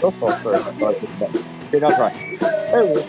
Go for first. Okay, now try. There we go.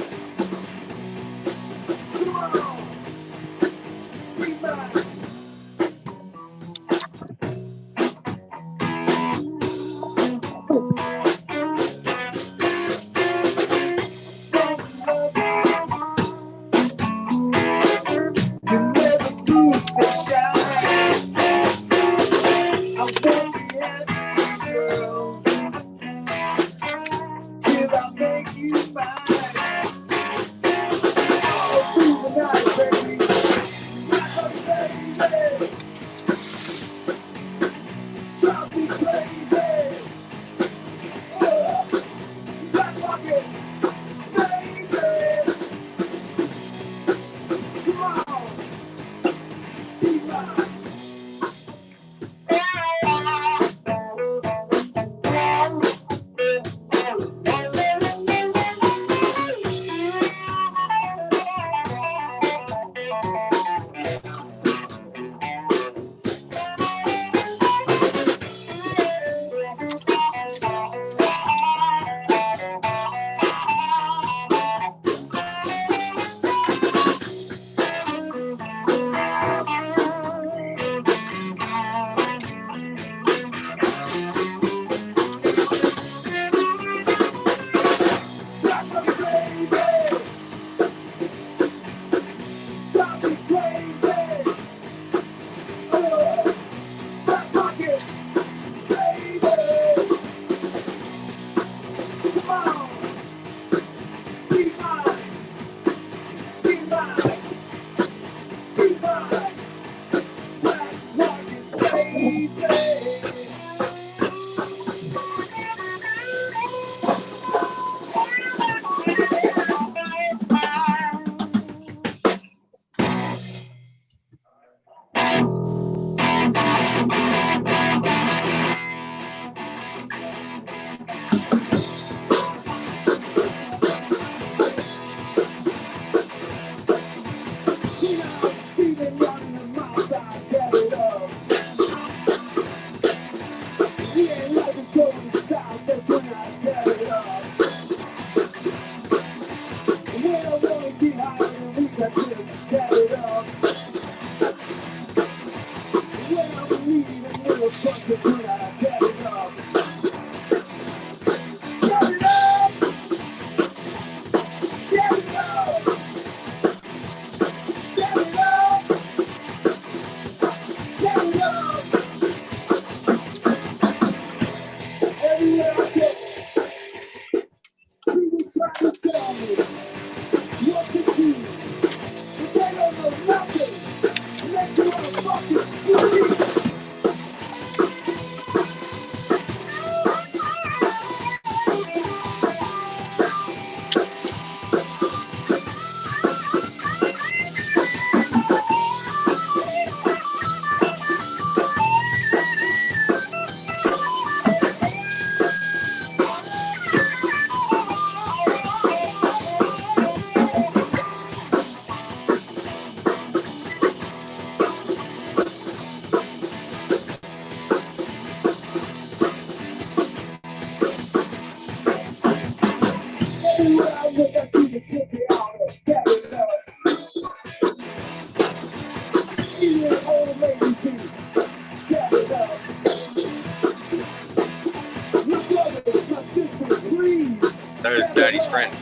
There's Daddy's friend.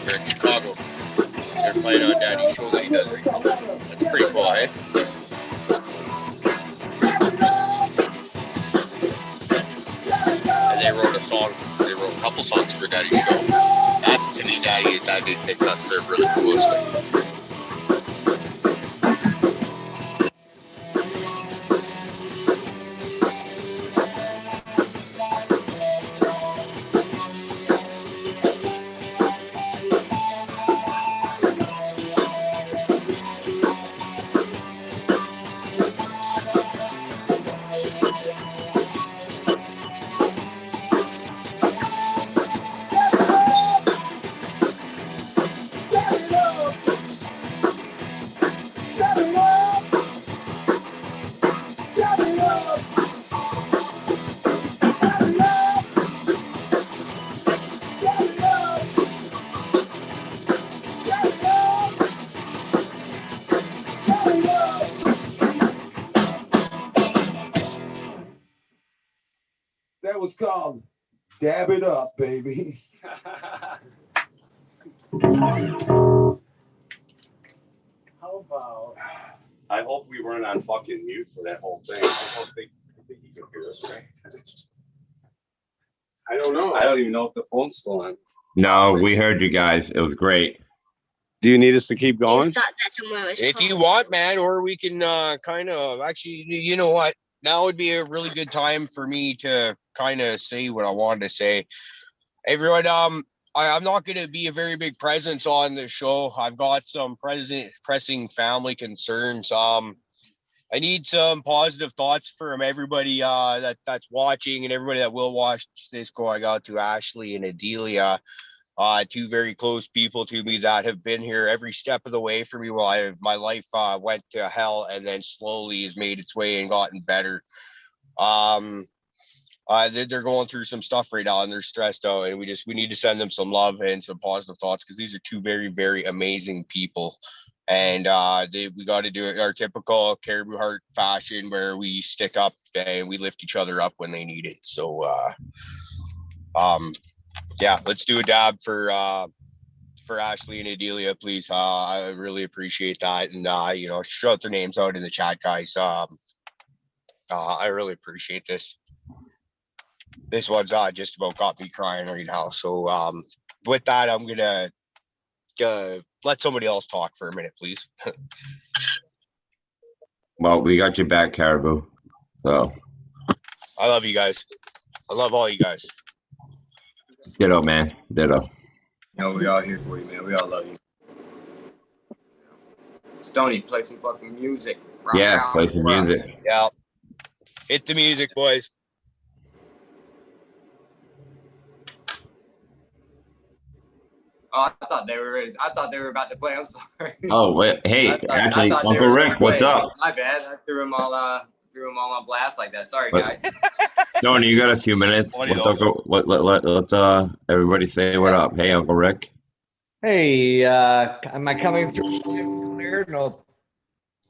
They're in Chicago. They're playing on Daddy's show that he does every month. That's pretty cool, eh? Daddy show. That's to me, Daddy. That takes that serve really closely. That was called Dab It Up, baby. How about... I hope we weren't on fucking mute for that whole thing. I think you can hear us, right? I don't know. I don't even know if the phone's still on. No, we heard you guys. It was great. Do you need us to keep going? If you want, man, or we can kind of actually, you know what? Now would be a really good time for me to kind of say what I wanted to say. Everyone, I'm not going to be a very big presence on the show. I've got some pressing family concerns. I need some positive thoughts from everybody that's watching and everybody that will watch this going out to Ashley and Adelia. Two very close people to me that have been here every step of the way for me while my life went to hell and then slowly has made its way and gotten better. They're going through some stuff right now and they're stressed out, and we need to send them some love and some positive thoughts because these are two very, very amazing people. And we got to do it our typical Caribou Heart fashion where we stick up and we lift each other up when they need it. So yeah, let's do a dab for Ashley and Adelia, please. I really appreciate that. And you know, shout their names out in the chat, guys. I really appreciate this. This one's just about got me crying right now. So with that, I'm gonna let somebody else talk for a minute, please. Well, we got your back, Caribou. So I love you guys. I love all you guys. ditto, man. Ditto. No, we all here for you, man. We all love you. Stoney, play some fucking music. Yeah, play some music. Yeah. Hit the music, boys. Oh, I thought they were ready. I thought they were about to play. I'm sorry. Oh, wait. Hey, actually, Uncle Rick, what's up? My bad. I threw them all on blast like that. Sorry, guys. Tony, you got a few minutes. Let's everybody say what up. Hey, Uncle Rick. Hey, am I coming through clear?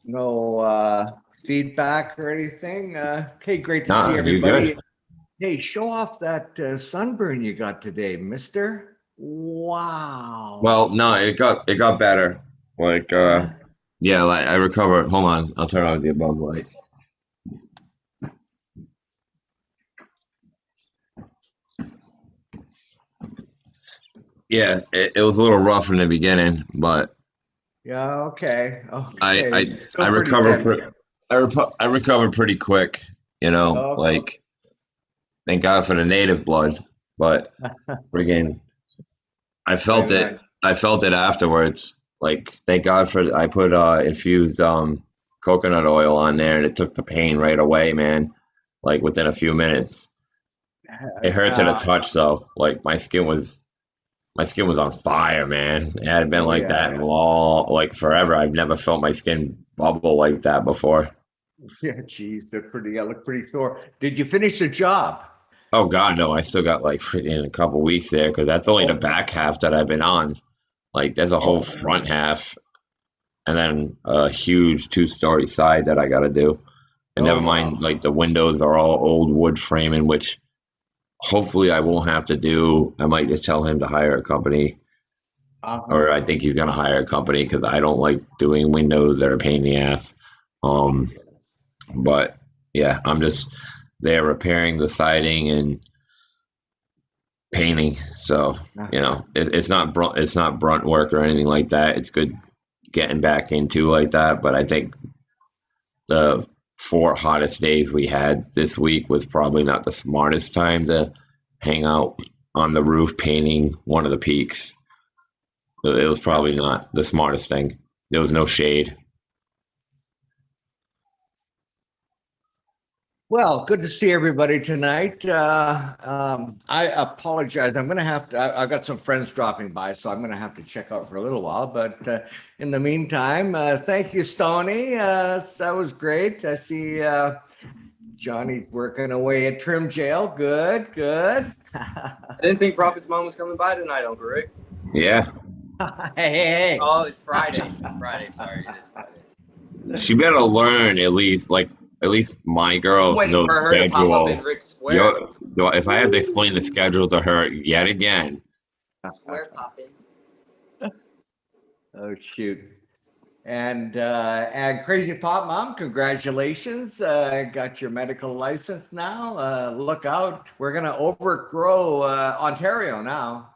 No feedback or anything. Okay, great to see everybody. Hey, show off that sunburn you got today, mister. Wow. Well, no, it got better. Like, yeah, like I recovered. Hold on, I'll turn on the above light. Yeah, it was a little rough in the beginning, but yeah, okay. I recovered. I recovered pretty quick. You know, like thank God for the native blood, but friggin', I felt it. I felt it afterwards. Like thank God for I put infused coconut oil on there, and it took the pain right away, man. Like within a few minutes. It hurt to the touch though. Like my skin was on fire, man. It had been like that like forever. I've never felt my skin bubble like that before. Yeah, geez, I look pretty sore. Did you finish the job? Oh God, no! I still got like in a couple weeks there because that's only the back half that I've been on. Like there's a whole front half, and then a huge 2-story side that I got to do. And never mind, like the windows are all old wood framing, which hopefully I won't have to do. I might just tell him to hire a company, or I think he's gonna hire a company because I don't like doing windows that are a pain in the ass. But yeah, I'm just there repairing the siding and painting. So, it's not brunt work or anything like that. It's good getting back into like that. But I think the 4 hottest days we had this week was probably not the smartest time to hang out on the roof painting one of the peaks. It was probably not the smartest thing. There was no shade. Well, good to see everybody tonight. I apologize. I'm going to have to, I've got some friends dropping by, so I'm going to have to check out for a little while. But in the meantime, thank you, Stoney. That was great. I see Johnny working away at trim jail. Good, good. I didn't think Prophet's mom was coming by tonight, Uncle Rick. Yeah. Hey. Oh, it's Friday. Friday, sorry. It is Friday. She better learn at least my girls Waiting know for the her to pop up in schedule. Rick's Square. If I have to explain the schedule to her yet again. Square popping. Oh, shoot. And Crazy Pop Mom, congratulations. Got your medical license now. Look out. We're going to overgrow Ontario now.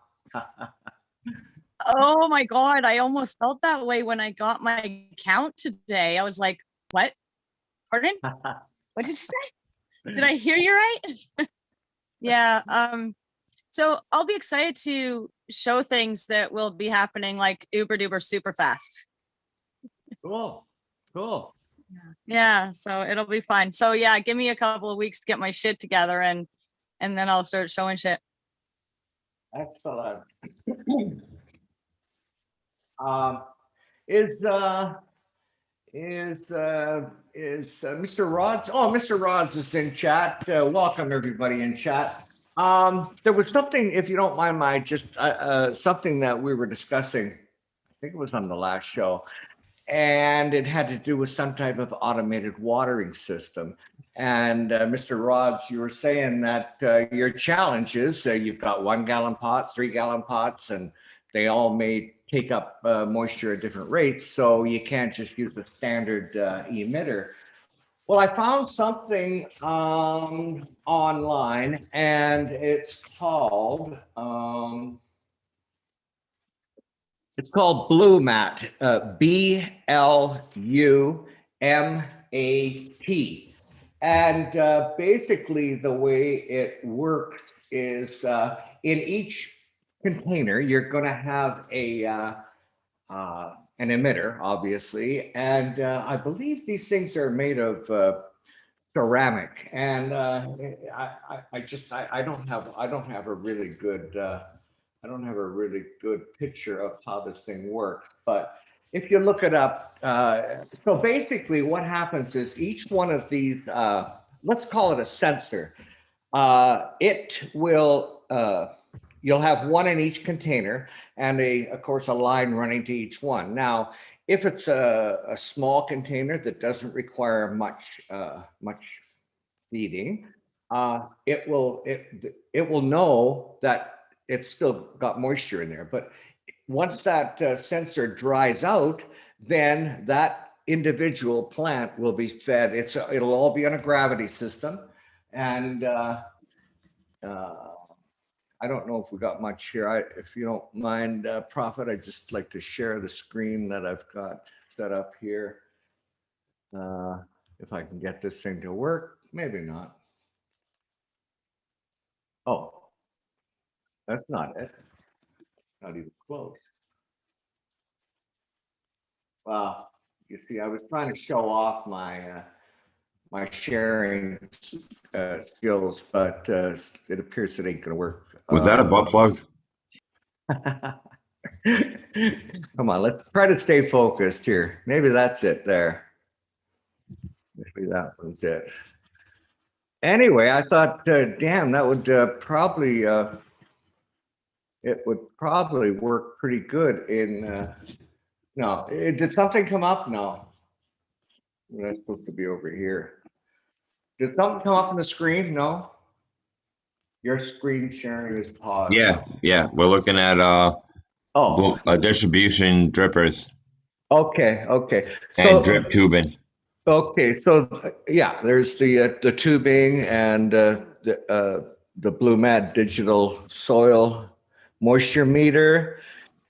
Oh my God. I almost felt that way when I got my count today. I was like, what? Pardon? What did you say? Did I hear you right? Yeah. So I'll be excited to show things that will be happening like uber duper super fast. Cool. Yeah. So it'll be fun. So yeah, give me a couple of weeks to get my shit together and then I'll start showing shit. Excellent. Is Mr. Rods? Oh, Mr. Rods is in chat. Welcome everybody in chat. There was something, if you don't mind, something that we were discussing. I think it was on the last show, and it had to do with some type of automated watering system. And Mr. Rods, you were saying that your challenges, you've got 1 gallon pots, 3 gallon pots, and they all may take up moisture at different rates. So you can't just use the standard emitter. Well, I found something online, and it's called Blue Mat, BLUMAT. And basically the way it works is in each container, you're going to have an emitter, obviously, and I believe these things are made of ceramic. And I don't have a really good picture of how this thing works. But if you look it up, so basically what happens is each one of these, let's call it a sensor. It will. You'll have one in each container and of course, a line running to each one. Now, if it's a small container that doesn't require much feeding, it will know that it's still got moisture in there. But once that sensor dries out, then that individual plant will be fed. It'll all be on a gravity system, and I don't know if we got much here. If you don't mind, Prophet, I'd just like to share the screen that I've got set up here. If I can get this thing to work, maybe not. Oh, that's not it. Not even close. Well, you see, I was trying to show off my my sharing skills, but it appears it ain't gonna work. Was that a butt plug? Come on, let's try to stay focused here. Maybe that's it there. Maybe that was it. Anyway, I thought, damn, that would probably it would probably work pretty good in. No, did something come up? No. That's supposed to be over here. Did something come up on the screen? No. Your screen sharing is paused. Yeah. We're looking at distribution drippers. Okay. And drip tubing. Okay, so yeah, there's the tubing and the Blue Mat digital soil moisture meter.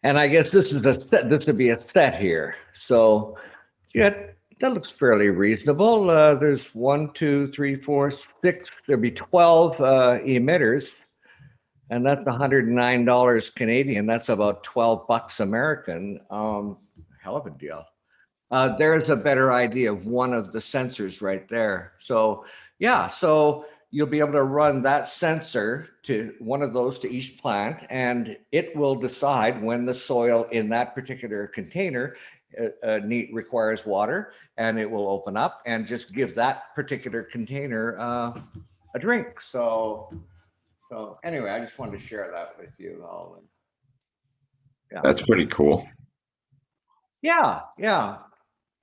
And I guess this is a set, this would be a set here. So yeah, that looks fairly reasonable. There's 1, 2, 3, 4, 6, there'd be 12 emitters. And that's $109 Canadian. That's about 12 bucks American. Hell of a deal. There's a better idea of one of the sensors right there. So yeah, so you'll be able to run that sensor to one of those to each plant, and it will decide when the soil in that particular container requires water, and it will open up and just give that particular container a drink. So anyway, I just wanted to share that with you all. Yeah. That's pretty cool. Yeah.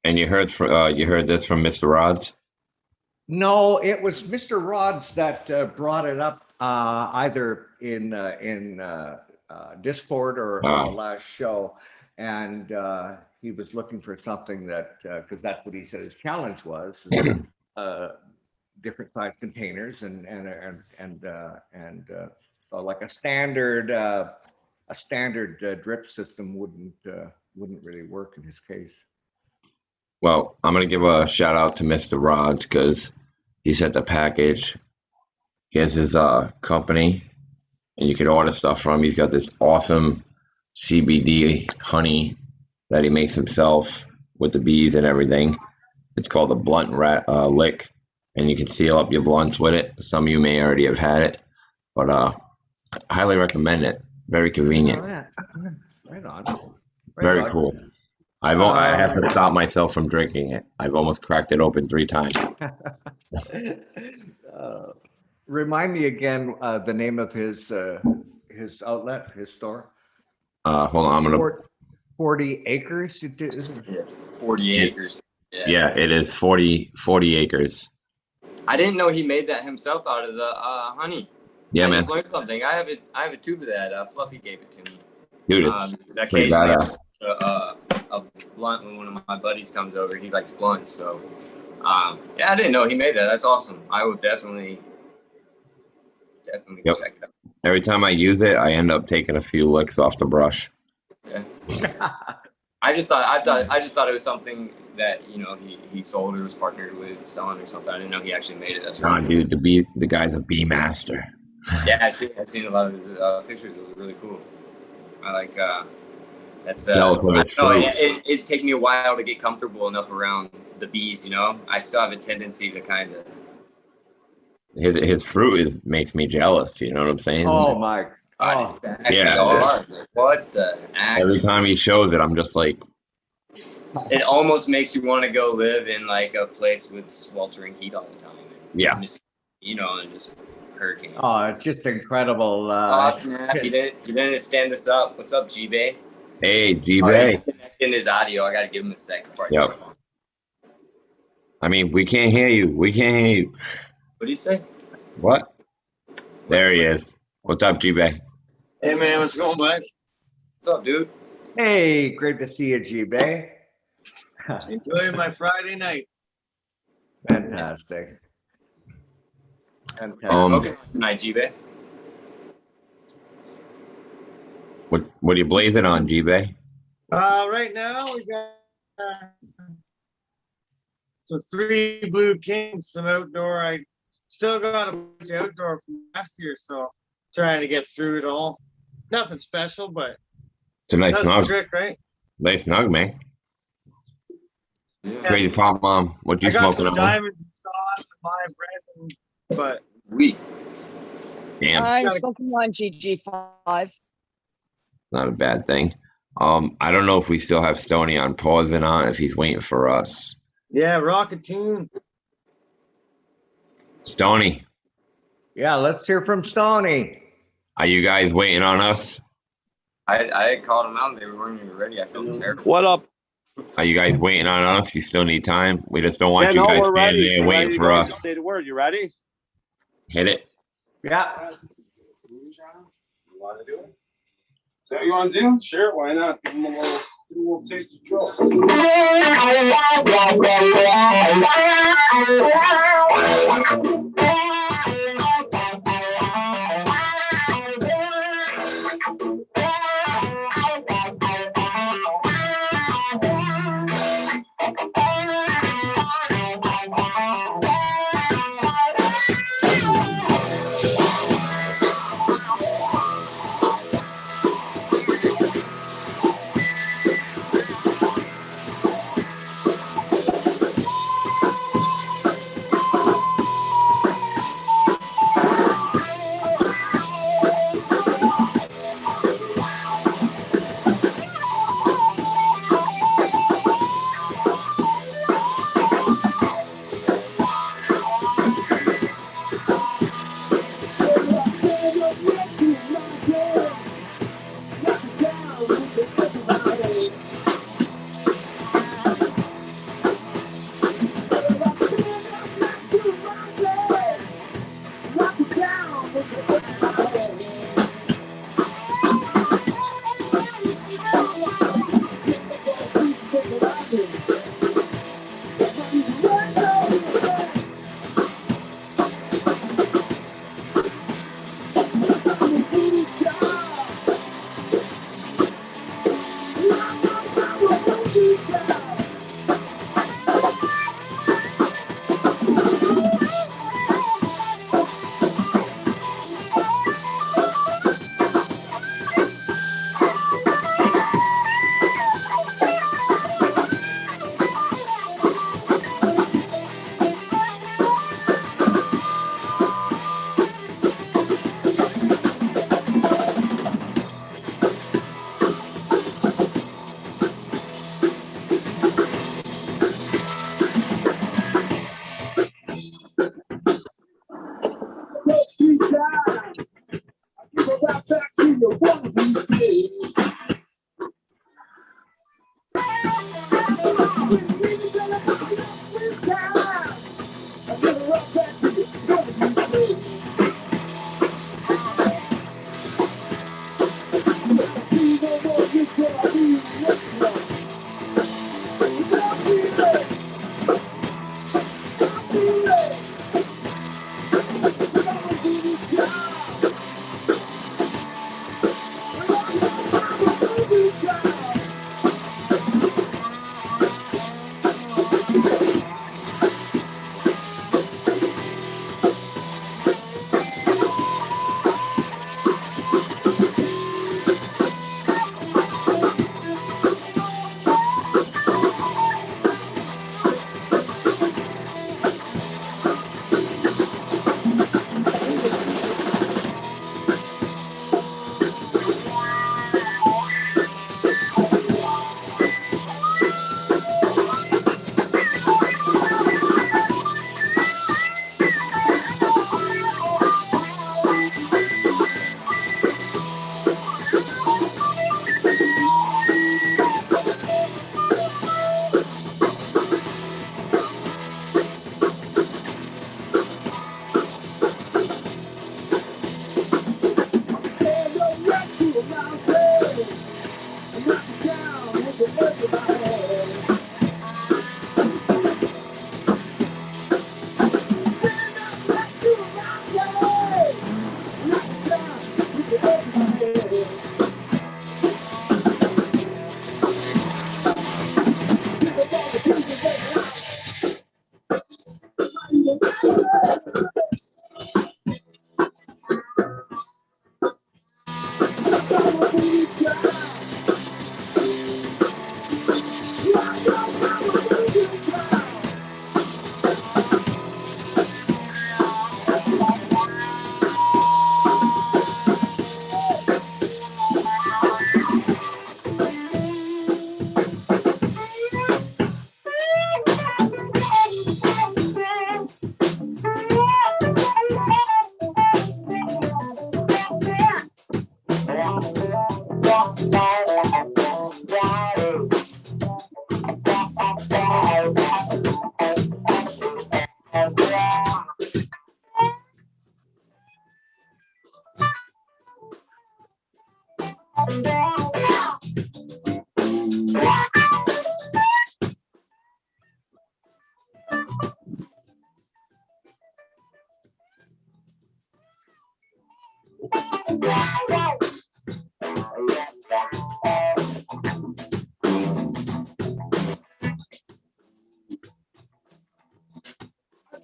And you heard this from Mr. Rods? No, it was Mr. Rods that brought it up either in Discord or on the last show, and he was looking for something that because that's what he said his challenge was. Different size containers and like a standard drip system wouldn't really work in his case. Well, I'm gonna give a shout out to Mr. Rods because he sent the package. He has his company, and you can order stuff from him. He's got this awesome CBD honey that he makes himself with the bees and everything. It's called the Blunt Lick, and you can seal up your blunts with it. Some of you may already have had it, but I highly recommend it. Very convenient. Right on. Very cool. I have to stop myself from drinking it. I've almost cracked it open 3 times. Remind me again the name of his outlet, his store. Hold on, I'm gonna. 40 acres. 40 acres. Yeah, it is 40 acres. I didn't know he made that himself out of the honey. Yeah, I man. just learned something. I have a tube of that. Fluffy gave it to me. Dude, it's pretty occasionally badass. a blunt when one of my buddies comes over. He likes blunts, so yeah, I didn't know he made that. That's awesome. I will definitely check it out. Every time I use it, I end up taking a few licks off the brush. Yeah. I just thought it was something that he sold or was partnered with selling or something. I didn't know he actually made it. That's right. Dude, the guy's a bee master. Yeah, I've seen a lot of his pictures. Those are really cool. I like that's it'd take me a while to get comfortable enough around the bees. I still have a tendency to kind of. His fruit makes me jealous. You know what I'm saying? Oh my. Oh, yeah. What the action? Every time he shows it, I'm just like. It almost makes you want to go live in like a place with sweltering heat all the time. Yeah. And just hurricanes. Oh, it's just incredible. Snap. You didn't stand us up. What's up, G-Bay? Hey, G-Bay. In his audio, I got to give him a sec before I turn it on. I mean, we can't hear you. What did he say? What? There he is. What's up, G-Bay? Hey, man. What's going on, guys? What's up, dude? Hey, great to see you, G-Bay. Enjoying my Friday night. Fantastic. Okay, night, G-Bay. What are you blazing on, G-Bay? Right now we got so 3 Blue Kings, some outdoor. I still got a bunch of outdoor from last year, so trying to get through it all. Nothing special, but it's a nice snug trick, right? Nice snug, man. Yeah. Crazy Pop Mom. What you smoking on? Diamonds and sauce and my bread, but we. Damn. I'm smoking on GG5. Not a bad thing. I don't know if we still have Stoney on pause or not, if he's waiting for us. Yeah, rock a tune. Stoney. Yeah, let's hear from Stoney. Are you guys waiting on us? I had called them out and they weren't even ready. I felt terrible. What up? Are you guys waiting on us? You still need time? We just don't want you guys standing there waiting for us. Say the word. You ready? Hit it. Yeah. You want to do it? Is that what you want to do? Sure, why not? Give them a little taste of trouble.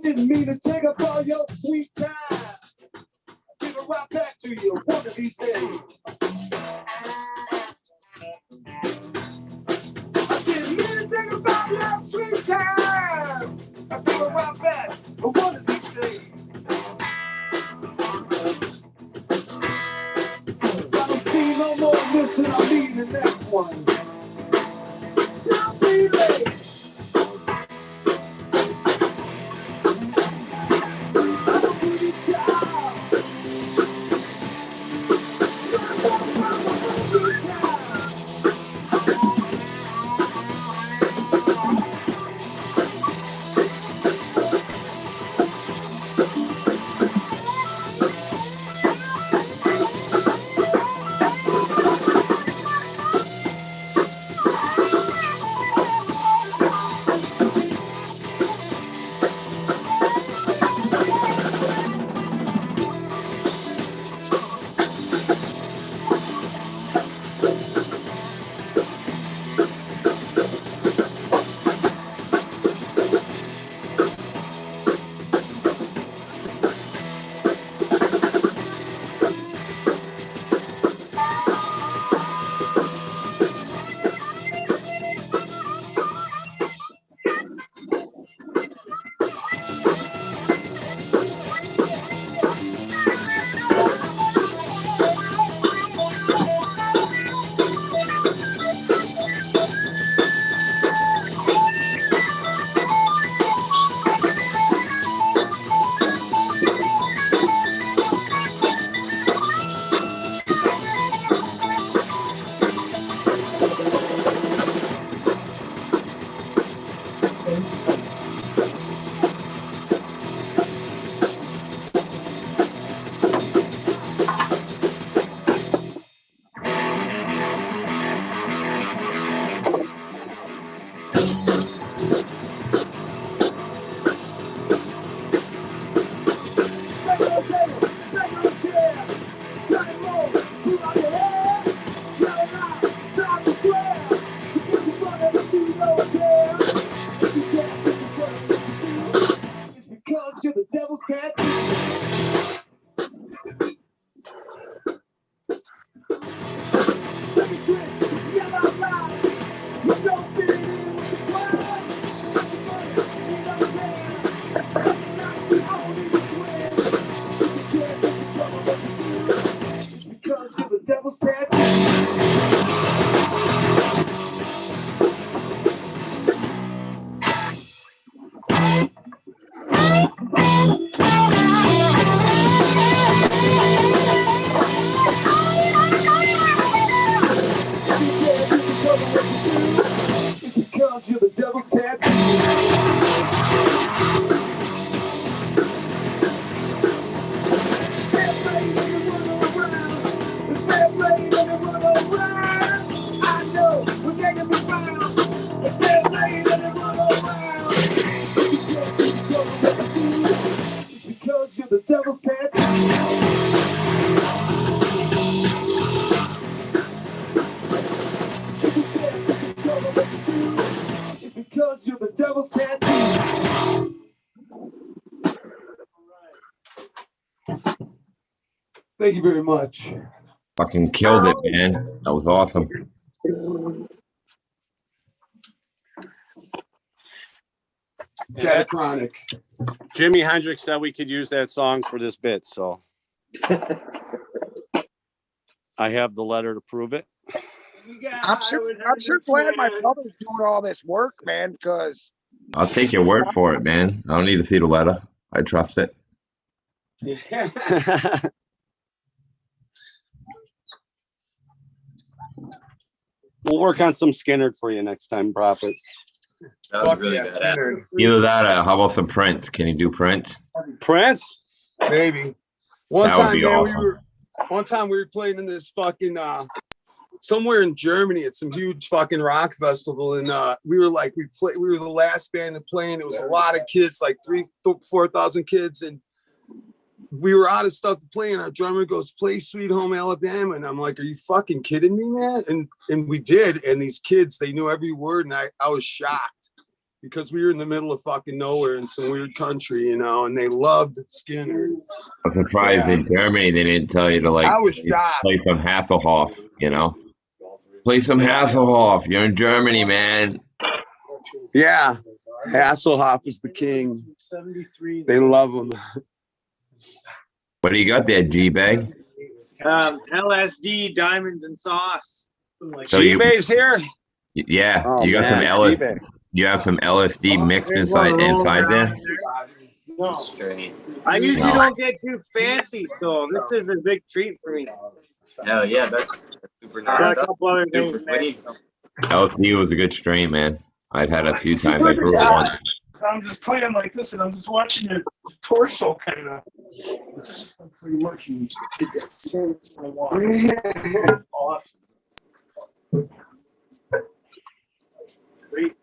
Didn't mean to take up all your sweet time. Give it right back to you one of these days. I didn't mean to take up all your sweet time. I'll give it right back one of these days. I don't see no more of this and I'll need the next one. Don't be late. you're the devil's tattoo. Yellow light, you don't fit in with the crowd. You know that. I won't even twin. You can't get the trouble what you do. Because you're the devil's tattoo. Because you're the devil's tattoo. Step right and run around. Step right and run around. I know we're making me round. Step right and run around. Because you're the devil's tattoo. Because you're the devil's tattoo. Thank you very much. Fucking killed it, man. That was awesome. Catachronic. Jimi Hendrix said we could use that song for this bit, so I have the letter to prove it. I'm sure glad my brother's doing all this work, man, because I'll take your word for it, man. I don't need to see the letter. I trust it. We'll work on some Skinner for you next time, Prophet. That was really bad. Either that or how about some Prince? Can you do Prince? Prince? Maybe. One That would time, be man, awesome. one time we were playing in this fucking somewhere in Germany at some huge fucking rock festival, and we were the last band to play, and it was a lot of kids, like 4,000 kids, and we were out of stuff to play, and our drummer goes, "Play Sweet Home Alabama," and I'm like, "Are you fucking kidding me, man?" And we did, and these kids, they knew every word, and I was shocked because we were in the middle of fucking nowhere in some weird country, you know, and they loved Skinner. I'm surprised in Germany they didn't tell you to I was shocked. play some Hasselhoff, you know? Play some Hasselhoff. You're in Germany, man. Yeah, Hasselhoff is the king. They love him. What do you got there, G-Bag? LSD, diamonds and sauce. So you- G-Babe's here? Yeah, Oh, you got some man, LSD. You have some LSD mixed inside there? It's a strain. I usually No. don't get too fancy, so this is a big treat for me. Hell yeah, that's super nice Got a stuff. couple other Dude, things in there. LSD was a good strain, man. I've had it a few times. I grew it once. So I'm just playing like this, and I'm just watching your torso kind of. That's pretty much you. Awesome. Great.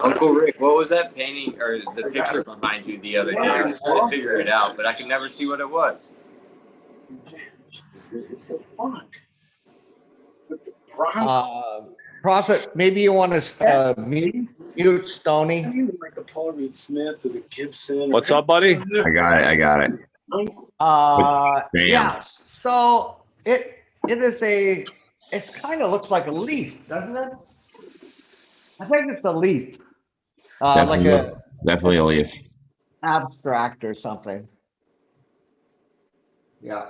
Uncle Rick, what was that painting or the picture behind you the other day? I was trying to figure it out, but I could never see what it was. What the fuck? What the problem? Prophet, maybe you want to mute Stony. Like the Paul Reed Smith, is it Gibson? What's up, buddy? I got it. Yeah. So it kind of looks like a leaf, doesn't it? I think it's a leaf, Definitely a leaf. abstract or something. Yeah.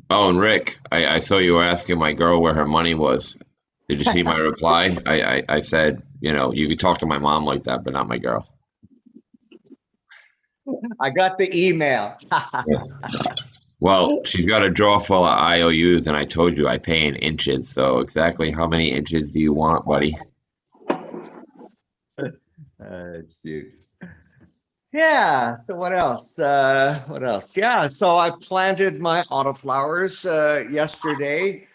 Oh, and Rick, I saw you were asking my girl where her money was. Did you see my reply? I said, you know, you could talk to my mom like that, but not my girl. I got the email. Well, she's got a drawer full of IOUs, and I told you I pay in inches. So exactly how many inches do you want, buddy? Shoot. Yeah. So what else? Yeah. So I planted my autoflowers yesterday.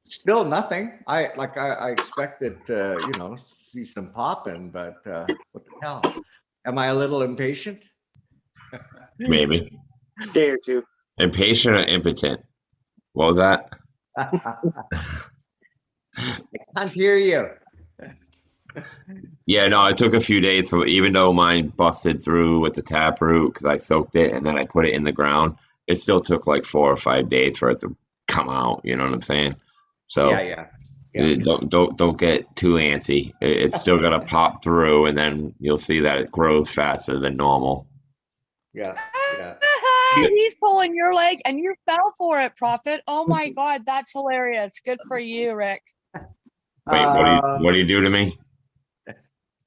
Still nothing. I expected to, see some popping, but what the hell? Am I a little impatient? Maybe. Day or two. Impatient or impotent? What was that? I can't hear you. Yeah, no, it took a few days for, even though mine busted through with the taproot because I soaked it and then I put it in the ground. It still took like 4 or 5 days for it to come out. You know what I'm saying? So Yeah. don't get too antsy. It's still gonna pop through, and then you'll see that it grows faster than normal. Yeah. He's pulling your leg and you fell for it, Prophet. Oh my God, that's hilarious. Good for you, Rick. Wait, what do you do to me?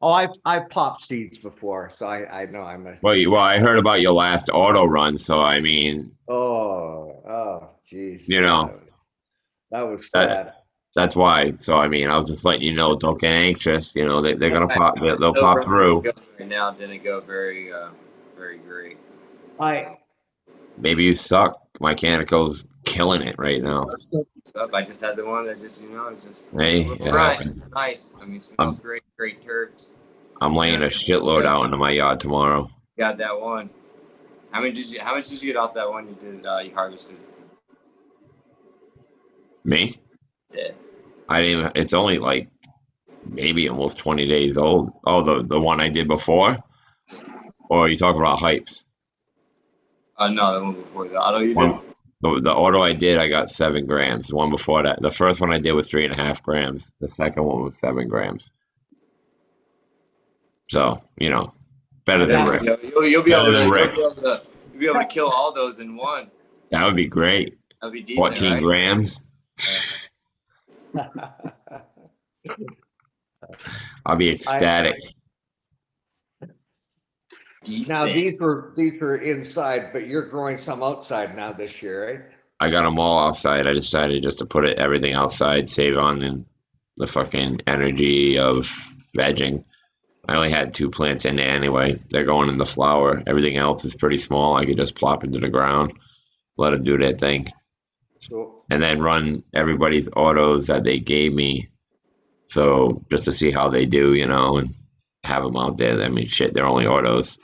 Oh, I popped seeds before, so I know I'm a. Well, I heard about your last auto run, so I mean. Oh, geez. You know. That was sad. That's why. So I mean, I was just letting you know. Don't get anxious. You know, they're gonna pop. They'll pop through. Right now didn't go very, very great. Maybe you suck. Mechanical's killing it right now. I just had the one that just, it's just Hey, it's nice. I mean, smells great terps. I'm laying a shitload out into my yard tomorrow. Got that one. How much did you get off that one you harvested? Me? Yeah. I didn't even, it's only like maybe almost 20 days old. Oh, the one I did before? Or are you talking about hypes? No, the one before the auto you did. The auto I did, I got 7 grams. The one before that, the first one I did was 3.5 grams. The second one was 7 grams. So, better than Rick. You'll be able to kill all those in one. That would be great. That'd be decent, 14 right? grams. I'll be ecstatic. Now these were inside, but you're growing some outside now this year, right? I got them all outside. I decided just to put everything outside, save on the fucking energy of vegging. I only had 2 plants in there anyway. They're going in the flower. Everything else is pretty small. I could just plop into the ground, let them do their thing. Cool. And then run everybody's autos that they gave me. So just to see how they do, and have them out there. I mean, shit, they're only autos.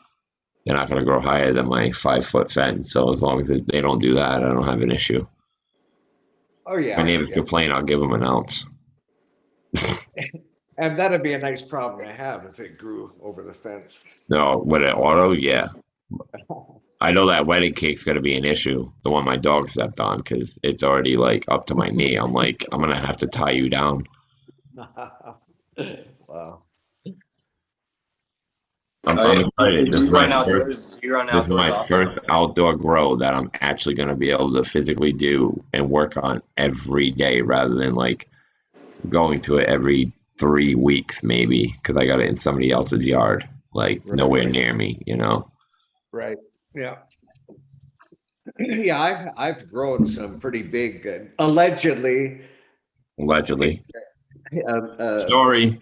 They're not going to grow higher than my 5-foot fence. So as long as they don't do that, I don't have an issue. Oh, yeah. My neighbors complain, I'll give them an ounce. And that'd be a nice problem to have if it grew over the fence. No, with an auto, yeah. I know that wedding cake's going to be an issue, the one my dog stepped on, because it's already like up to my knee. I'm like, I'm going to have to tie you down. Wow. I'm excited. This is my first outdoor grow that I'm actually going to be able to physically do and work on every day rather than like going to it every 3 weeks maybe because I got it in somebody else's yard, like nowhere near me, Right. Yeah. Yeah, I've grown some pretty big, allegedly. Story.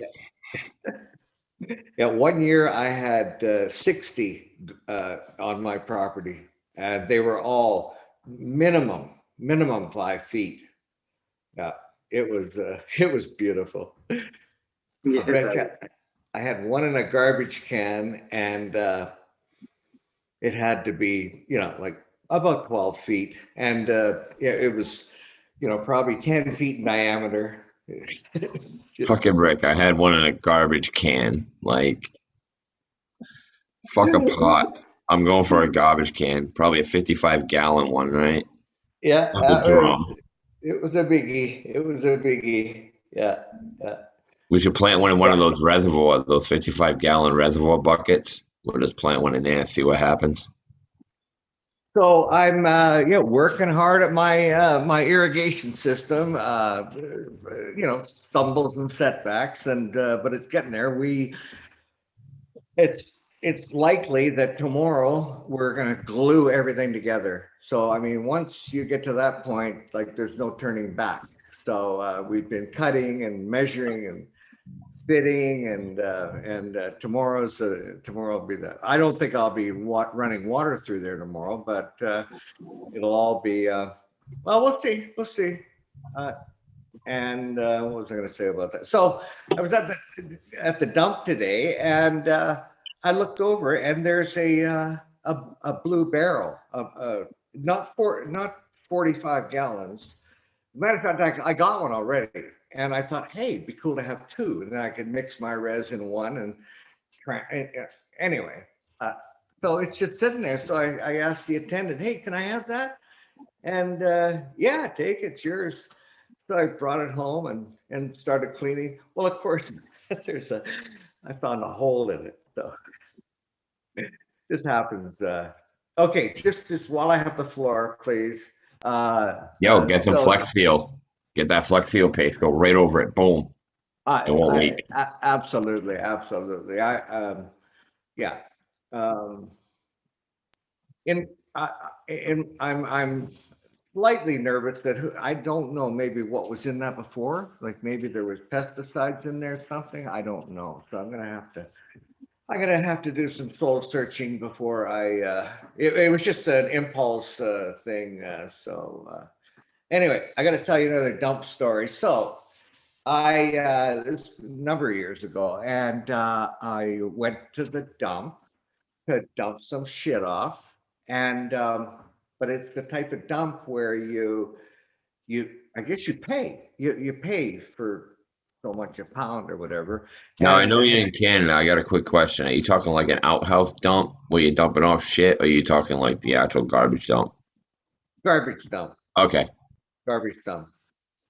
Yeah, 1 year I had 60 on my property, and they were all minimum 5 feet. Yeah, it was beautiful. Yeah, I had one in a garbage can, and it had to be like about 12 feet, and it was probably 10 feet in diameter. Fucking Rick, I had one in a garbage can. Like, fuck a pot. I'm going for a garbage can, probably a 55-gallon one, right? Yeah, it was a biggie. Yeah. We should plant one in one of those reservoirs, those 55-gallon reservoir buckets. We'll just plant one in there and see what happens. So I'm working hard at my irrigation system. Stumbles and setbacks, but it's getting there. It's likely that tomorrow we're going to glue everything together. So I mean, once you get to that point, like there's no turning back. So we've been cutting and measuring and fitting, and tomorrow will be that. I don't think I'll be running water through there tomorrow, but it'll all be well, we'll see. And what was I going to say about that? So I was at the dump today, and I looked over, and there's a blue barrel of not 45 gallons, Matter of fact, I got one already, and I thought, hey, it'd be cool to have two, and then I could mix my res in one and try. Anyway, so it's just sitting there. So I asked the attendant, hey, can I have that? And yeah, take it, it's yours. So I brought it home and started cleaning. Well, of course, I found a hole in it. So this happens. Okay, just while I have the floor, please. Yo, get some Flex Seal. Get that Flex Seal paste. Go right over it. Boom. It won't leak. Absolutely. Yeah. I'm slightly nervous that I don't know maybe what was in that before. Like maybe there was pesticides in there, something. I don't know. So I'm gonna have to do some soul searching before it was just an impulse thing. Anyway, I got to tell you another dump story. So this a number of years ago, and I went to the dump to dump some shit off, and but it's the type of dump where you I guess you pay for so much a pound or whatever. Now, I know you're in Canada. I got a quick question. Are you talking like an outhouse dump where you're dumping off shit, or are you talking like the actual garbage dump? Garbage dump. Okay. Garbage dump.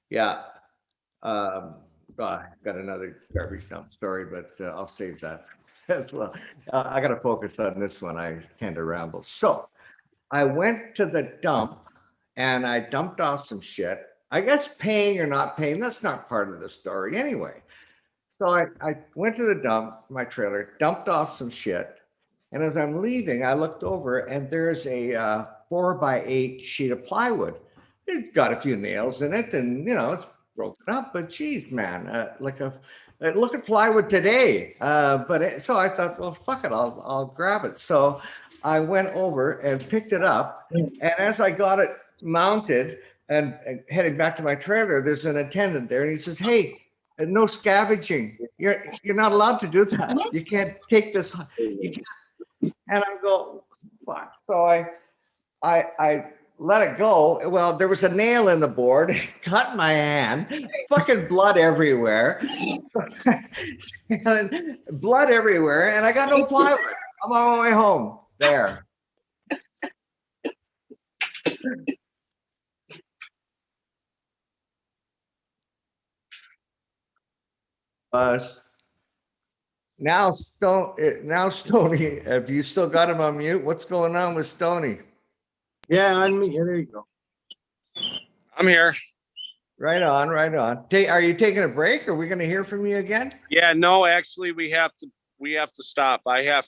Yeah. I got another garbage dump story, but I'll save that as well. I got to focus on this one. I tend to ramble. So I went to the dump and I dumped off some shit. I guess paying or not paying, that's not part of the story anyway. So I went to the dump, my trailer, dumped off some shit. And as I'm leaving, I looked over and there's a 4x8 sheet of plywood. It's got a few nails in it and, it's broken up, but geez, man, look at plywood today. So I thought, well, fuck it, I'll grab it. So I went over and picked it up. And as I got it mounted and heading back to my trailer, there's an attendant there and he says, hey, no scavenging. You're not allowed to do that. You can't take this. And I go, fuck. So I let it go. Well, there was a nail in the board, cut my hand, fucking blood everywhere. Blood everywhere, and I got no plywood. I'm on my way home. There. Now Stony, have you still got him on mute? What's going on with Stony? Yeah, on me. There you go. I'm here. Right on. Are you taking a break? Are we going to hear from you again? Yeah, no, actually we have to stop. I got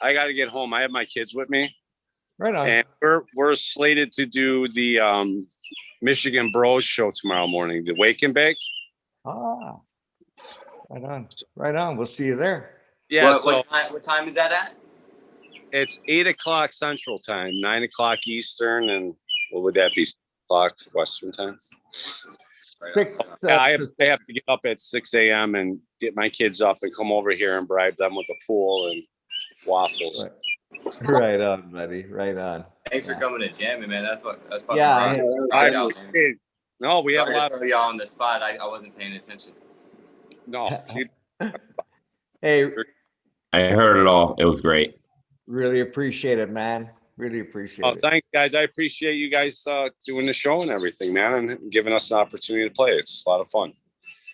to get home. I have my kids with me. Right on. And we're slated to do the Michigan Bros show tomorrow morning, the Wake and Bake. Ah. Right on. We'll see you there. Yeah. What time is that at? It's 8:00 Central Time, 9:00 Eastern, and what would that be? 6 o'clock Western Time. I have to get up at 6 a.m. and get my kids up and come over here and bribe them with a pool and waffles. Right on, buddy. Right on. Thanks for coming to jamming, man. That's fucking yeah. No, we have a lot of y'all on the spot. I wasn't paying attention. No. Hey, I heard it all. It was great. Really appreciate it, man. Really appreciate it. Oh, thanks, guys. I appreciate you guys doing the show and everything, man, and giving us an opportunity to play. It's a lot of fun.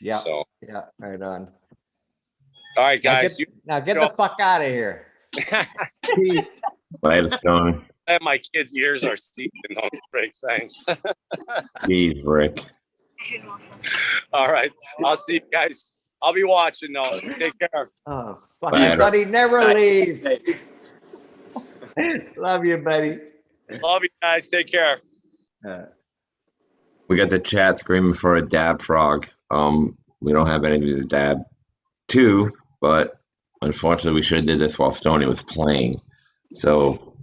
Yeah. So. Yeah. Right on. All right, guys. Now get the fuck out of here. Later, Stone. My kids' ears are steeped in Rick. Thanks. Jeez, Rick. All right. I'll see you guys. I'll be watching though. Take care. Oh, fucking buddy, never leave. Love you, buddy. Love you guys. Take care. We got the chat screaming for a dab frog. We don't have anything to dab to, but unfortunately we should have did this while Stoney was playing. So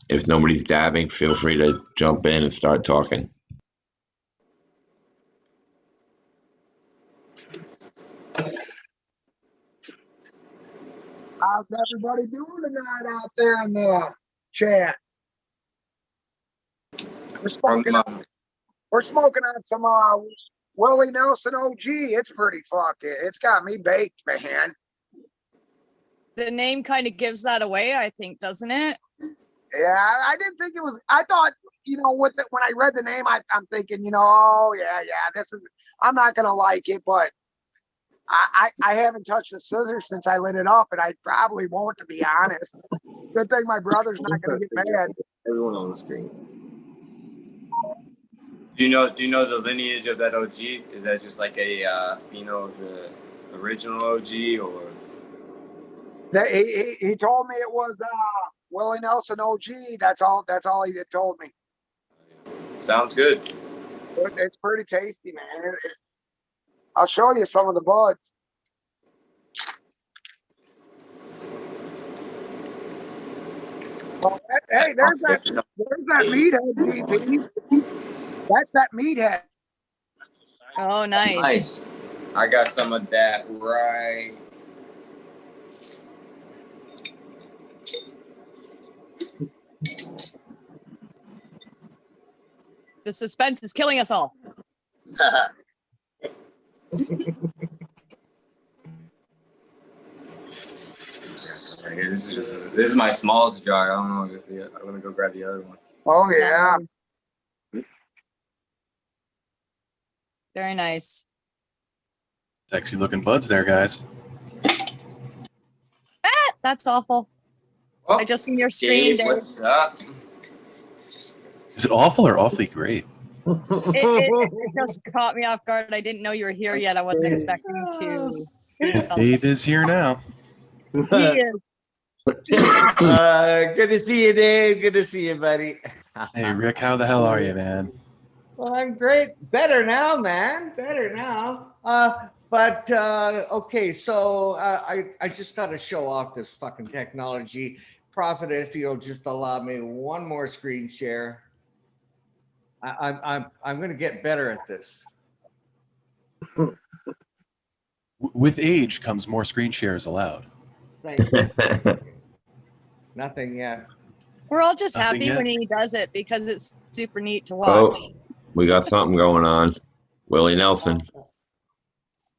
if nobody's dabbing, feel free to jump in and start talking. How's everybody doing tonight out there in the chat? We're smoking on some Willie Nelson OG. It's pretty fucking. It's got me baked, man. The name kind of gives that away, I think, doesn't it? Yeah, I didn't think it was. I thought, when I read the name, I'm thinking, oh yeah, this is. I'm not gonna like it, but I haven't touched the scissors since I lit it up, and I probably won't, to be honest. Good thing my brother's not gonna get mad. Everyone on the screen. Do you know the lineage of that OG? Is that just like a pheno of the original OG, or? He told me it was Willie Nelson OG. That's all he had told me. Sounds good. It's pretty tasty, man. I'll show you some of the buds. Oh, hey, there's that meathead, DP. That's that meathead. Oh, nice. Nice. I got some of that right. The suspense is killing us all. This is my smallest jar. I don't know. I'm gonna go grab the other one. Oh yeah. Very nice. Sexy looking buds there, guys. That's awful. Oh, I just seen your screen, Dave. What's up? Is it awful or awfully great? It just caught me off guard. I didn't know you were here yet. I wasn't expecting to. Dave is here now. He is. Good to see you, Dave. Good to see you, buddy. Hey, Rick, how the hell are you, man? Well, I'm great. Better now, man. Better now. Okay, so I just got to show off this fucking technology. Prophet, if you'll just allow me one more screen share. I'm going to get better at this. With age comes more screen shares allowed. Thank you. Nothing yet. We're all just Nothing happy yet. when he does it because it's super neat to Oh, watch. we got something going on. Willie Nelson.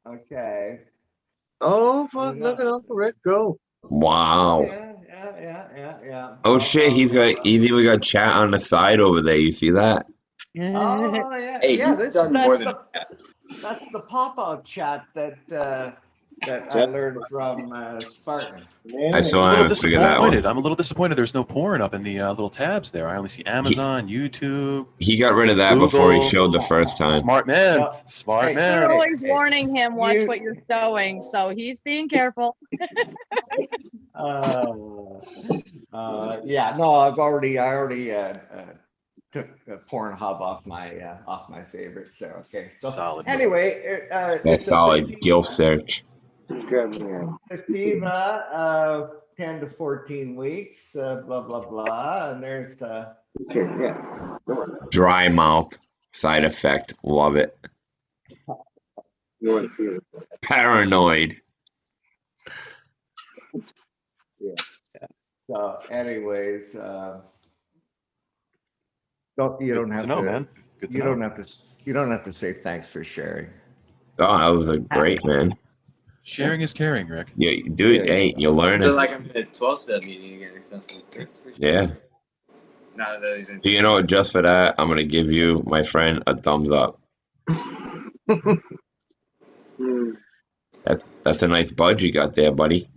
Okay. Oh, fuck, look at Uncle Rick go. Wow. Yeah. Oh shit, he's even got chat on the side over there. You see that? Oh, yeah. Hey, Yeah, he's done more than that. That's the pop-out chat that I learned from Spartan. I still haven't figured that one. I'm a little disappointed there's no porn up in the little tabs there. I only see Amazon, YouTube. He got rid of that Google. before he showed the first time. Smart man. Well, Smart hey, man. We're always warning him, watch You- what you're showing. So he's being careful. Yeah, no, I already took Pornhub off my favorites. So okay. So Solid. anyway, That's it's a solid. sativa- Gilf search. sativa, 10 to 14 weeks, blah blah blah, and there's Dry mouth. Side effect. Love it. Paranoid. so. Anyways, you don't have Good to know, to, man. Good to you know. don't have to say thanks for sharing. Oh, that was a great man. Sharing is caring, Rick. Yeah, dude. Hey, you're I learning. feel like I'm in a 12-step meeting again or something. That's for sure. Yeah. Now that he's in. So you know what? Just for that, I'm gonna give you, my friend, a thumbs up. That's a nice bud you got there, buddy.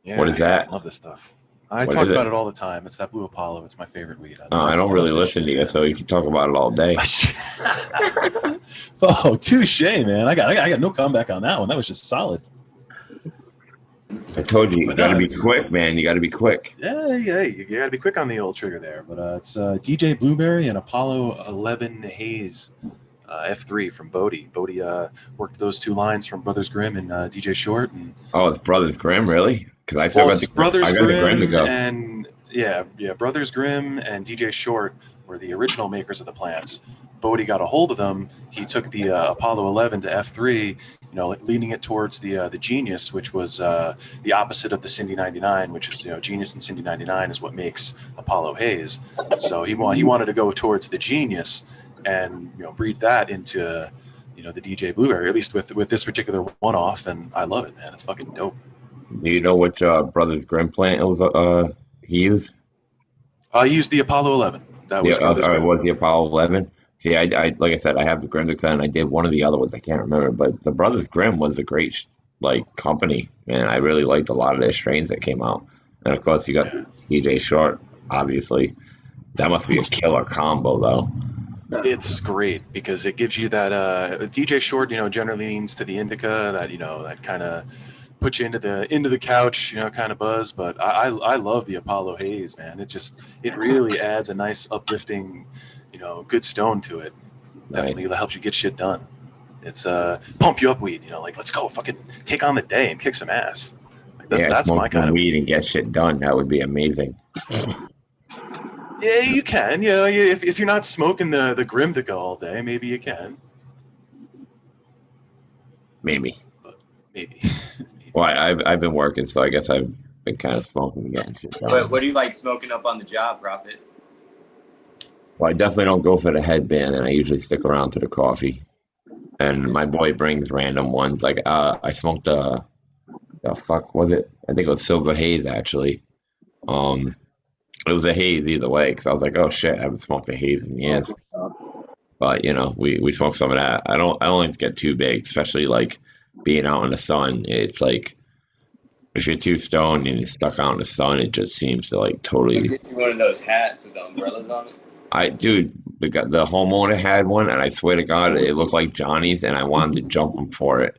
Yeah, What is that? I love this stuff. I What talk is about it? it all the time. It's that Blue Apollo. It's my favorite weed. I don't really listen to you, so you can talk about it all day. Oh, touche, man. I got no comeback on that one. That was just solid. I told you, you But gotta be that's- quick, man. You gotta be quick. Yeah, you gotta be quick on the old trigger there. But it's DJ Blueberry and Apollo 11 Haze F3 from Bodie. Bodie worked those two lines from Brothers Grimm and DJ Short. And Oh, it's Brothers Grimm, really? Because I still well, got it's the Brothers I got the Grimm to Grimm go. and yeah, Brothers Grimm and DJ Short were the original makers of the plants. Bodie got a hold of them. He took the Apollo 11 to F3, leaning it towards the Genius, which was the opposite of the Cindy 99, which is Genius and Cindy 99 is what makes Apollo Haze. So he wanted to go towards the Genius, and breed that into the DJ Blueberry, at least with this particular one-off, and I love it, man. It's fucking dope. Do you know which Brothers Grimm plant it was he used? I used the Apollo 11. That was Brothers Grimm. Was the Apollo 11? See, I like I said, I have the Grimmica, and I did one of the other ones. I can't remember, but the Brothers Grimm was a great company, man. I really liked a lot of their strains that came out, and of course you got DJ Short, obviously. That must be a killer combo, though. It's great because it gives you that DJ Short, generally leans to the indica, that kind of puts you into the couch, kind of buzz. But I love the Apollo Haze, man. It really adds a nice uplifting, good stone to it. Definitely helps you get shit done. It's pump you up weed, let's go fucking take on the day and kick some ass. That's my kind of weed and get shit done. That would be amazing. Yeah, you can. If you're not smoking the Grimdica all day, maybe you can. Maybe. Maybe. Well, I've been working, so I guess I've been kind of smoking again. What do you like smoking up on the job, Prophet? Well, I definitely don't go for the headband, and I usually stick around to the coffee. And my boy brings random ones. Like I smoked the fuck was it? I think it was Silver Haze actually. It was a haze either way, because I was like, oh shit, I haven't smoked a haze in years. But we smoked some of that. I don't like to get too big, especially like being out in the sun. It's like if you're too stoned and you're stuck out in the sun, it just seems to like totally. Get you one of those hats with the umbrellas on it. The homeowner had one, and I swear to God, it looked like Johnny's, and I wanted to jump him for it.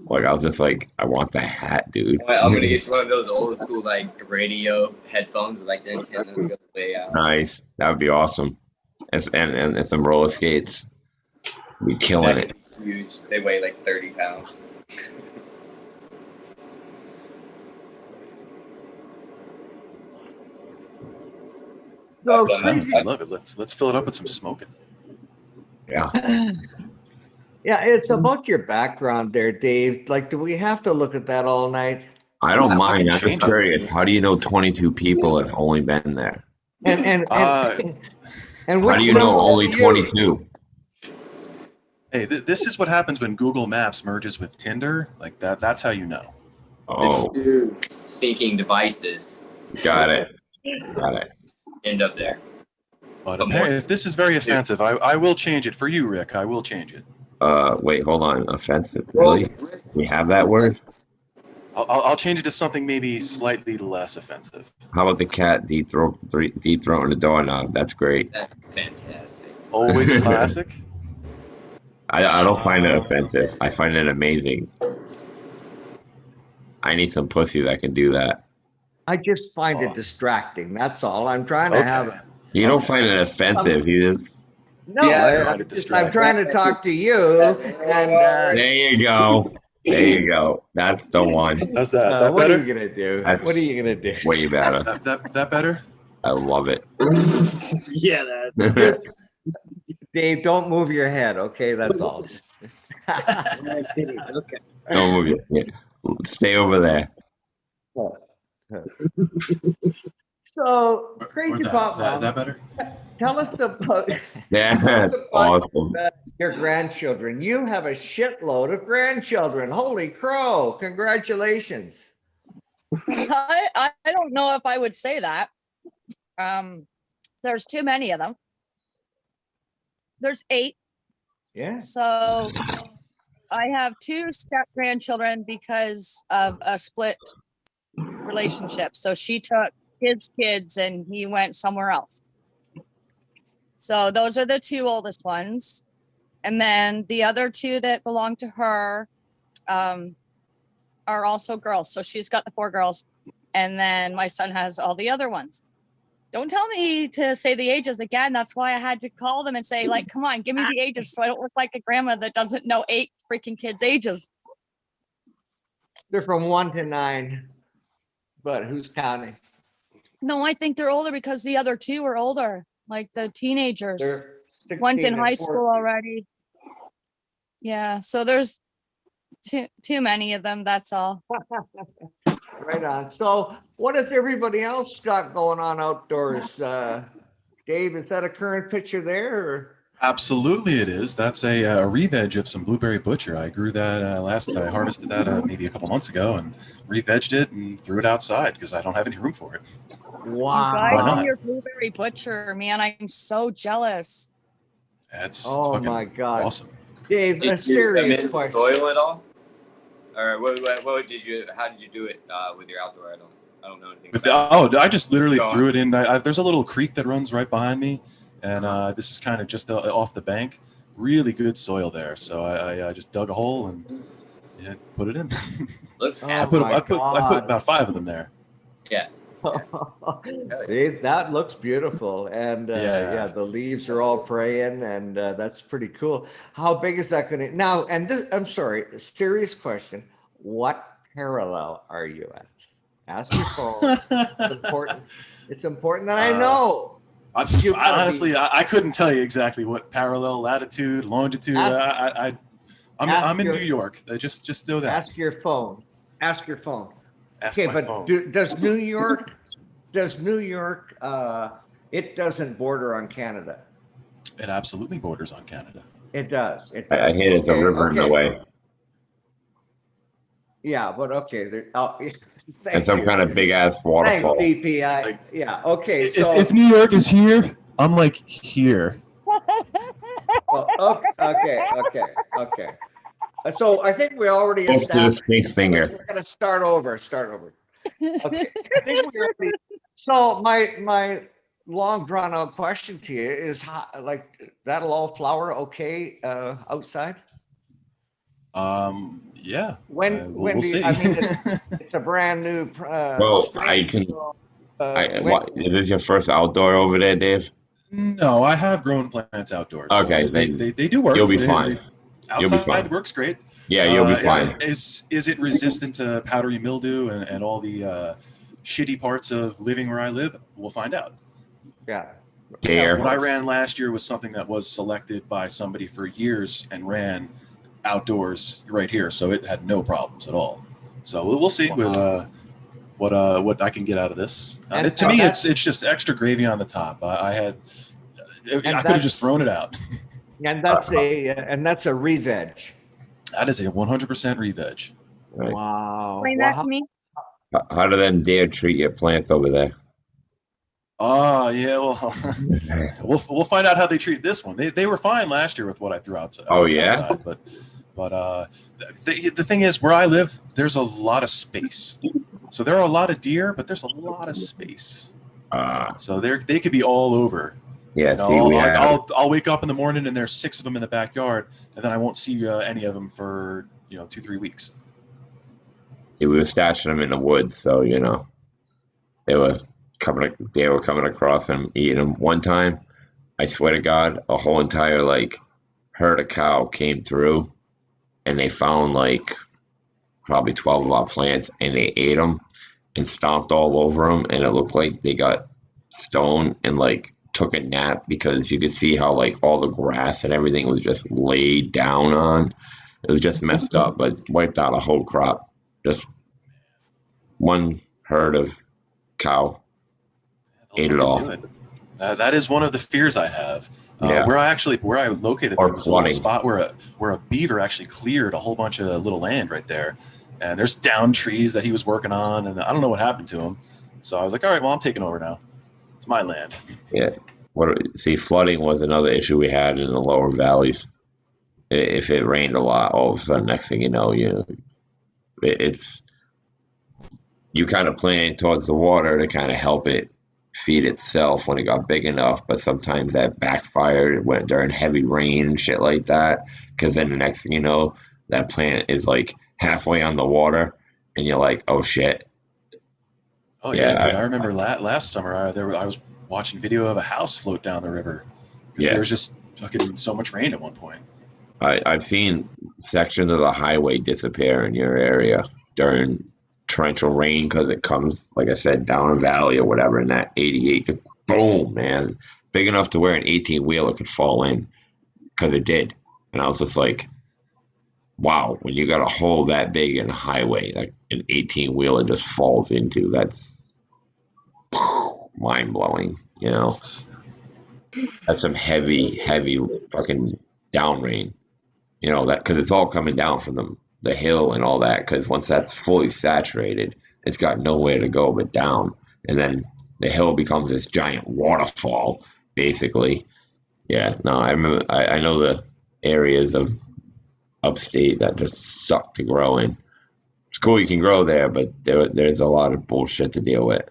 Like I was just like, I want the hat, dude. I'm gonna get you one of those old school radio headphones, like the antenna goes way out. Nice, that would be awesome. And some roller skates. Be killing it. Huge. They weigh like 30 pounds. I love it. Let's fill it up with some smoking. Yeah. Yeah, it's about your background there, Dave. Like, do we have to look at that all night? I don't mind. I'm just curious. How do you know 22 people have only been there? And how do you know only 22? Hey, this is what happens when Google Maps merges with Tinder. Like that. That's how you know. Oh. The two syncing devices. Got it. End up there. But if this is very offensive, I will change it for you, Rick. I will change it. Wait, hold on. Offensive? Really? We have that word? I'll change it to something maybe slightly less offensive. How about the cat deep throating the doorknob? That's great. That's fantastic. Always a classic. I don't find it offensive. I find it amazing. I need some pussy that can do that. I just find it distracting. That's all. I'm trying to have it. You don't find it offensive. You just... No, I'm trying to talk to you. And there you go. There you go. That's the one. How's that? What better? are you gonna do? What are you gonna do? Way better. That better? I love it. Yeah, that's Dave, don't move your head, okay? That's all. okay. Don't move your head. Stay over there. So, Crazy Pop Mom, is that better? tell us about, That's awesome. Your grandchildren. You have a shitload of grandchildren. Holy crow. Congratulations. I don't know if I would say that. There's too many of them. There's 8. Yeah. So I have 2 step grandchildren because of a split relationship. So she took his kids and he went somewhere else. So those are the 2 oldest ones. And then the other 2 that belong to her are also girls. So she's got the 4 girls. And then my son has all the other ones. Don't tell me to say the ages again. That's why I had to call them and say, like, come on, give me the ages so I don't look like a grandma that doesn't know 8 freaking kids' ages. They're from 1 to 9. But who's counting? No, I think they're older because the other 2 are older, like the teenagers. They're One's in 16 high and school 14. already. Yeah, so there's too many of them, that's all. Right on. So what has everybody else got going on outdoors? Dave, is that a current picture there? Or? Absolutely, it is. That's a re-veg of some blueberry butcher. I grew that I harvested that maybe a couple months ago and re-vegged it and threw it outside because I don't have any room for it. You guys Why and not? your blueberry butcher, man, I'm so jealous. It's Oh fucking my God. awesome. Dave, a Did you serious amend question. soil at all? Or what did you? How did you do it with your outdoor? I don't know anything. I just literally Go threw it in. There's a little creek that runs right behind me, and this is kind of just off the bank. Really good soil there, so I just dug a hole and put it in. Looks I put about 5 of them there. Yeah. Dave, that looks beautiful, and the leaves are all praying, and that's pretty cool. How big is that going to now? And this, I'm sorry, serious question: what parallel are you at? Ask your phone. It's important. It's important that I know. Honestly, I couldn't tell you exactly what parallel, latitude, longitude. I'm in New York. Just know that. Ask your phone. Ask your phone. Ask okay, my but phone. Does New York? It doesn't border on Canada. It absolutely borders on Canada. It does. It I does. hear there's a river in the way. Yeah, but okay. And some kind of big ass waterfall. Thanks, DP. Yeah. Okay. So if New York is here, I'm like here. Okay. So I think we already established. We're gonna start over. Okay. I think we already. So my long drawn out question to you is how, like, that'll all flower okay outside? Yeah. When we'll do you, see. I mean, it's a brand new. Well, is this your first outdoor over there, Dave? No, I have grown plants outdoors. Okay, so they do work. You'll be fine. Outside works great. Yeah, you'll be fine. Is it resistant to powdery mildew and all the shitty parts of living where I live? We'll find out. Yeah. What I ran last year was something that was selected by somebody for years and ran outdoors right here, so it had no problems at all. So we'll see what I can get out of this. To me, it's just extra gravy on the top. I could have just thrown it out. And that's a re-veg. That is a 100% re-veg. Right. Wow. Explain that to me. How do them deer treat your plants over there? Oh yeah, well, we'll find out how they treat this one. They were fine last year with what I threw outside. Oh yeah. Outside, but the thing is, where I live, there's a lot of space. So there are a lot of deer, but there's a lot of space. So they could be all over. Yeah. I'll wake up in the morning and there's 6 of them in the backyard, and then I won't see any of them for 2-3 weeks. We were stashing them in the woods, so they were coming across and eating them. One time, I swear to God, a whole entire herd of cow came through, and they found probably 12 of our plants, and they ate them and stomped all over them, and it looked like they got stoned and took a nap, because you could see how all the grass and everything was just laid down on. It was just messed up, but wiped out a whole crop. Just one herd of cow ate it all. That is one of the fears I have. Where I located this little spot where a beaver actually cleared a whole bunch of little land right there, and there's down trees that he was working on, and I don't know what happened to him. So I was like, all right, well, I'm taking over now. It's my land. Yeah. Flooding was another issue we had in the lower valleys. If it rained a lot, all of a sudden, next thing you know, it's you kind of plan towards the water to kind of help it feed itself when it got big enough, but sometimes that backfired during heavy rain and shit like that, because then the next thing you know, that plant is halfway on the water, and you're like, oh shit. Oh yeah, dude, I remember last summer I was watching video of a house float down the river because there was just fucking so much rain at one point. I've seen sections of the highway disappear in your area during torrential rain, because it comes, like I said, down a valley or whatever, and that 88, boom, man, big enough to where an 18-wheeler could fall in, because it did. And I was just like, wow, when you got a hole that big in a highway, an 18-wheeler just falls into, that's mind-blowing, That's some heavy fucking down rain. You know, that because it's all coming down from the hill and all that. Because once that's fully saturated, it's got nowhere to go but down, and then the hill becomes this giant waterfall, basically. Yeah, no, I remember. I know the areas of upstate that just suck to grow in. It's cool you can grow there, but there's a lot of bullshit to deal with.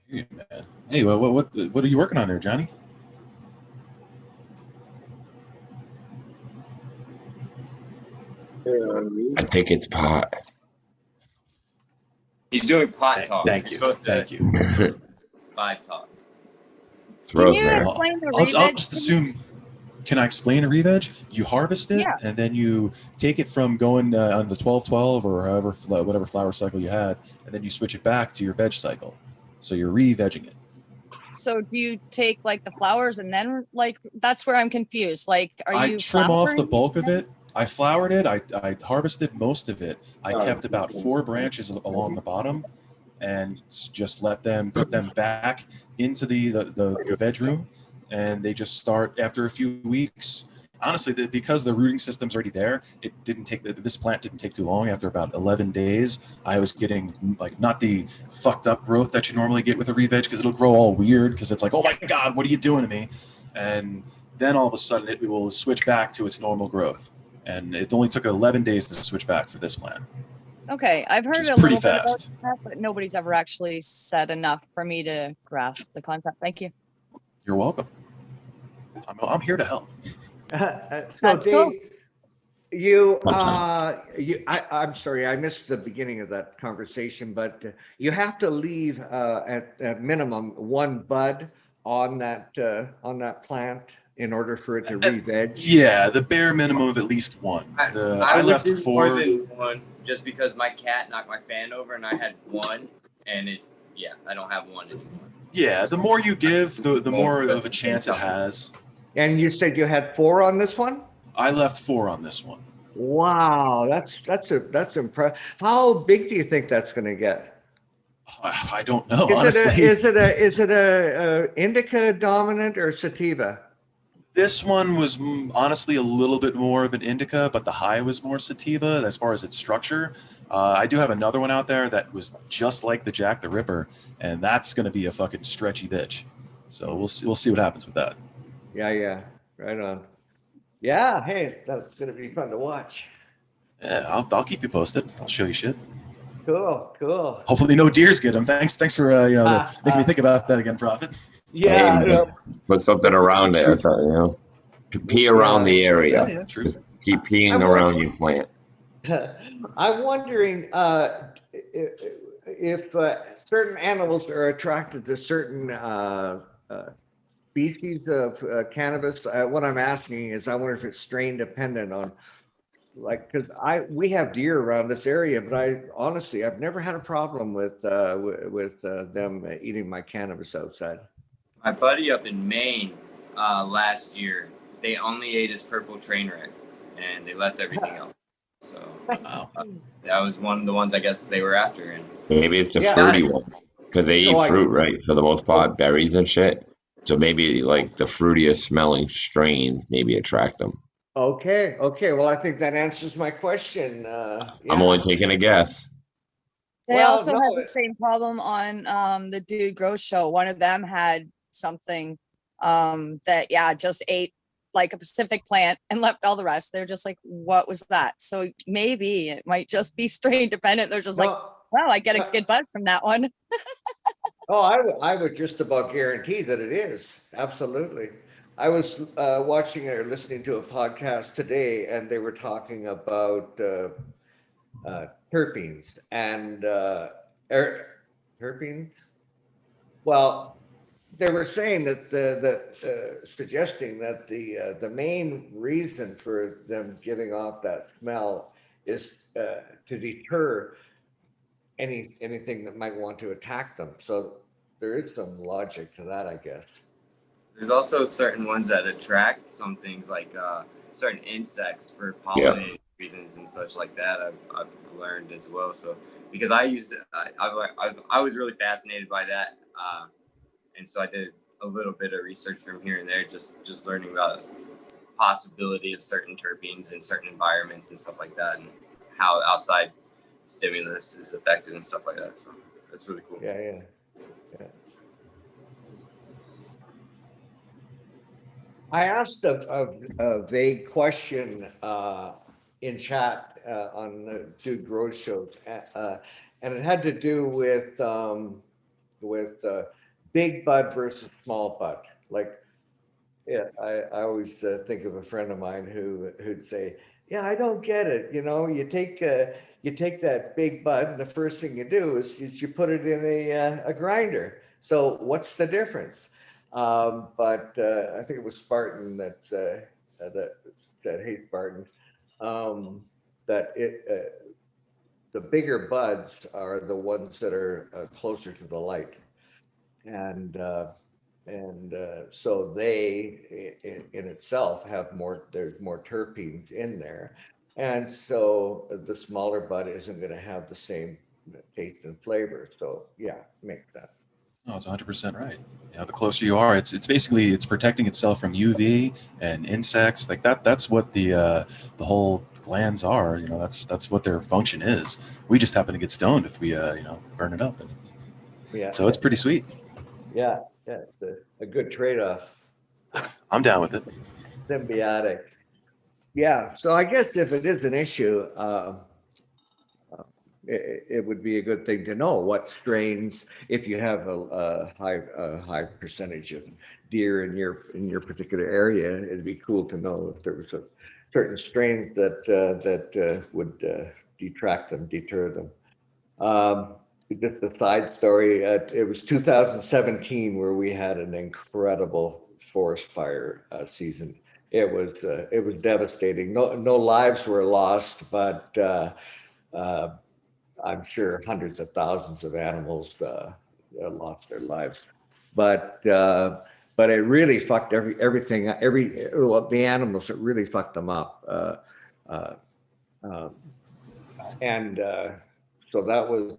Hey, man. Hey, what are you working on there, Johnny? I think it's pot. He's doing pot talk. Thank you. Thank you. Vibe talk. It's Can you rosemary. explain the I'll re-veg just to me? assume. Can I explain a re-veg? You harvest it, Yeah. and then you take it from going on the 12-12 or however whatever flower cycle you had, and then you switch it back to your veg cycle. So you're re-vegging it. So do you take like the flowers and then like that's where I'm confused. Like, are I you trim off the flowering bulk of it. I flowered it. I harvested most of it. I kept about 4 branches along the bottom, and just put them back into the veg room, and they just start after a few weeks. Honestly, because the rooting system's already there, it didn't take this plant didn't take too long. After about 11 days, I was getting like not the fucked up growth that you normally get with a re-veg, because it'll grow all weird because it's like, oh my god, what are you doing to me? And then all of a sudden it will switch back to its normal growth. And it only took 11 days to switch back for this plant. Okay, I've heard is a pretty little bit about fast. that, but nobody's ever actually said enough for me to grasp the concept. Thank you. You're welcome. I'm here to help. So That's Dave, cool. I'm sorry, I missed the beginning of that conversation, but you have to leave at minimum one bud on that plant in order for it to re-veg. Yeah, the bare minimum of at least one. I would left do 4. more than one, just because my cat knocked my fan over and I had one, and I don't have one anymore. Yeah, the more you give, the more of a chance it has. And you said you had 4 on this one? I left 4 on this one. Wow, that's impressive. How big do you think that's going to get? I don't know, honestly. Is it honestly. a indica dominant or sativa? This one was honestly a little bit more of an indica, but the high was more sativa as far as its structure. I do have another one out there that was just like the Jack the Ripper, and that's going to be a fucking stretchy bitch. So we'll see what happens with that. Yeah, right on. Yeah, hey, that's going to be fun to watch. Yeah, I'll keep you posted. I'll show you shit. Cool. Hopefully no deers get them. Thanks for making me think about that again, Prophet. Yeah, Hey, put something around it. Pee around the area. Yeah, true. Just keep peeing around your plant. I'm wondering if certain animals are attracted to certain species of cannabis. What I'm asking is, I wonder if it's strain dependent on, like, because we have deer around this area, but I've never had a problem with them eating my cannabis outside. My buddy up in Maine last year, they only ate his purple train wreck, and they left everything else. So that was one of the ones I guess they were after. And maybe it's the fruity one, because they eat fruit, right? For the most part, berries and shit. So maybe like the fruitiest smelling strains maybe attract them. Okay. Well, I think that answers my question. I'm only taking a guess. They also had the same problem on the Dude Grows show. One of them had something that just ate like a Pacific plant and left all the rest. They're just like, what was that? So maybe it might just be strain dependent. They're just like, wow, I get a good buzz from that one. I would just about guarantee that it is. Absolutely. I was watching or listening to a podcast today, and they were talking about terpenes and terpenes. Well, they were saying that suggesting that the main reason for them giving off that smell is to deter anything that might want to attack them. So there is some logic to that, I guess. There's also certain ones that attract some things, like certain insects for pollinating reasons and such like that. I've learned as well. So because I was really fascinated by that, and so I did a little bit of research from here and there, just learning about possibility of certain terpenes in certain environments and stuff like that, and how outside stimulus is affected and stuff like that. So that's really cool. Yeah. I asked a vague question in chat on the Dude Grows shows, and it had to do with big bud versus small bud. Like, yeah, I always think of a friend of mine who'd say, "Yeah, I don't get it. You know, you take that big bud, and the first thing you do is you put it in a grinder. So what's the difference?" But I think it was Spartan that hey Spartan, that the bigger buds are the ones that are closer to the light, and so they in itself have there's more terpenes in there, and so the smaller bud isn't going to have the same taste and flavor. So yeah, makes sense. No, it's 100% right. You know, the closer you are, it's basically it's protecting itself from UV and insects. Like that's what the whole glands are. You know, that's what their function is. We just happen to get stoned if we burn it up. Yeah. So it's pretty sweet. Yeah, it's a good trade-off. I'm down with it. Symbiotic. Yeah. So I guess if it is an issue, it would be a good thing to know what strains, if you have a high percentage of deer in your particular area, it'd be cool to know if there was a certain strains that would deter them. Just a side story, it was 2017 where we had an incredible forest fire season. It was devastating. No lives were lost, but I'm sure hundreds of thousands of animals lost their lives, but it really fucked everything. The animals, it really fucked them up, and so that was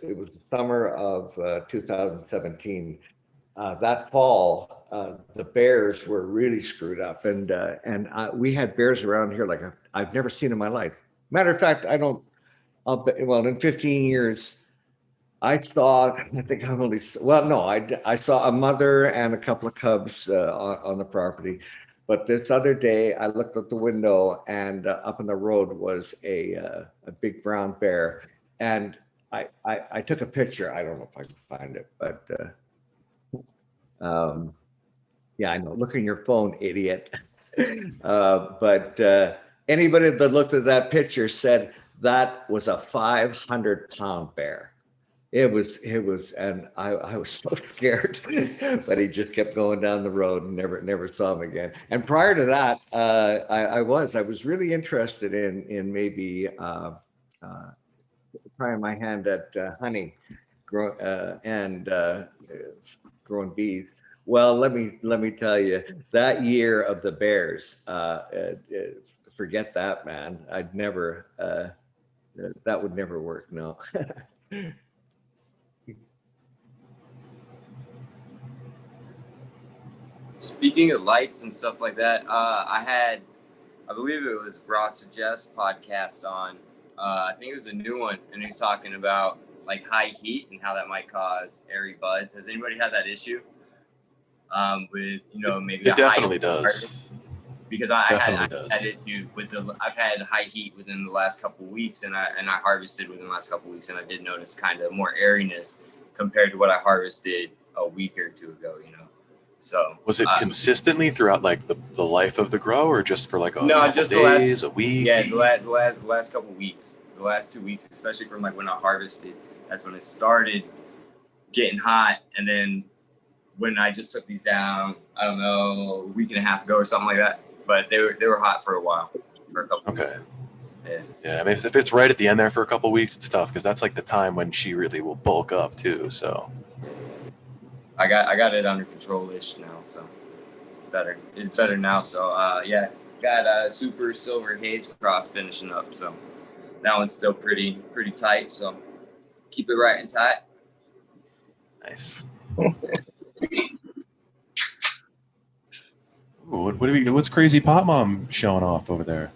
it was the summer of 2017. That fall, the bears were really screwed up, and we had bears around here like I've never seen in my life. Matter of fact, well, in 15 years, I saw, I saw a mother and a couple of cubs on the property. But this other day, I looked out the window, and up on the road was a big brown bear. And I took a picture. I don't know if I can find it, but yeah, I know. Look in your phone, idiot. But anybody that looked at that picture said that was a 500-pound bear. It was, and I was so scared, but he just kept going down the road and never saw him again. And prior to that, I was really interested in maybe trying my hand at honey and growing bees. Well, let me tell you, that year of the bears, forget that, man. I'd never, that would never work. No. Speaking of lights and stuff like that, I believe it was Ross Suggest podcast on, I think it was a new one, and he was talking about like high heat and how that might cause airy buds. Has anybody had that issue? With maybe it definitely does. Because I've had issue with I've had high heat within the last couple of weeks, and I harvested within the last couple of weeks, and I did notice kind of more airiness compared to what I harvested a week or two ago. So was it consistently throughout like the life of the grow, or just for like a week? Yeah, the last couple of weeks, the last 2 weeks, especially from like when I harvested. That's when it started getting hot, and then when I just took these down, I don't know, a week and a half ago or something like that. But they were hot for a while, for a couple of weeks. Yeah. I mean, if it's right at the end there for a couple of weeks, it's tough because that's like the time when she really will bulk up too. So I got it under control-ish now, so it's better. It's better now. So yeah, got a super silver haze cross finishing up. So that one's still pretty tight. So keep it right and tight. Nice. What's crazy Pop Mom showing off over there?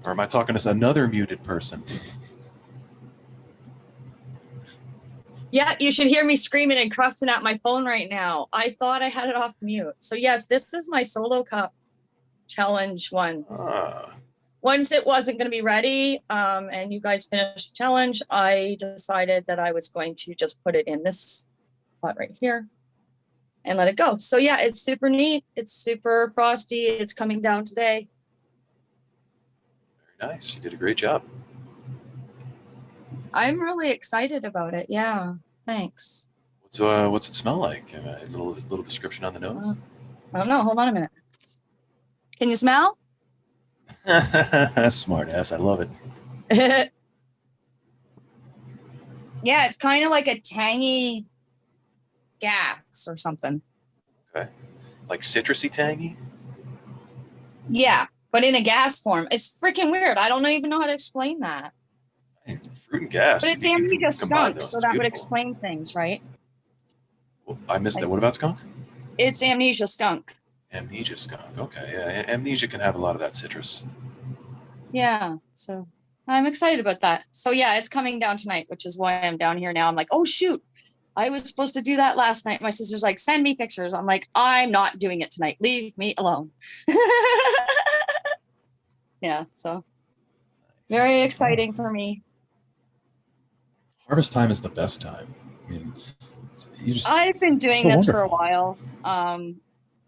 Or am I talking to another muted person? Yeah, you should hear me screaming and cussing at my phone right now. I thought I had it off mute. So yes, this is my solo cup challenge one. Once it wasn't going to be ready, and you guys finished the challenge, I decided that I was going to just put it in this pot right here and let it go. So yeah, it's super neat. It's super frosty. It's coming down today. Very nice. You did a great job. I'm really excited about it. Yeah, thanks. What's it smell like? A little description on the nose. I don't know. Hold on a minute. Can you smell? Smart ass. I love it. Yeah, it's kind of like a tangy gas or something. Okay. Like citrusy tangy? Yeah, but in a gas form. It's freaking weird. I don't even know how to explain that. Hey, fruit and gas. But it's amnesia skunk, so that would explain things, right? Well, I missed that. What about skunk? It's amnesia skunk. Amnesia skunk. Okay, yeah. Amnesia can have a lot of that citrus. Yeah, so I'm excited about that. So yeah, it's coming down tonight, which is why I'm down here now. I'm like, oh shoot, I was supposed to do that last night. My sister's like, send me pictures. I'm like, I'm not doing it tonight. Leave me alone. Yeah, so very exciting for me. Harvest time is the best time. I mean, I've been doing so this wonderful. for a while.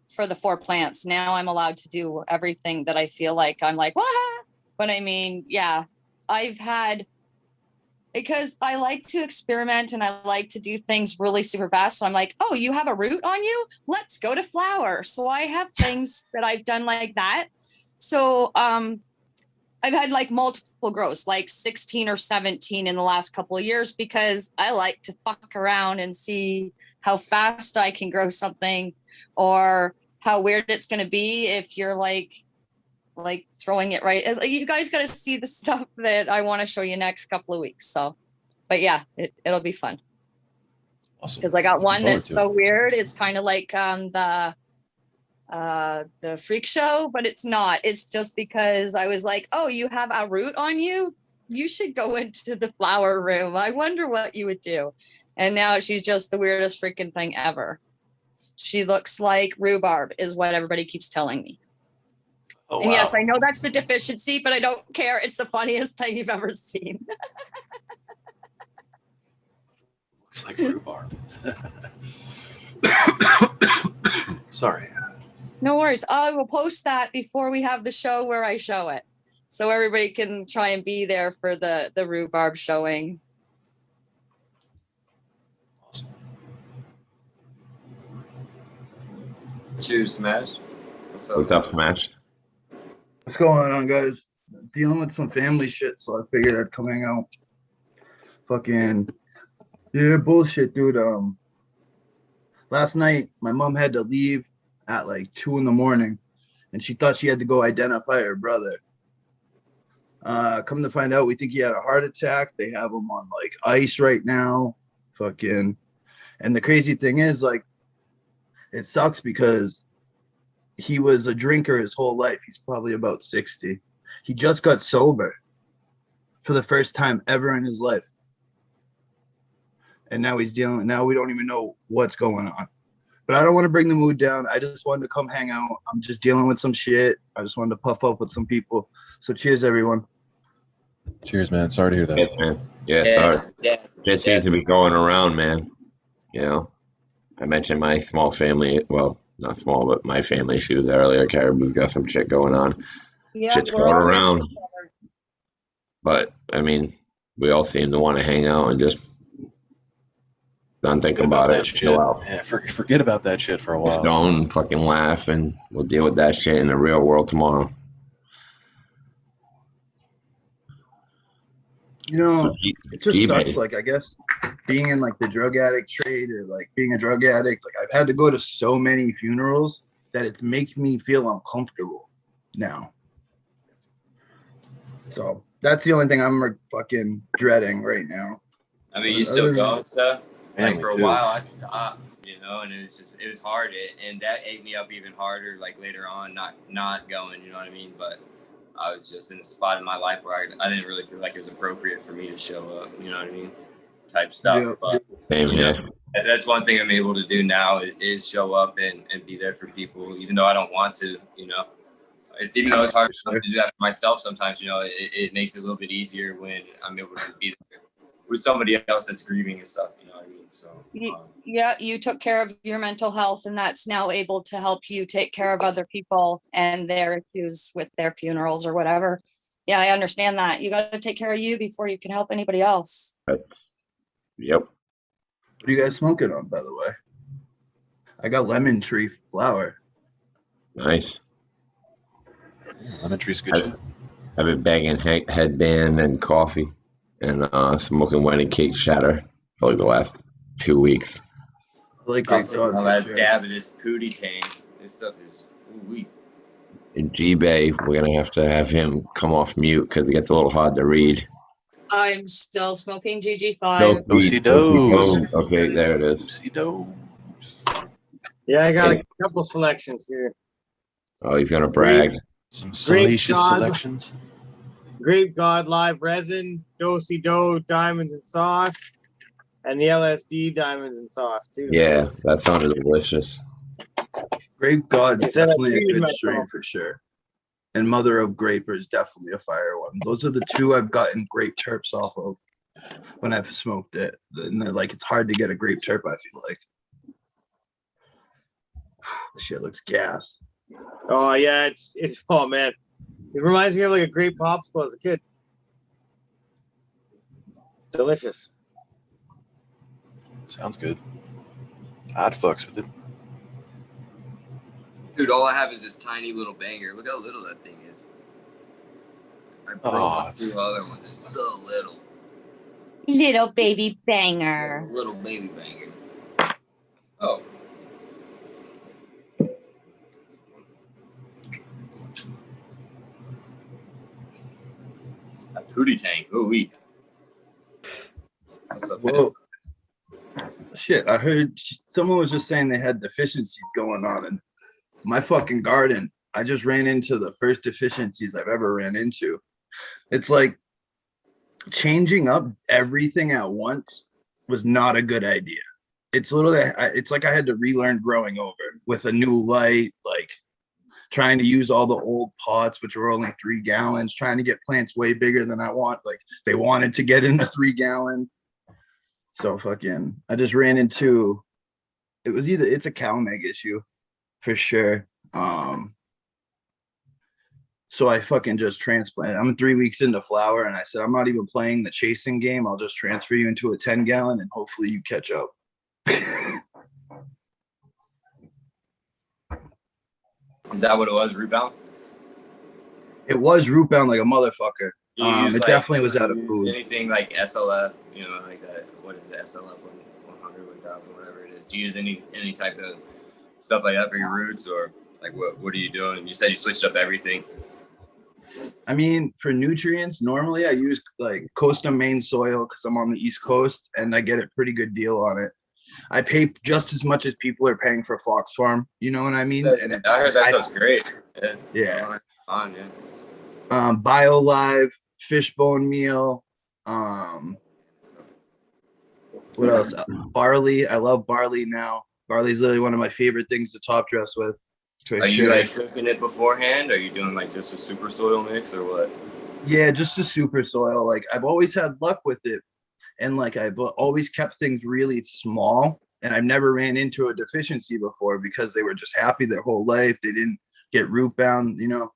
For the 4 plants. Now I'm allowed to do everything that I feel like I'm like, what? But I mean, yeah, because I like to experiment and I like to do things really super fast. So I'm like, oh, you have a root on you? Let's go to flower. So I have things that I've done like that. So I've had like multiple grows, like 16 or 17 in the last couple of years, because I like to fuck around and see how fast I can grow something or how weird it's going to be if you're like throwing it right. You guys got to see the stuff that I want to show you next couple of weeks. So, but yeah, it'll be fun. Awesome. Because I got one that's so weird. It's kind of like the freak show, but it's not. It's just because I was like, oh, you have a root on you? You should go into the flower room. I wonder what you would do. And now she's just the weirdest freaking thing ever. She looks like rhubarb is what everybody keeps telling me. Oh, and wow. yes, I know that's the deficiency, but I don't care. It's the funniest thing you've ever seen. Looks like rhubarb. Sorry. No worries. I will post that before we have the show where I show it. So everybody can try and be there for the rhubarb showing. Awesome. Cheers, Smash. What's up, Smash? What's going on, guys? Dealing with some family shit, so I figured I'd come hang out. Fucking yeah, bullshit, dude. Last night my mom had to leave at like 2 a.m, and she thought she had to go identify her brother. Come to find out, we think he had a heart attack. They have him on like ice right now. Fucking, and the crazy thing is, like, it sucks because he was a drinker his whole life. He's probably about 60. He just got sober for the first time ever in his life. And now now we don't even know what's going on. But I don't want to bring the mood down. I just wanted to come hang out. I'm just dealing with some shit. I just wanted to puff up with some people. So cheers, everyone. Cheers, man. Sorry to hear that. Yes, man. Yeah, sorry. Just seems to be going around, man. You know, I mentioned my small family. Well, not small, but my family issues earlier. Caribou's got some shit going on. Yeah, Shit's going around. But, I mean, we all seem to want to hang out and just not think about it. Chill out. Yeah, forget about that shit for a while. Just don't fucking laugh, and we'll deal with that shit in the real world tomorrow. You know, it just sucks, like, I guess, being in, like, the drug addict trade or, like, being a drug addict. Like, I've had to go to so many funerals that it's making me feel uncomfortable now. So that's the only thing I'm fucking dreading right now. I mean, you still go and stuff? Like, for a while, I stopped, you know, and it was hard, and that ate me up even harder, like later on, not going, you know what I mean? But I was just in a spot in my life where I didn't really feel like it was appropriate for me to show up, you know what I mean? Type stuff. Yeah. But Same here. That's one thing I'm able to do now is show up and be there for people, even though I don't want to, you know. Even though it's hard to do that for myself sometimes, you know, it makes it a little bit easier when I'm able to be there with somebody else that's grieving and stuff, you know what I mean? So yeah, you took care of your mental health, and that's now able to help you take care of other people and their issues with their funerals or whatever. Yeah, I understand that. You got to take care of you before you can help anybody else. Yep. What are you guys smoking on, by the way? I got lemon tree flower. Nice. Lemon tree's good shit. I've been bagging headband and coffee and smoking wedding cake shatter for like the last 2 weeks. I like I'll take my last dab of this Pootie Tang. This stuff is ooh-wee. In G-Bay, we're going to have him come off mute because it gets a little hard to read. I'm still smoking GG5. Okay, there it is. Yeah, I got a couple selections here. Oh, he's going to brag. Some salacious selections. Grape God Live Resin, Do-Si-Do Diamonds and Sauce, and the LSD Diamonds and Sauce, too. Yeah, that sounded delicious. Grape God is definitely a good myself. strain for sure. And Mother of Graper is definitely a fire one. Those are the two I've gotten great terps off of when I've smoked it. And they're like, it's hard to get a grape terp, I feel like. This shit looks gas. Oh, yeah, it's oh, man. It reminds me of like a grape popsicle as a kid. Delicious. Sounds good. I'd fucks with it. Dude, all I have is this tiny little banger. Look how little that thing is. I broke up two other ones. It's so little. Little baby banger. Little baby banger. Oh. A Pootie Tang. Ooh-wee. What's up, Whoa. Shit, I heard someone was just saying they had deficiencies going on in my fucking garden. I just ran into the first deficiencies I've ever ran into. It's like changing up everything at once was not a good idea. It's literally, it's like I had to relearn growing over with a new light, like trying to use all the old pots, which were only 3 gallons, trying to get plants way bigger than I want. Like they wanted to get in a 3 gallon. So fucking, I just ran into, it's a CalMag issue for sure. So I fucking just transplanted. I'm 3 weeks into flower and I said, I'm not even playing the chasing game. I'll just transfer you into a 10 gallon and hopefully you catch up. Is that what it was, root bound? It was root bound like a motherfucker. It Like, definitely was out of food. Anything like SLF, you know, like that. What is it, SLF 100, 1000, whatever it is. Do you use any type of stuff like that for your roots, or like what are you doing? You said you switched up everything. I mean, for nutrients, normally I use like Costa Maine soil because I'm on the East Coast and I get a pretty good deal on it. I pay just as much as people are paying for Fox Farm. You know what I mean? And I heard that stuff's great. Yeah. Yeah. BioLive, fishbone meal. What else? Barley. I love barley now. Barley's literally one of my favorite things to top dress with. Are you like cooking it beforehand? Are you doing like just a super soil mix or what? Yeah, just a super soil. Like I've always had luck with it. And like I've always kept things really small. And I've never ran into a deficiency before because they were just happy their whole life. They didn't get root bound, you know.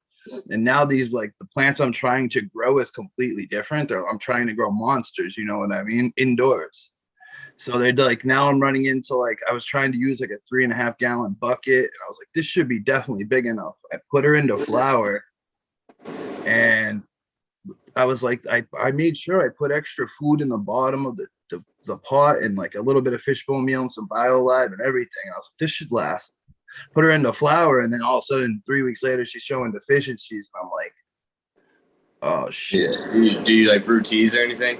And now these, like the plants I'm trying to grow is completely different. I'm trying to grow monsters, you know what I mean? Indoors. So they're like, now I'm running into like, I was trying to use like a 3.5 gallon bucket. And I was like, this should be definitely big enough. I put her into flower and I was like, I made sure I put extra food in the bottom of the pot and like a little bit of fishbone meal and some BioLive and everything. I was like, this should last. Put her into flower, and then all of a sudden 3 weeks later she's showing deficiencies. And I'm like, oh shit. Yeah. Do you like brew teas or anything?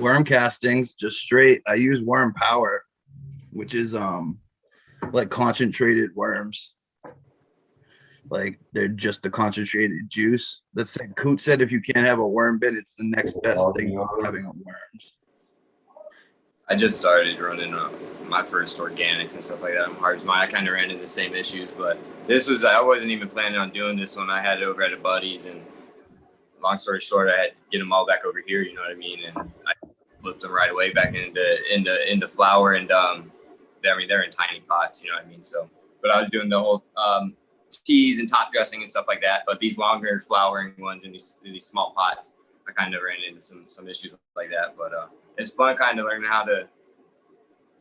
Worm castings, just straight. I use worm power. which is like concentrated worms. Like they're just the concentrated juice. That's like Coot said, if you can't have a worm bit, it's the next best thing having a worms. I just started running my first organics and stuff like that. I'm hard as mine. I kind of ran into the same issues, but I wasn't even planning on doing this one. I had it over at a buddy's, and long story short, I had to get them all back over here. You know what I mean? And I flipped them right away back into flower, and they're in tiny pots. You know what I mean? So, but I was doing the whole teas and top dressing and stuff like that. But these longer flowering ones in these small pots, I kind of ran into some issues like that. But it's fun kind of learning how to,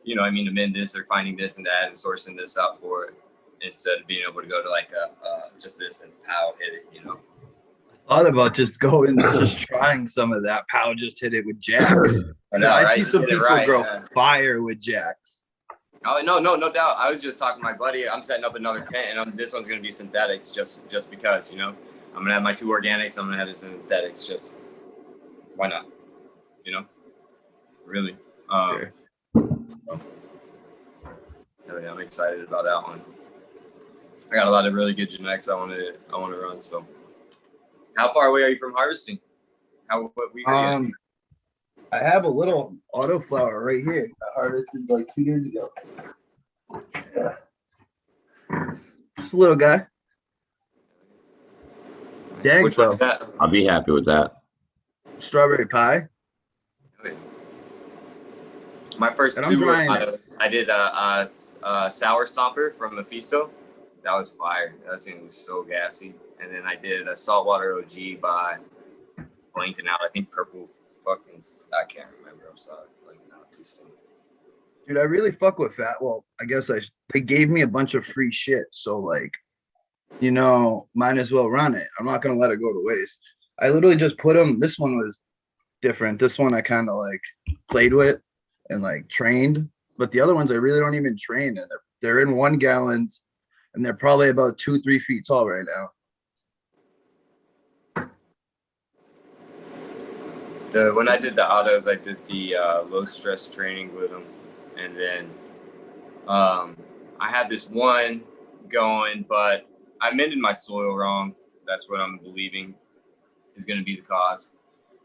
you know, I mean, amend this or finding this and that and sourcing this out for it instead of being able to go to like just this and pow, hit it, you know. I thought about just trying some of that. Pow, just hit it with jacks. I see some people grow fire with jacks. Oh no doubt. I was just talking to my buddy. I'm setting up another tent, and this one's gonna be synthetics just because, you know, I'm gonna have my 2 organics. I'm gonna have the synthetics. Just why not? You know, really. Sure. So, yeah, I'm excited about that one. I got a lot of really good genetics I want to run. So, how far away are you from harvesting? What week are you? I have a little autoflower right here. I harvested like 2 years ago. Yeah. Just a little guy. Dang, bro. I'll be happy with that. Strawberry pie. My first 2 I did a sour stomper from Mephisto. That was fire. That thing was so gassy. And then I did a saltwater OG by blanking out. I think purple fucking. I can't remember. I'm sorry. Like not too stoned. Dude, I really fuck with that. Well, I guess they gave me a bunch of free shit, so like, you know, might as well run it. I'm not gonna let it go to waste. I literally just put them. This one was different. This one I kind of like played with and like trained, but the other ones I really don't even train, and they're in 1 gallons, and they're probably about 2-3 feet tall right now. When I did the autos, I did the low stress training with them, and then I had this one going, but I amended my soil wrong. That's what I'm believing is going to be the cause.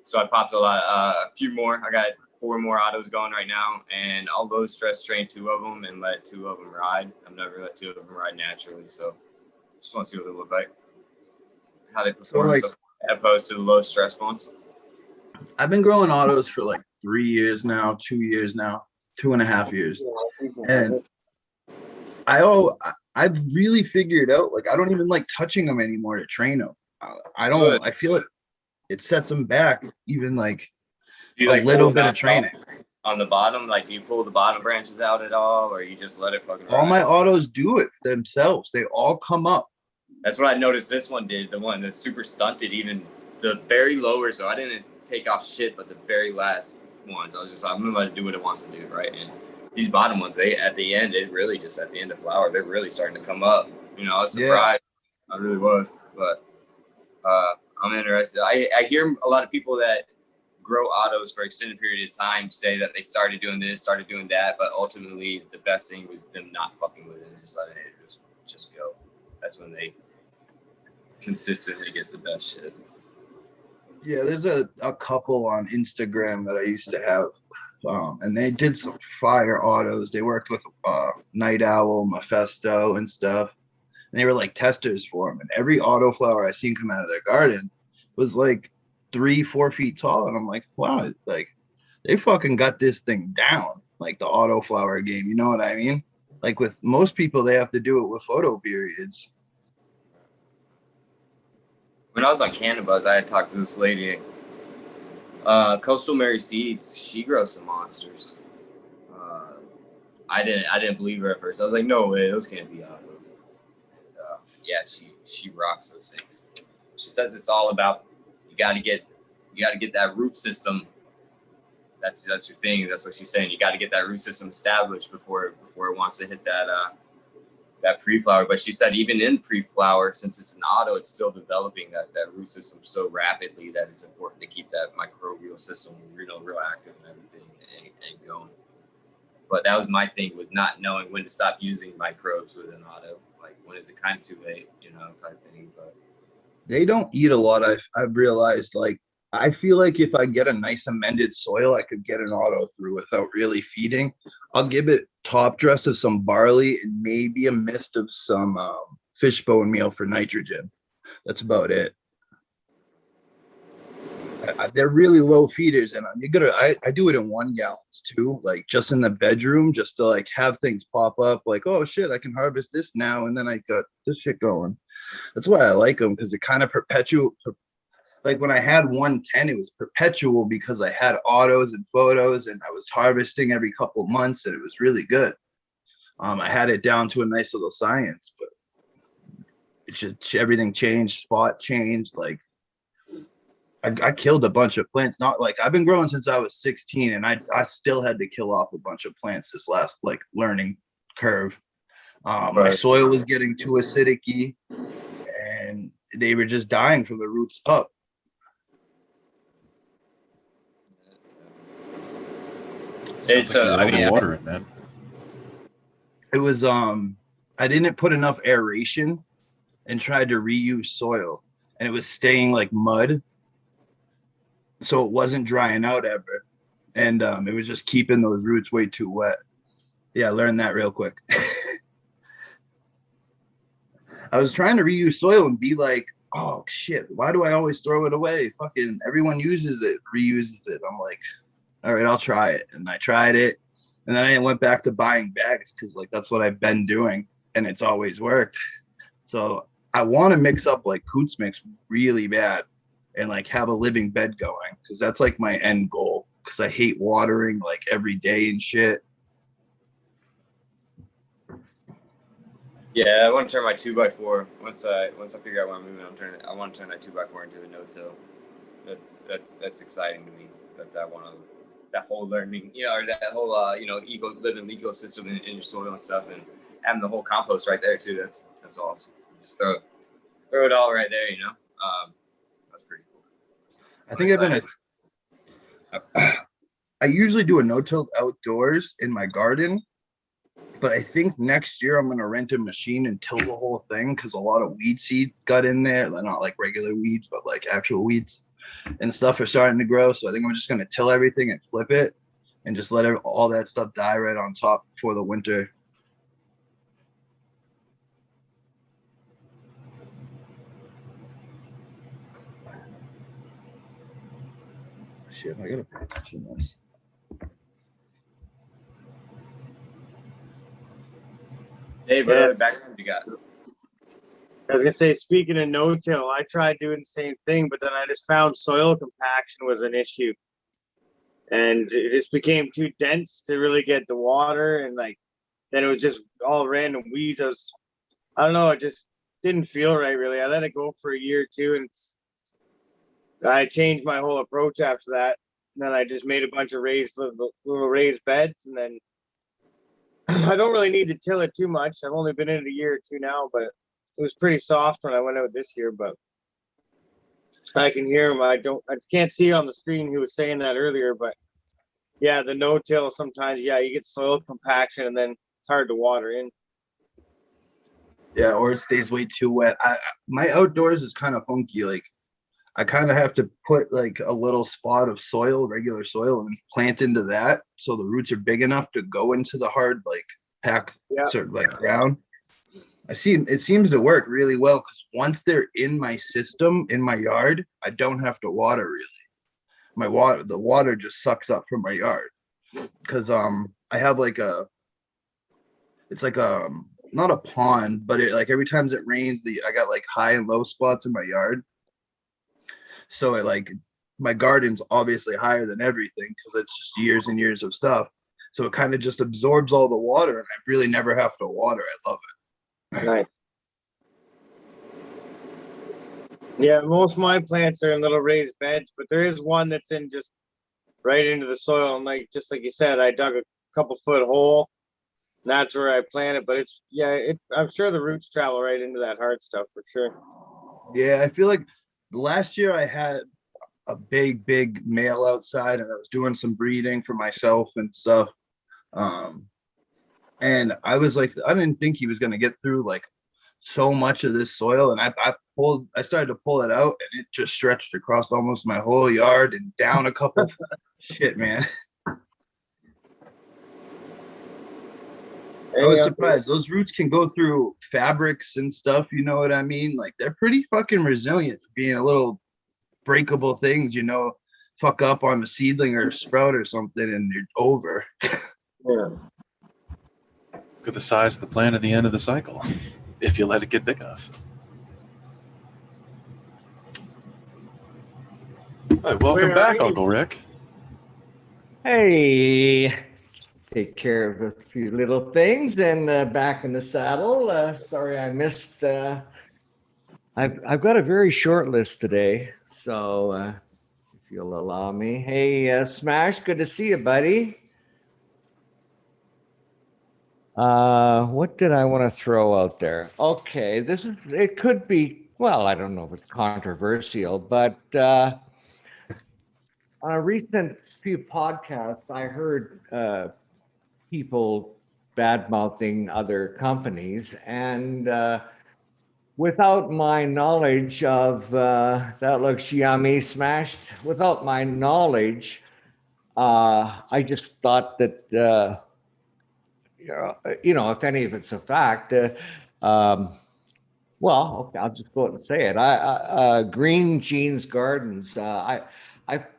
So I popped a few more. I got 4 more autos going right now, and I'll low stress train 2 of them and let 2 of them ride. I've never let 2 of them ride naturally, so just want to see what they look like, how they perform, like, opposed to the low stress ones. I've been growing autos for like 3 years now, 2 years now, 2.5 years. And I've really figured out, like, I don't even like touching them anymore to train them. I feel it sets them back even like a little bit of training. On the bottom, like, do you pull the bottom branches out at all, or you just let it fucking ride? All my autos do it themselves. They all come up. That's what I noticed this one did. The one that's super stunted, even the very lower. So I didn't take off shit, but the very last ones, I was just like, I'm gonna let it do what it wants to do, right? And these bottom ones, at the end of flower, they're really starting to come up. You know, I was surprised. Yeah. I really was, but I'm interested. I hear a lot of people that grow autos for extended period of time say that they started doing this, started doing that, but ultimately the best thing was them not fucking with it and just letting it just go. That's when they consistently get the best shit. Yeah, there's a couple on Instagram that I used to have, and they did some fire autos. They worked with Night Owl, Mephisto, and stuff. And they were like testers for them. And every autoflower I seen come out of their garden was like 3-4 feet tall. And I'm like, wow, like they fucking got this thing down, like the autoflower game. You know what I mean? Like with most people, they have to do it with photo periods. When I was on Cannabis, I had talked to this lady, Coastal Mary Seeds. She grows some monsters. I didn't believe her at first. I was like, no way, those can't be autos. And, yeah, she rocks those things. She says it's all about you got to get that root system. That's your thing. That's what she's saying. You got to get that root system established before it wants to hit that pre-flower. But she said even in pre-flower, since it's an auto, it's still developing that root system so rapidly that it's important to keep that microbial system real active and everything and going. But that was my thing, was not knowing when to stop using microbes with an auto. Like, when is it kind of too late, type thing. But they don't eat a lot. I've realized, like, I feel like if I get a nice amended soil, I could get an auto through without really feeding. I'll give it top dress of some barley and maybe a mist of some fish bone meal for nitrogen. That's about it. They're really low feeders, and I do it in 1 gallons too, like just in the bedroom, just to like have things pop up, like, oh shit, I can harvest this now, and then I got this shit going. That's why I like them, because it kind of perpetual. Like when I had 110, it was perpetual because I had autos and photos, and I was harvesting every couple months, and it was really good. I had it down to a nice little science, but it's just everything changed, spot changed, like. I killed a bunch of plants. Not like I've been growing since I was 16, and I still had to kill off a bunch of plants this last like learning curve. My soil was getting too acidic-y, and they were just dying from the roots up. It's water it, man. It was I didn't put enough aeration and tried to reuse soil, and it was staying like mud. So it wasn't drying out ever. And it was just keeping those roots way too wet. Yeah, I learned that real quick. I was trying to reuse soil and be like, oh shit, why do I always throw it away? Fucking everyone uses it, reuses it. I'm like, all right, I'll try it. And I tried it. And then I went back to buying bags because like that's what I've been doing. And it's always worked. So I want to mix up like Coots mix really bad. And like have a living bed going, because that's like my end goal, because I hate watering like every day and shit. Yeah, I want to turn my 2x4 once I figure out what I'm moving. I want to turn that 2x4 into a no-till. That's exciting to me. That whole learning, or that whole living ecosystem in your soil and stuff, and having the whole compost right there too. That's awesome. Just throw it all right there, That's pretty cool. I think I usually do a no-till outdoors in my garden, but I think next year I'm going to rent a machine and till the whole thing, because a lot of weed seed got in there. Not like regular weeds, but like actual weeds and stuff are starting to grow. So I think I'm just going to till everything and flip it and just let all that stuff die right on top before the winter. Shit, I gotta pay attention to this. Dave, what background you got? I was gonna say, speaking of no-till, I tried doing the same thing, but then I just found soil compaction was an issue, and it just became too dense to really get the water, and like then it was just all random weeds. I don't know, it just didn't feel right really. I let it go for a year or two, and I changed my whole approach after that. And then I just made a bunch of little raised beds, and then I don't really need to till it too much. I've only been in it a year or two now, but it was pretty soft when I went out this year. But I can hear him. I can't see on the screen who was saying that earlier, but yeah, the no-till sometimes, you get soil compaction, and then it's hard to water in. Yeah, or it stays way too wet. My outdoors is kind of funky. Like I kind of have to put like a little spot of soil, regular soil, and plant into that so the roots are big enough to go into the hard, like packed sort of like ground. It seems to work really well, because once they're in my system, in my yard, I don't have to water really. The water just sucks up from my yard, because I have like it's like not a pond, but it like every time it rains, I got like high and low spots in my yard. So it like my garden's obviously higher than everything, because it's just years and years of stuff. So it kind of just absorbs all the water, and I really never have to water. I love it. Right. Yeah, most of my plants are in little raised beds, but there is one that's in just right into the soil. And just like you said, I dug a couple foot hole. That's where I planted, but I'm sure the roots travel right into that hard stuff for sure. Yeah, I feel like last year I had a big male outside, and I was doing some breeding for myself and stuff. And I was like, I didn't think he was going to get through like so much of this soil. And I started to pull it out and it just stretched across almost my whole yard and down a couple. Shit, man. I was surprised. Those roots can go through fabrics and stuff. You know what I mean? Like they're pretty fucking resilient for being a little breakable things, you know, fuck up on a seedling or a sprout or something and you're over. Look at the size of the plant at the end of the cycle, if you let it get big enough. All right, welcome back, Uncle Rick. Hey, take care of a few little things and back in the saddle. Sorry I missed. I've got a very short list today, so if you'll allow me. Hey, Smash, good to see you, buddy. What did I want to throw out there? Okay, it could be, well, I don't know if it's controversial, but on a recent few podcasts, I heard people bad-mouthing other companies, and without my knowledge of, that looks yummy, Smashed, without my knowledge, I just thought that you know, if any of it's a fact, well, okay, I'll just go ahead and say it. Green Jeans Gardens. I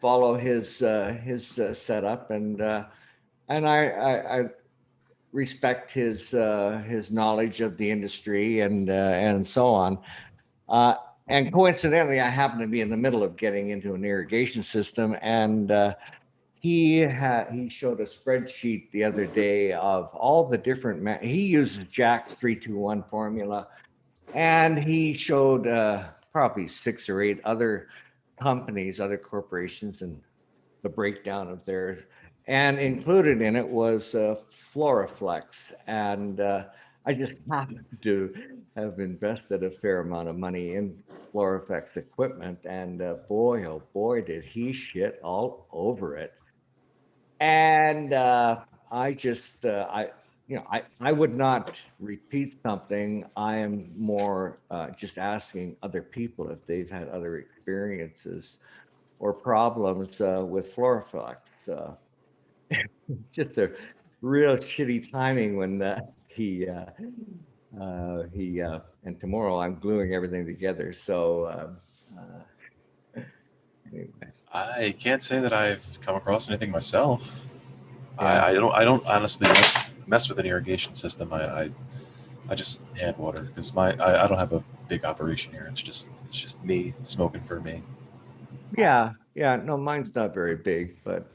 follow his setup, and I respect his knowledge of the industry and so on. And coincidentally, I happen to be in the middle of getting into an irrigation system, and he showed a spreadsheet the other day of all the different, he uses Jack's 3-2-1 formula, and he showed probably 6 or 8 other companies, other corporations, and the breakdown of theirs. And included in it was Floraflex. And I just happened to have invested a fair amount of money in Floraflex equipment. And boy, oh boy, did he shit all over it. And I just, I would not repeat something. I am more just asking other people if they've had other experiences or problems with Floraflex. Just a real shitty timing when he and tomorrow I'm gluing everything together. So anyway. I can't say that I've come across anything myself. Yeah. I don't honestly mess with an irrigation system. I just hand water because I don't have a big operation here. It's just me smoking for me. Yeah. No, mine's not very big, but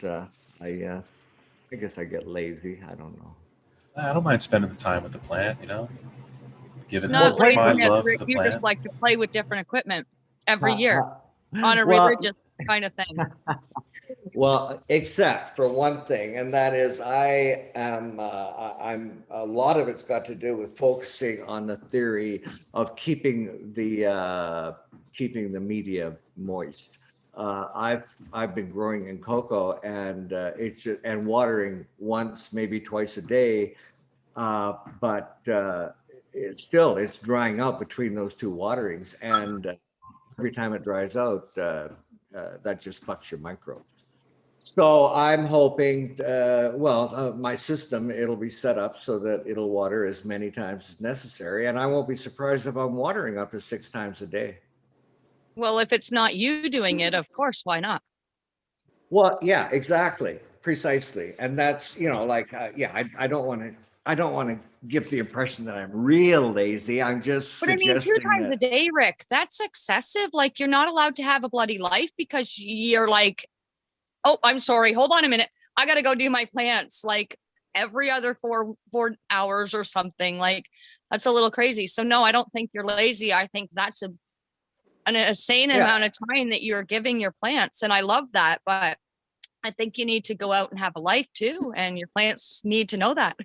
I guess I get lazy. I don't know. I don't mind spending the time with the plant, you know. Giving my love to the plant. Just like to play with different equipment every year on a religious kind of thing. Well, except for one thing, and that is I'm a lot of it's got to do with focusing on the theory of keeping the media moist. I've been growing in cocoa, and and watering once, maybe twice a day, but it's drying out between those 2 waterings, and every time it dries out, that just fucks your microbes. So I'm hoping, my system, it'll be set up so that it'll water as many times as necessary. And I won't be surprised if I'm watering up to 6 times a day. Well, if it's not you doing it, of course, why not? Well, yeah, exactly. Precisely. And that's, I don't want to give the impression that I'm real lazy. I'm just suggesting. But I mean, 2 times a day, Rick, that's excessive. Like, you're not allowed to have a bloody life because you're like, oh, I'm sorry. Hold on a minute. I got to go do my plants like every other 4 hours or something. Like, that's a little crazy. So no, I don't think you're lazy. I think that's an insane amount of time that you're giving your plants. And I love that. But I think you need to go out and have a life too. And your plants need to know that.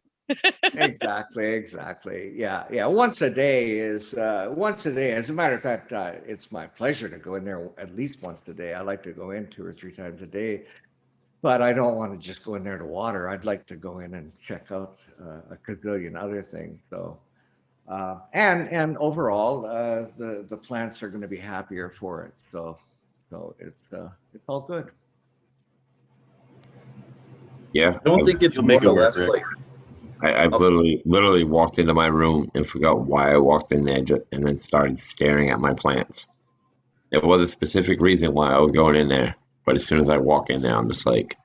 Exactly. Yeah. Once a day. As a matter of fact, it's my pleasure to go in there at least once a day. I like to go in 2 or 3 times a day. but I don't want to just go in there to water. I'd like to go in and check out a gazillion other things. So, and overall, the plants are going to be happier for it. So it's all good. Yeah, I don't think it's You'll more make it or work, less Rick. like I've literally walked into my room and forgot why I walked in there, and then started staring at my plants. There was a specific reason why I was going in there, but as soon as I walk in there, I'm just like,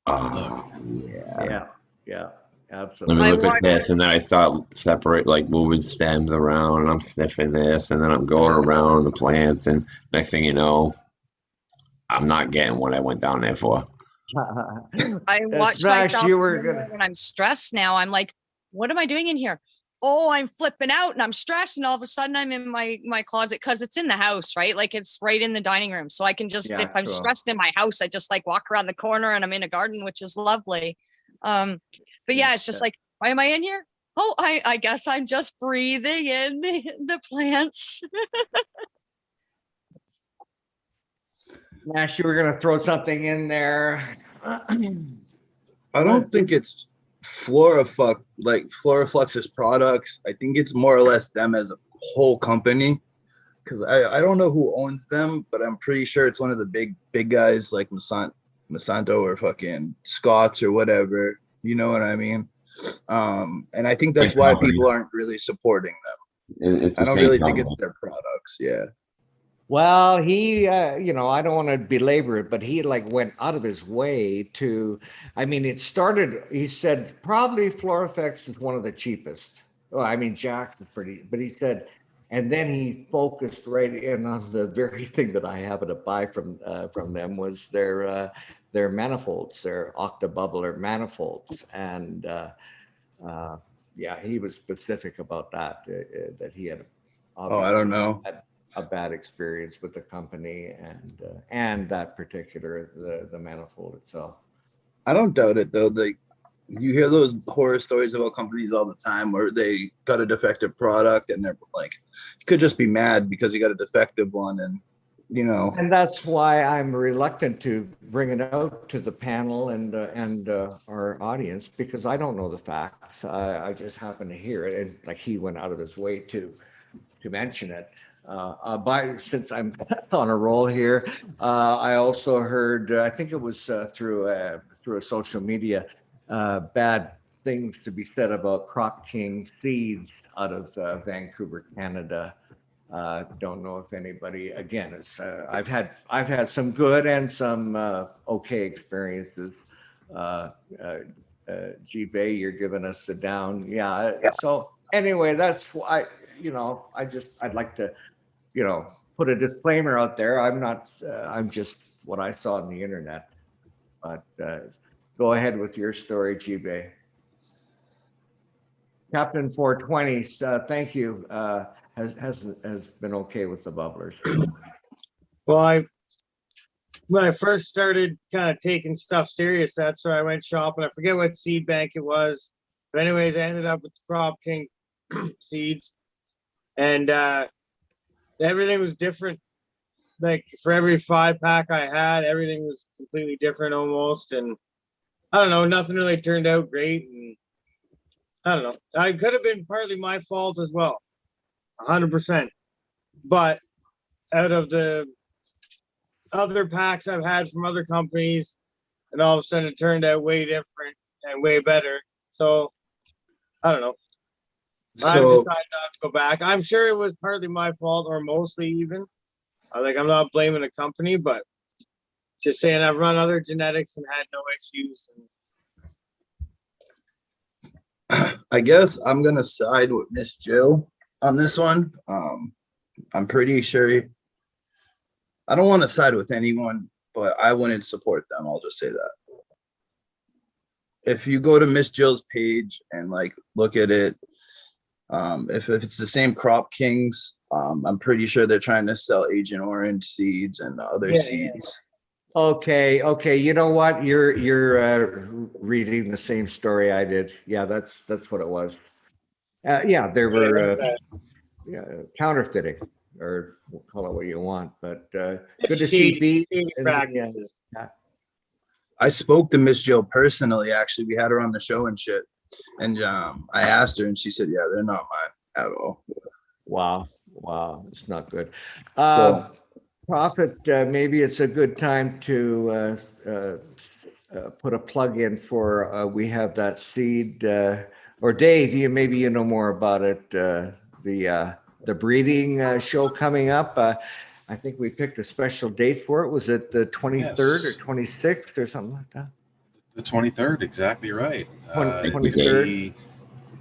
oh yeah. Yeah, Let absolutely. me I look at want, this, and then I start like moving stems around, and I'm sniffing this, and then I'm going around the plants, and next thing you know, I'm not getting what I went down there for. I watch Smash, myself you were gonna. when I'm stressed now. I'm like, what am I doing in here? Oh, I'm flipping out and I'm stressed, and all of a sudden I'm in my closet because it's in the house, right? Like it's right in the dining room. So I can just, Yeah, if I'm true. stressed in my house, I just like walk around the corner and I'm in a garden, which is lovely. But yeah, it's just like, why am I in here? Oh, I guess I'm just breathing in the plants. Nash, you were gonna throw something in there. I don't think it's Floraflux's products. I think it's more or less them as a whole company. Because I don't know who owns them, but I'm pretty sure it's one of the big guys like Monsanto or fucking Scott's or whatever. You know what I mean? And I think that's Big why company. people aren't really supporting them. It's I the don't same really think company. it's their products. Yeah. Well, he, I don't want to belabor it, but he like went out of his way to, I mean, it started, he said, probably Florafex is one of the cheapest. Well, I mean, Jack's is pretty, but he said, and then he focused right in on the very thing that I happened to buy from them was their manifolds, their octobubbler manifolds. And yeah, he was specific about that, that he had Oh, I don't know. had a bad experience with the company and that particular the manifold itself. I don't doubt it though. Like you hear those horror stories about companies all the time where they got a defective product and they're like, you could just be mad because you got a defective one, and And that's why I'm reluctant to bring it out to the panel and our audience, because I don't know the facts. I just happen to hear it, and like he went out of his way to mention it. Since I'm on a roll here, I also heard, I think it was through a social media, bad things to be said about Crop King seeds out of Vancouver, Canada. Don't know if anybody, again, it's I've had some good and some okay experiences. G-Bay, you're giving us the down. Yeah. So anyway, that's why, I'd like to, put a disclaimer out there. I'm not, I'm just what I saw on the internet, but go ahead with your story, G-Bay. Captain 420, thank you. Has been okay with the bubblers. Well, when I first started kind of taking stuff serious, that's where I went shopping. I forget what seed bank it was, but anyways, I ended up with the Crop King seeds, and everything was different. Like for every 5-pack I had, everything was completely different almost, and I don't know, nothing really turned out great, and I don't know. I could have been partly my fault as well, 100%. But out of the other packs I've had from other companies, and all of a sudden it turned out way different and way better. So I don't know. I've decided not to go back. I'm sure it was partly my fault, or mostly even. I'm not blaming the company, but just saying I've run other genetics and had no issues. I guess I'm gonna side with Miss Jill on this one. I'm pretty sure I don't want to side with anyone, but I wouldn't support them. I'll just say that. If you go to Miss Jill's page and look at it, if it's the same Crop Kings, I'm pretty sure they're trying to sell Agent Orange seeds and other seeds. Okay. You know what? You're reading the same story I did. Yeah, that's what it was. Yeah, there were counterfeiting, or call it what you want, but good to see B. I spoke to Miss Jill personally. Actually, we had her on the show and shit. And I asked her, and she said, "Yeah, they're not mine at all." Wow. Wow. It's not good. So, Prophet, maybe it's a good time to put a plug in for, we have that seed, or Dave, maybe you know more about it, the breeding show coming up. I think we picked a special date for it. Was it the 23rd or 26th or something like that? The 23rd, exactly right. It's going 23rd. to be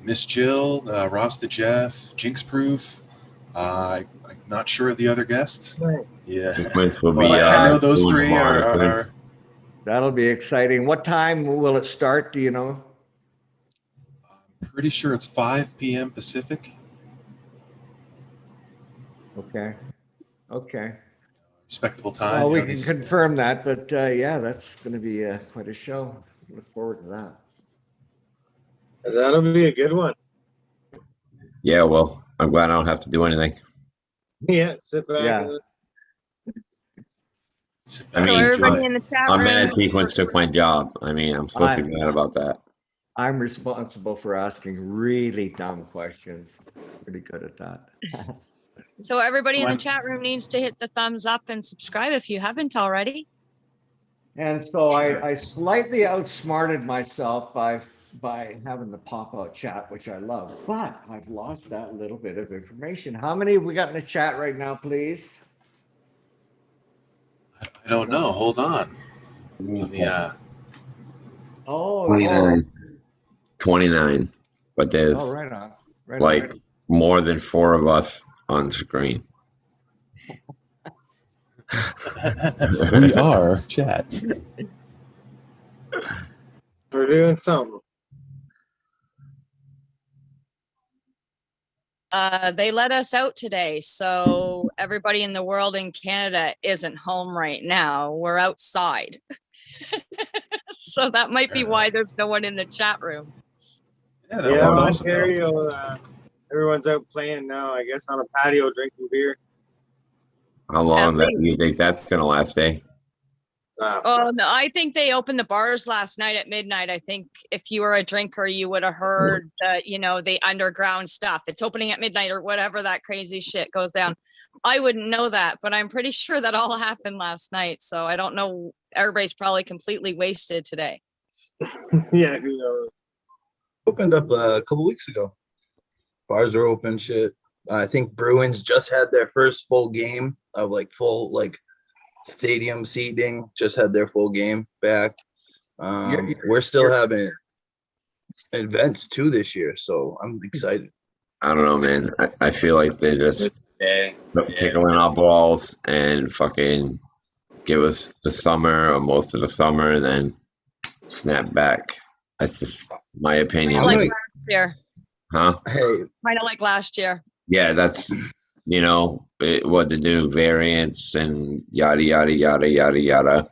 Miss Jill, Ross the Jeff, Jinx Proof. I'm not sure of the other guests. Yeah. Will be, I know those doing three tomorrow, are. That'll be exciting. What time will it start? Do you know? I'm pretty sure it's 5 p.m. Pacific. Okay. Okay. Respectable time. Well, we can confirm that, but yeah, that's going to be quite a show. Look forward to that. That'll be a good one. Yeah, well, I'm glad I don't have to do anything. Yeah, sit back. Yeah. I mean, everybody in the chat my room. mad sequence took my job. I mean, I'm supposed to be mad about that. I'm responsible for asking really dumb questions. Pretty good at that. So everybody in the chat room needs to hit the thumbs up and subscribe if you haven't already. And so I slightly outsmarted myself by having the pop-out chat, which I love, but I've lost that little bit of information. How many have we got in the chat right now, please? I don't know. Hold on. Let me. 29. But there's right on. Right more than 4 of us on screen. We are chat. We're doing something. They let us out today, so everybody in the world in Canada isn't home right now. We're outside. So that might be why there's no one in the chat room. Yeah, Ontario, everyone's out playing now, I guess, on a patio drinking beer. How long do you think that's going to last, eh? Oh, no, I think they opened the bars last night at midnight. I think if you were a drinker, you would have heard, the underground stuff. It's opening at midnight or whatever that crazy shit goes down. I wouldn't know that, but I'm pretty sure that all happened last night. So I don't know. Everybody's probably completely wasted today. Yeah, who knows? Opened up a couple weeks ago. Bars are open, shit. I think Bruins just had their first full game of full stadium seating. Just had their full game back. We're still having events too this year, so I'm excited. I don't know, man. I feel like they just tickling our balls and fucking give us the summer or most of the summer and then snap back. That's just my opinion. Like last year. Huh? Hey. Kind of like last year. Yeah, that's, what to do, variants and yada, yada, yada, yada, yada.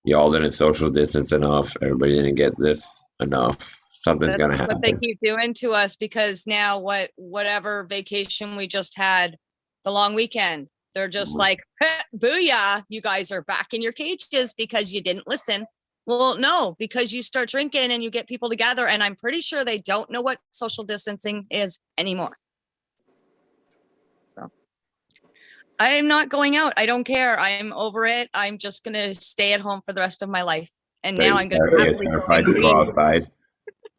Y'all didn't social distance enough. Everybody didn't get this enough. Something's going to happen. What they keep doing to us, because now whatever vacation we just had, the long weekend, they're just like, booyah, you guys are back in your cages because you didn't listen. Well, no, because you start drinking and you get people together, and I'm pretty sure they don't know what social distancing is anymore. So I am not going out. I don't care. I am over it. I'm just going to stay at home for the rest of my life. And now I'm going to You're terrified to go outside.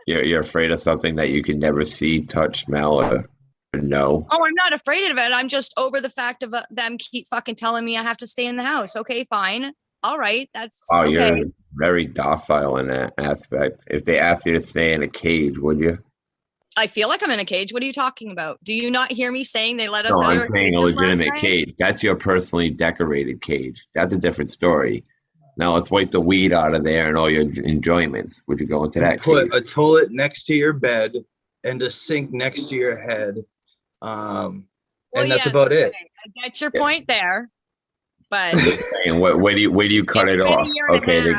You're afraid of something that you can never see, touch, smell, or know. Oh, I'm not afraid of it. I'm just over the fact of them keep fucking telling me I have to stay in the house. Okay, fine. All right. That's okay. You're very docile in that aspect. If they asked you to stay in a cage, would you? I feel like I'm in a cage. What are you talking about? Do you not hear me saying they let us No, out? I'm saying a legitimate cage. That's your personally decorated cage. That's a different story. Now let's wipe the weed out of there and all your enjoyments. Would you go into that Put cage? a toilet next to your bed and a sink next to your head. And that's about it. I get your point there. But and where do you cut it off? Okay, they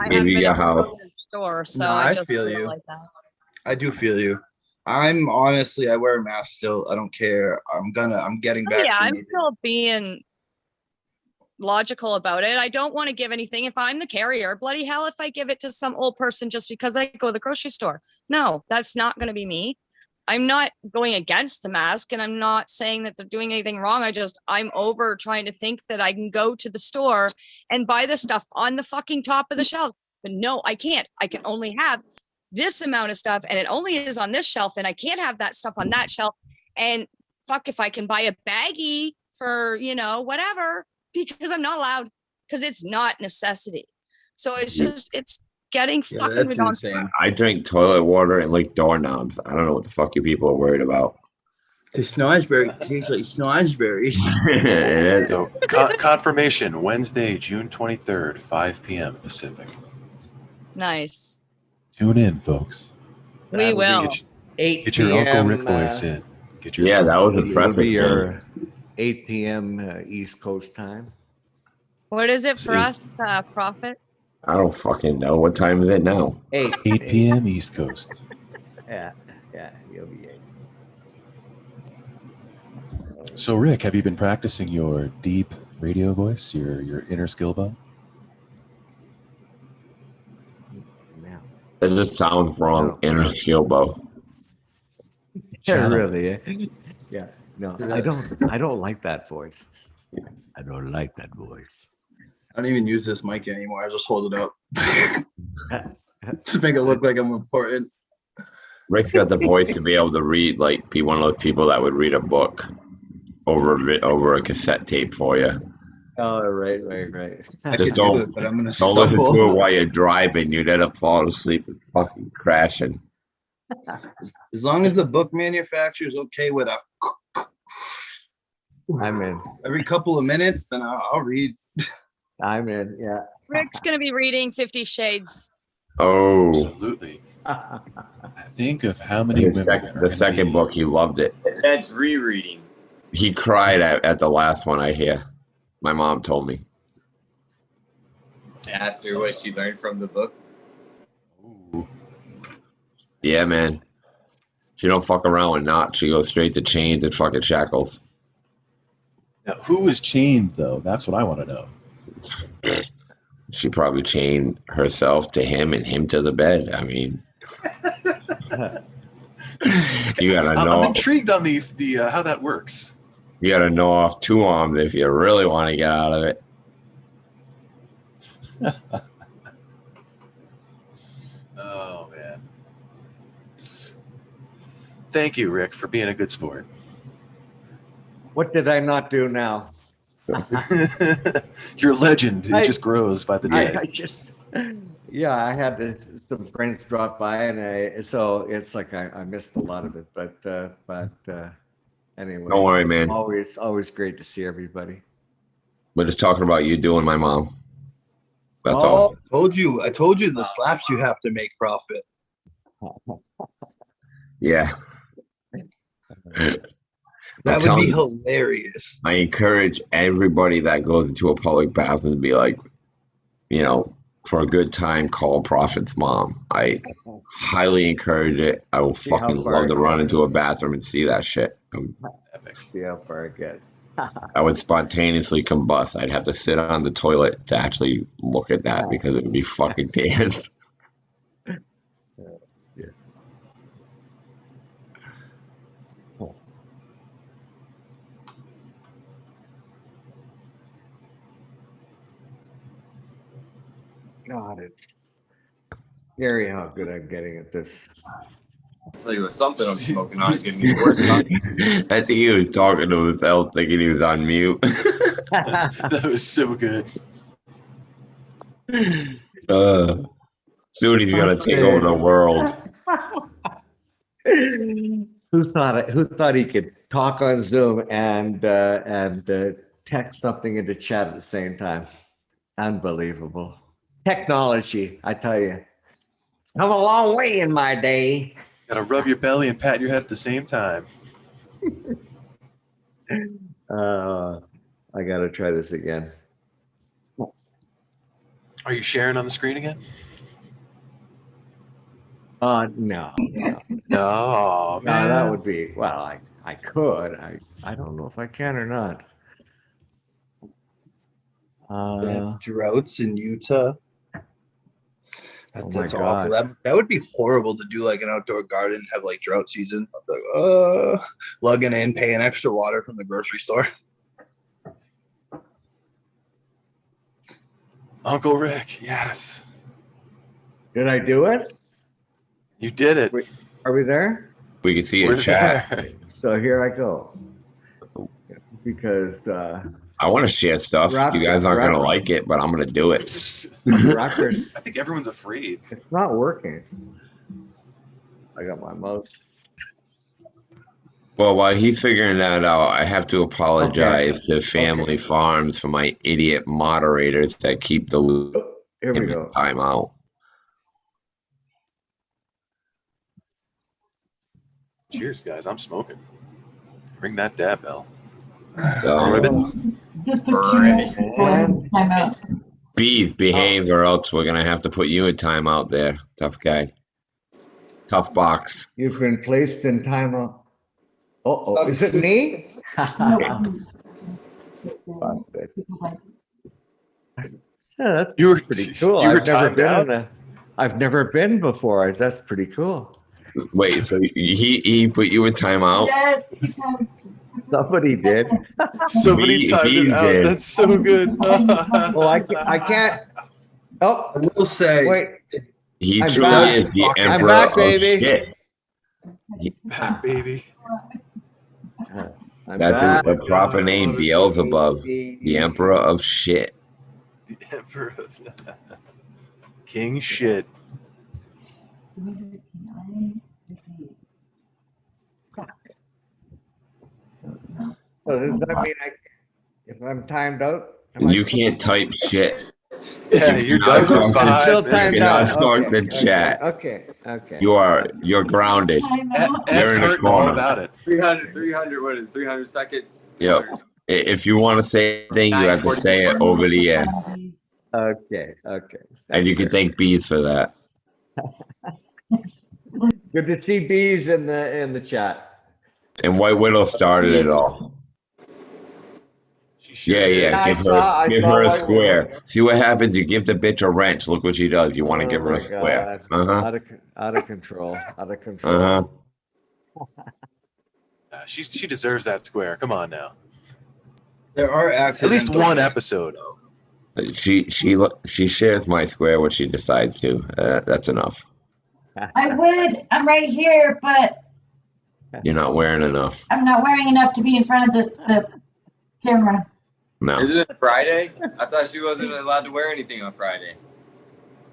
gave you your house. Store, so I feel you. like that. I do feel you. I wear a mask still. I don't care. I'm getting vaccinated. Yeah, I'm still being logical about it. I don't want to give anything if I'm the carrier. Bloody hell, if I give it to some old person just because I go to the grocery store. No, that's not going to be me. I'm not going against the mask, and I'm not saying that they're doing anything wrong. I'm over trying to think that I can go to the store and buy the stuff on the fucking top of the shelf. But no, I can't. I can only have this amount of stuff, and it only is on this shelf, and I can't have that stuff on that shelf. And fuck, if I can buy a baggie for, whatever, because I'm not allowed, because it's not necessity. So it's getting fucking that's ridiculous. insane. I drink toilet water and like doorknobs. I don't know what the fuck you people are worried about. The snozzberry tastes like snozzberries. So confirmation Wednesday, June 23rd, 5 p.m. Pacific. Nice. Tune in, folks. We will. Get your Uncle Rick voice in. Get your that was impressive. It'll be your 8 p.m. East Coast time. What is it for us, Prophet? I don't fucking know. What time is it now? 8 p.m. East Coast. Yeah, you'll be 8. So, Rick, have you been practicing your deep radio voice, your inner skill bow? It just sounds wrong. Inner skill bow. Yeah, really. Yeah. No, I don't like that voice. I don't like that voice. I don't even use this mic anymore. I just hold it up to make it look like I'm important. Rick's got the voice to be able to read, like, be one of those people that would read a book over a cassette tape for you. Oh, right. Just don't listen to it while you're driving. You'd end up falling asleep and fucking crashing. As long as the book manufacturer's okay with a I'm in. Every couple of minutes, then I'll read. I'm in, yeah. Rick's going to be reading 50 Shades. Oh. Absolutely. Think of how many women. The second book, he loved it. That's rereading. He cried at the last one, I hear. My mom told me. After what she learned from the book? Ooh. Yeah, man. She don't fuck around with knots. She goes straight to chains and fucking shackles. Now, who was chained, though? That's what I want to know. She probably chained herself to him and him to the bed. I mean, you gotta know. I'm intrigued on the how that works. You gotta know off two arms if you really want to get out of it. Oh man! Thank you, Rick, for being a good sport. What did I not do now? Your legend, it just grows by the day. I had some friends drop by, and so it's like I missed a lot of it. But anyway, don't worry, man. Always great to see everybody. We're just talking about you doing my mom. That's all. I told you the slaps you have to make profit. Yeah. That would be hilarious. I encourage everybody that goes into a public bathroom to be like, for a good time, call Prophet's mom. I highly encourage it. I will fucking love to run into a bathroom and see that shit. See how far it gets. I would spontaneously combust. I'd have to sit on the toilet to actually look at that because it would be fucking dance. God, it's scary how good I'm getting at this. I'll tell you what, something I'm smoking on is going to get worse. I think he was talking to himself, thinking he was on mute. That was so good. Soon he's gonna take over the world. Who thought he could talk on Zoom and text something into chat at the same time? Unbelievable. Technology, I tell you. It's come a long way in my day. Gotta rub your belly and pat your head at the same time. I gotta try this again. Are you sharing on the screen again? No. No, man. That would be, I could. I don't know if I can or not. They have droughts in Utah. Oh That's my awful. God. That would be horrible to do like an outdoor garden, have like drought season. Like, lugging in, paying extra water from the grocery store. Uncle Rick, yes. Did I do it? You did it. Are we there? We can see We're a chat. there. So here I go. Because I want to share stuff. You guys aren't gonna like it, but I'm gonna do it. Rockers, I think everyone's afraid. it's not working. I got my mouse. Well, while he's figuring that out, I have to apologize to Family Farms for my idiot moderators that keep the loop Here we in the go. timeout. Cheers, guys. I'm smoking. Ring that dab bell. Just put time out. Bees, behave, or else we're gonna have to put you in timeout there, tough guy. Tough box. You've been placed in timeout. Oh, is it me? Yeah, that's pretty cool. I've never been before. That's pretty cool. Wait, so he put you in timeout? Yes. Somebody did. Somebody timed it out. Did. That's so good. Well, I can't. Oh, I will say. Wait. He I'm truly back. is the I'm emperor back, of baby. shit. Back, baby. That's the proper name, Beelzebub, the emperor of shit. The emperor of King shit. So does that mean if I'm timed out? You can't type shit. Yeah, you're done for 5 Still minutes. timed You cannot out. start the chat. Okay. You're grounded. Ask You're in a Kurt all corner. about it. 300, what is it, 300 seconds? Yep. If you want to say anything, you have to say it over the air. Okay. And you can thank Bees for that. Good to see bees in the chat. And White Widow started it all. Yeah. Give her a square. See what happens. You give the bitch a wrench. Look what she does. You want to give her a square. Out of control. She deserves that square. Come on now. There are At least one episode. She shares my square when she decides to. That's enough. I would. I'm right here, but You're not wearing enough. I'm not wearing enough to be in front of the camera. No. Isn't it Friday? I thought she wasn't allowed to wear anything on Friday.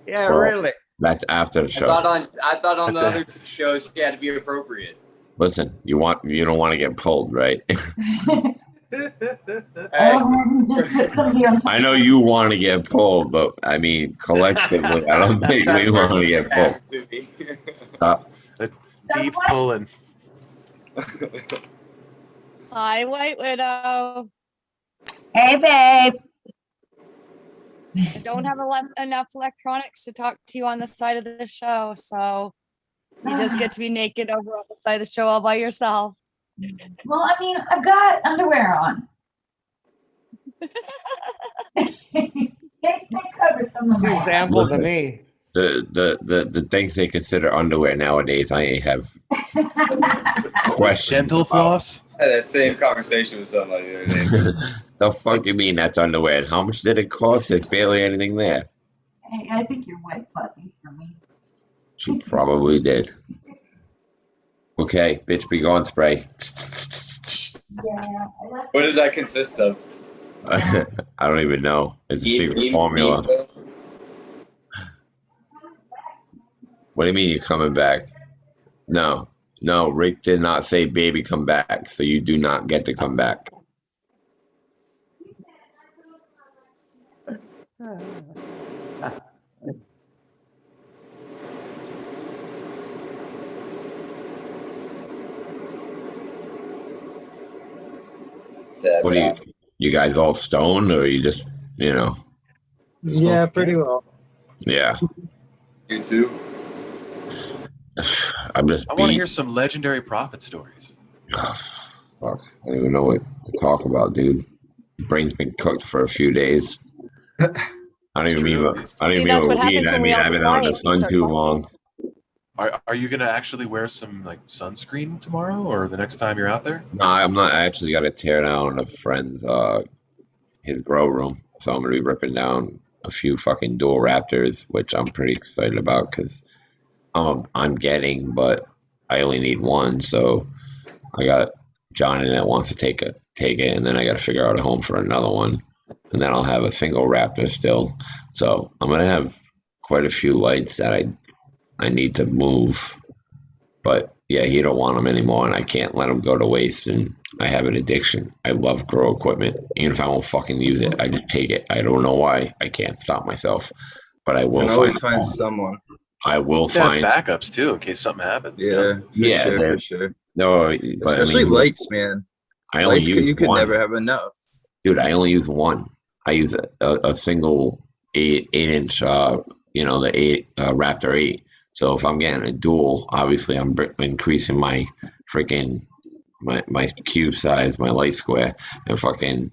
Yeah, Well, really. That's after the show. I thought on the other shows she had to be appropriate. Listen, you don't want to get pulled, right? I know you want to get pulled, but I mean, collectively, I don't think we want to get pulled. Deep pulling. Hi, White Widow. Hey, babe. I don't have enough electronics to talk to you on the side of the show, so you just get to be naked over on the side of the show all by yourself. Well, I mean, I've got underwear on. they cover some of my Example to me. The things they consider underwear nowadays, I have questions. Dental floss? I had that same conversation with somebody the other day. So. The fuck you mean that's underwear? And how much did it cost? There's barely anything there. Hey, I think your wife bought these for me. She probably did. Okay, bitch, be gone spray. Yeah. What does that consist of? I don't even know. It's a secret formula. What do you mean you're coming back? No, Rick did not say baby come back, so you do not get to come back. What are you guys all stoned, or are you just, Yeah, pretty well. Yeah. You too? I'm just I want to hear some legendary prophet stories. Oh, fuck. I don't even know what to talk about, dude. Brain's been cooked for a few days. I don't even mean what See, that's what happens when we all I've been out in the quiet. We sun start too talking. long. Are you gonna actually wear some like sunscreen tomorrow or the next time you're out there? No, I'm not. I actually got to tear down a friend's his grow room, so I'm gonna be ripping down a few fucking dual raptors, which I'm pretty excited about because I'm getting, but I only need one, so I got Johnny that wants to take it, and then I got to figure out a home for another one, and then I'll have a single raptor still. So I'm gonna have quite a few lights that I need to move, but yeah, he don't want them anymore, and I can't let them go to waste. And I have an addiction. I love grow equipment, even if I won't fucking use it. I just take it. I don't know why. I can't stop myself, but I will always find someone. I will You have find backups too in case something happens. Yeah, for sure. No, but especially I mean, lights, man. I only use you could one. never have enough. Dude, I only use one. I use a single 8-inch, the Raptor 8. So if I'm getting a dual, obviously I'm increasing my freaking my cube size, my light square, and fucking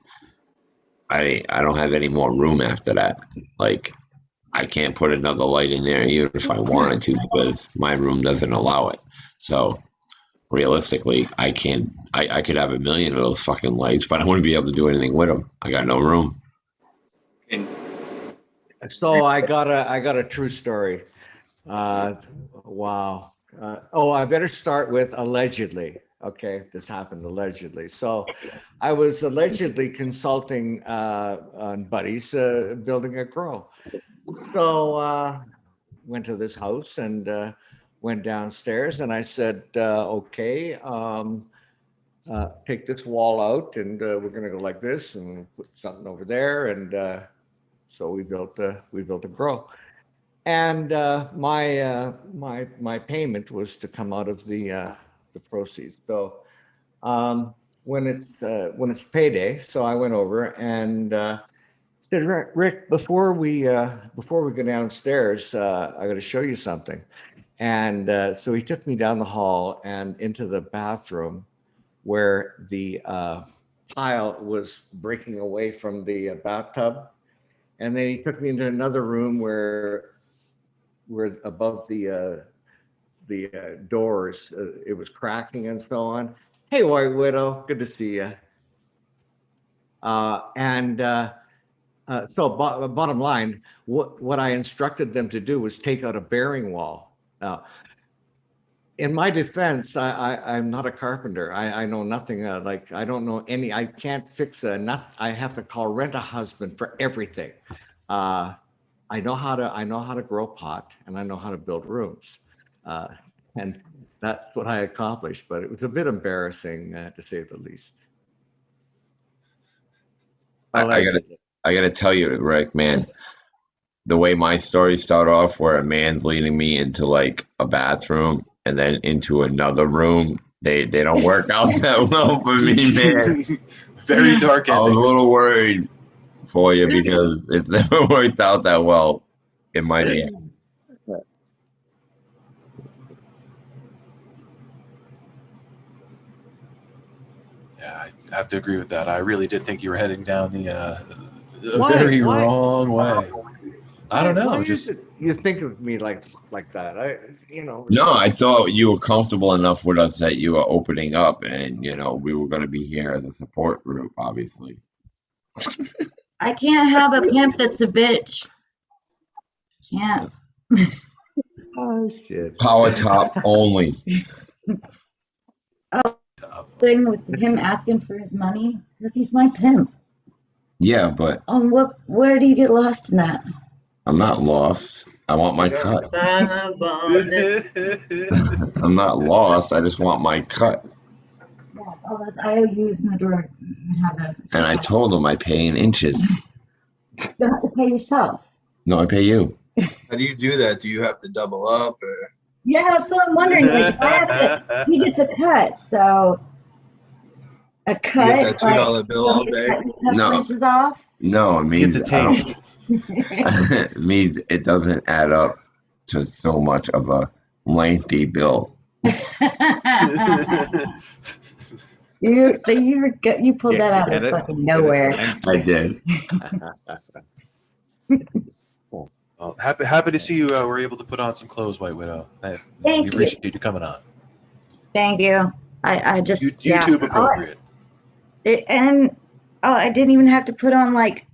I don't have any more room after that. Like I can't put another light in there even if I wanted to because my room doesn't allow it. So realistically, I could have a million of those fucking lights, but I wouldn't be able to do anything with them. I got no room. So I got a true story. Wow. I better start with allegedly. Okay, this happened allegedly. So I was allegedly consulting on buddies building a grow. So went to this house and went downstairs and I said, okay, take this wall out and we're gonna go like this and put something over there. And so we built a grow. And my payment was to come out of the proceeds. So when it's payday, so I went over and said, Rick, before we go downstairs, I got to show you something. And so he took me down the hall and into the bathroom where the tile was breaking away from the bathtub. And then he took me into another room where above the doors, it was cracking and so on. Hey, White Widow, good to see you. So bottom line, what I instructed them to do was take out a bearing wall. Now, in my defense, I'm not a carpenter. I know nothing. I don't know any. I can't fix a nut. I have to call rent-a-husband for everything. I know how to grow pot, and I know how to build rooms, and that's what I accomplished. But it was a bit embarrassing, to say the least. I gotta tell you, Rick, man, the way my stories start off, where a man's leading me into like a bathroom and then into another room, they don't work out that well for me, man. Very dark endings. I was a little worried for you because it never worked out that well in my day. Yeah, I have to agree with that. I really did think you were heading down the very wrong way. I don't know. Just you think of me like that. No, I thought you were comfortable enough with us that you were opening up, and we were going to be here as a support group, obviously. I can't have a pimp that's a bitch. Can't. Oh shit. Power top only. Thing with him asking for his money because he's my pimp. Yeah, but where do you get lost in that? I'm not lost. I want my cut. I'm not lost. I just want my cut. Yeah, all those IOUs in the drawer. Have those. And I told him I pay in inches. You don't have to pay yourself. No, I pay you. How do you do that? Do you have to double up or? Yeah, that's what I'm wondering. Like, he gets a cut, so a cut. You get that $2 bill all day. No, inches off. No, it means it's a taste. It means it doesn't add up to so much of a lengthy bill. You pulled that out of fucking nowhere. I did. Well, happy to see you were able to put on some clothes, White Widow. Thank we you. appreciate you coming on. Thank you. I just YouTube appropriate. I didn't even have to put on like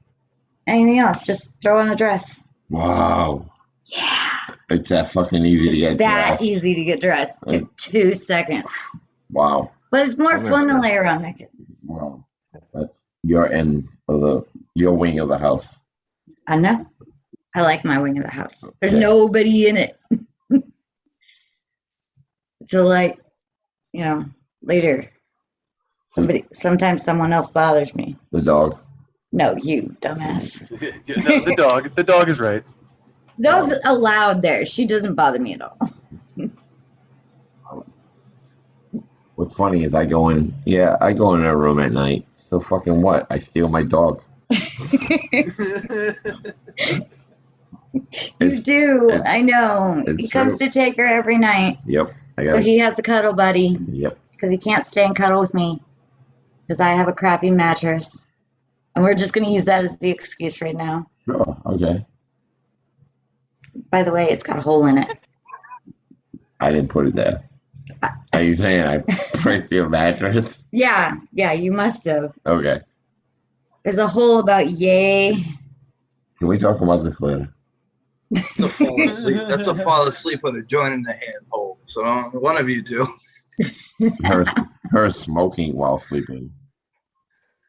anything else. Just throw on a dress. Wow. Yeah. It's that fucking easy to get that dressed. easy to get dressed. Took 2 seconds. Wow. But it's more fun to lay around naked. Wow. That's your end of your wing of the house. I know. I like my wing of the house. There's nobody in it. So like, later. Sometimes someone else bothers me. The dog. No, you dumbass. No, the dog. The dog is right. Dog's allowed there. She doesn't bother me at all. What's funny is I go in her room at night. So fucking what? I steal my dog. You do. I know. He comes to take her every night. Yep. So he has a cuddle buddy. Yep. Because he can't stay and cuddle with me. Because I have a crappy mattress. And we're just going to use that as the excuse right now. Oh, okay. By the way, it's got a hole in it. I didn't put it there. Are you saying I pricked your mattress? Yeah, you must have. Okay. There's a hole about yay. Can we talk about this later? That's a fall asleep. That's a fall asleep with a joint in the hand hole. So one of you two. Her smoking while sleeping.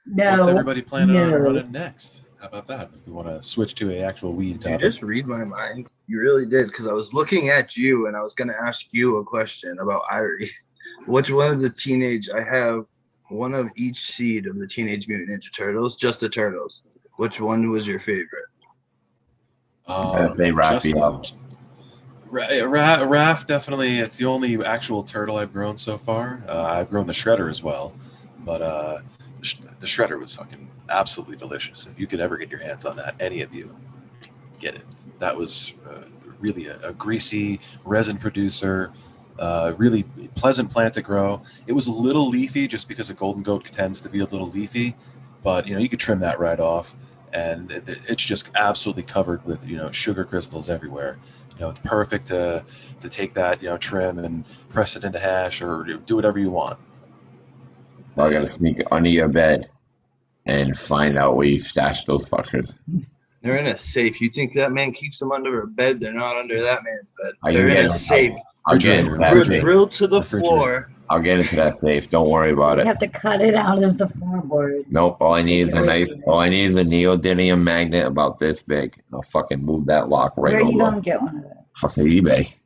No. What's everybody planning on running next? How about that? If we want to switch to an actual weed topic. You just read my mind. You really did, because I was looking at you and I was going to ask you a question about Irie. Which one of the I have one of each seed of the Teenage Mutant Ninja Turtles, just the turtles. Which one was your favorite? I'd say Raphael. Raph, definitely. It's the only actual turtle I've grown so far. I've grown the Shredder as well, but the Shredder was fucking absolutely delicious. If you could ever get your hands on that, any of you, get it. That was really a greasy resin producer, really pleasant plant to grow. It was a little leafy just because a golden goat tends to be a little leafy, but you could trim that right off, and it's just absolutely covered with sugar crystals everywhere. It's perfect to take that trim and press it into hash or do whatever you want. So I gotta sneak under your bed and find out where you stashed those fuckers. They're in a safe. You think that man keeps them under a bed? They're not under that man's bed. Are They're in a safe. I'll get into that safe. Drilled to the floor. I'll get into that safe. Don't worry about You it. have to cut it out of the floorboards. Nope. All I need is a neodymium magnet about this big. I'll fucking move that lock right over. Where are you gonna get one of those? Fucking eBay.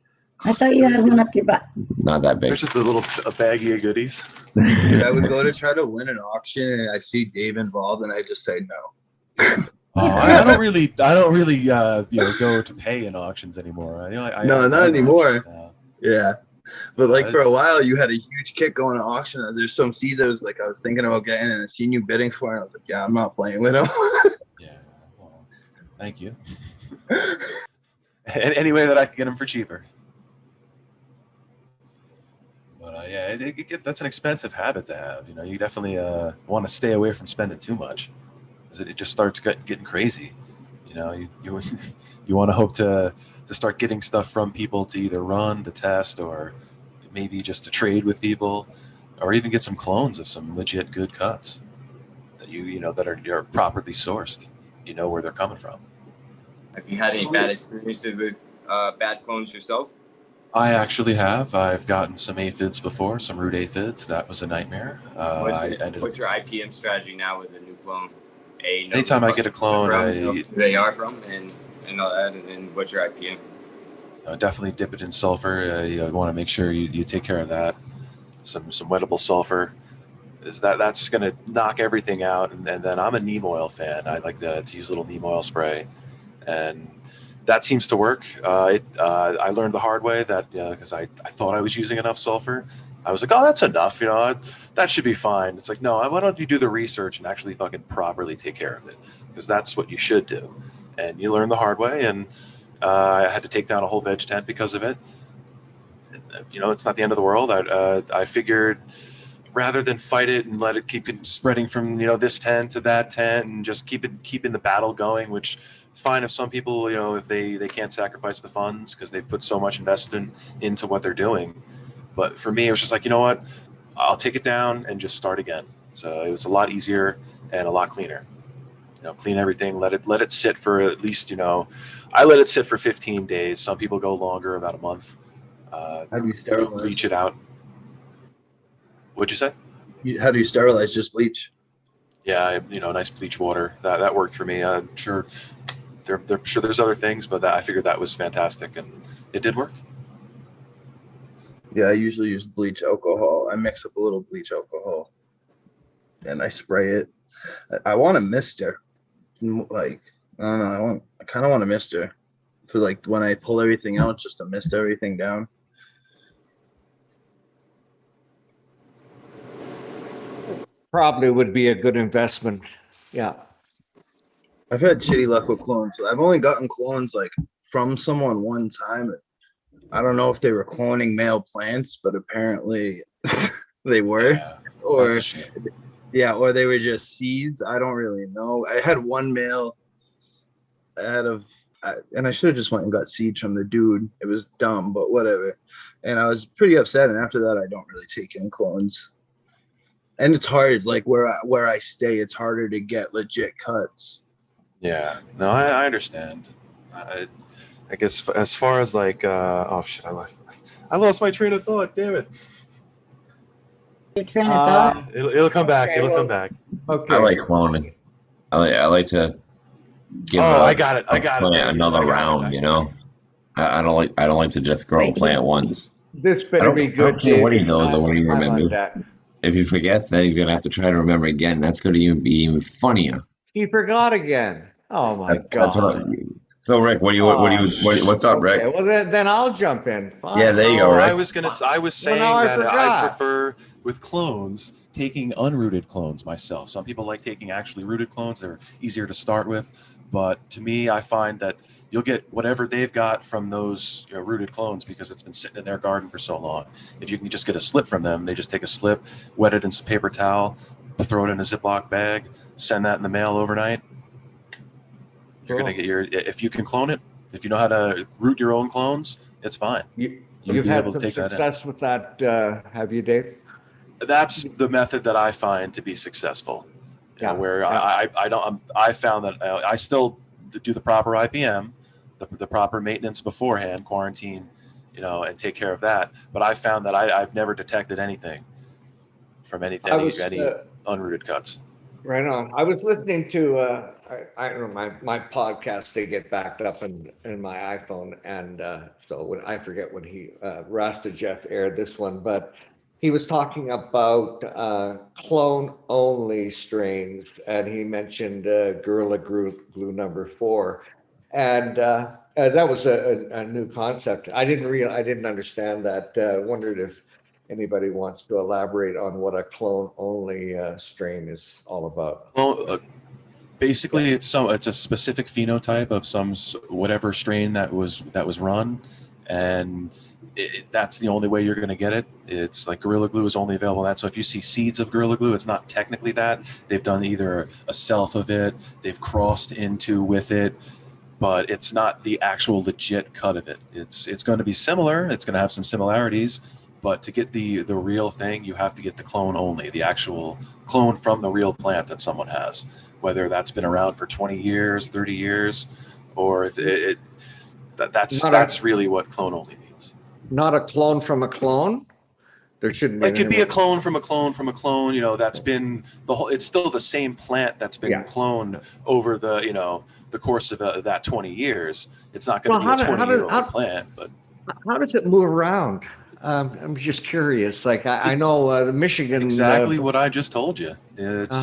I thought you had one up your butt. Not that big. There's just a baggie of goodies. Dude, I would go to try to win an auction and I see Dave involved and I just say no. I don't really go to pay in auctions anymore. No, not anymore. Yeah. But for a while, you had a huge kick going to auction. There's some seeds I was thinking about getting, and I seen you bidding for it. And I was like, yeah, I'm not playing with them. Yeah, well, thank you. Any way that I can get them for cheaper. But that's an expensive habit to have. You definitely want to stay away from spending too much, because it just starts getting crazy. You want to hope to start getting stuff from people to either run, to test, or maybe just to trade with people, or even get some clones of some legit good cuts that that are properly sourced. You know where they're coming from. Have you had any bad experiences with bad clones yourself? I actually have. I've gotten some aphids before, some root aphids. That was a nightmare. What's your IPM strategy now with a new clone? Anytime I get a clone, who they are from, and all that, and then what's your IPM? Definitely dip it in sulfur. You want to make sure you take care of that. Some wettable sulfur. That's going to knock everything out. And then I'm a neem oil fan. I like to use a little neem oil spray, and that seems to work. I learned the hard way that because I thought I was using enough sulfur. I was like, oh, that's enough. That should be fine. It's like, no, why don't you do the research and actually fucking properly take care of it? Because that's what you should do. And you learn the hard way. And I had to take down a whole veg tent because of it. It's not the end of the world. I figured rather than fight it and let it keep it spreading from this tent to that tent and just keeping the battle going, which It's fine if some people, if they can't sacrifice the funds because they've put so much investment into what they're doing. But for me, it was just like, you know what? I'll take it down and just start again. So it was a lot easier and a lot cleaner. Clean everything, let it sit for at least, I let it sit for 15 days. Some people go longer, about a month. How do you sterilize? Bleach it out. What'd you say? How do you sterilize? Just bleach? Yeah, nice bleach water. That worked for me. I'm sure sure there's other things, but I figured that was fantastic, and it did work. Yeah, I usually use bleach alcohol. I mix up a little bleach alcohol, and I spray it. I want a mister. Like, I don't know. I kind of want a mister for like when I pull everything out, just to mist everything down. Probably would be a good investment. Yeah. I've had shitty luck with clones. I've only gotten clones like from someone one time. I don't know if they were cloning male plants, but apparently they were. Yeah, or or they were just seeds. I don't really know. I had one male and I should have just went and got seeds from the dude. It was dumb, but whatever. And I was pretty upset. And after that, I don't really take in clones. And it's hard, like where I stay, it's harder to get legit cuts. Yeah, no, I understand. I guess as far as like, oh shit, I lost my train of thought. Damn it. Your train of thought. It'll come back. Okay, It'll come back. Okay. I like cloning. I like to give. I got it. Another round. I don't like to just grow a plant once. This better be good. I don't care what he knows or what he I like remembers. that. If he forgets, then he's gonna have to try to remember again. That's gonna be even funnier. He forgot again. Oh my That's God. So Rick, what's up, Rick? Okay, well then I'll jump in. Fine. Yeah, there you go, Rick. I was saying that I prefer with clones taking unrooted clones myself. Some people like taking actually rooted clones. They're easier to start with, but to me, I find that you'll get whatever they've got from those rooted clones because it's been sitting in their garden for so long. If you can just get a slip from them, they just take a slip, wet it in some paper towel, throw it in a Ziploc bag, send that in the mail overnight. You're gonna get if you can clone it, if you know how to root your own clones, it's fine. You've had some success with that, have you, Dave? That's the method that I find to be successful. I found that I still do the proper IPM, the proper maintenance beforehand, quarantine, and take care of that. But I found that I've never detected anything from any unrooted cuts. Right on. I was listening to I don't know, my podcast, they get backed up in my iPhone, and so when I forget when he Rasta Jeff aired this one, but he was talking about clone only strains, and he mentioned Gorilla Glue number 4, and that was a new concept. I didn't understand that. Wondered if anybody wants to elaborate on what a clone only strain is all about. Well, basically, it's a specific phenotype of whatever strain that was run, and that's the only way you're going to get it. It's like Gorilla Glue is only available in that. So if you see seeds of Gorilla Glue, it's not technically that. They've done either a self of it, they've crossed into with it, but it's not the actual legit cut of it. It's going to be similar. It's going to have some similarities. But to get the real thing, you have to get the clone only, the actual clone from the real plant that someone has, whether that's been around for 20 years, 30 years, or if that's really what clone only means. Not a clone from a clone? There shouldn't be. It could be a clone from a clone from a clone, that's been it's still the same plant that's been cloned over the course of that 20 years. It's not going to be a 20-year-old plant, but how does it move around? I'm just curious. Like I know the Michigan. Exactly what I just told you. It's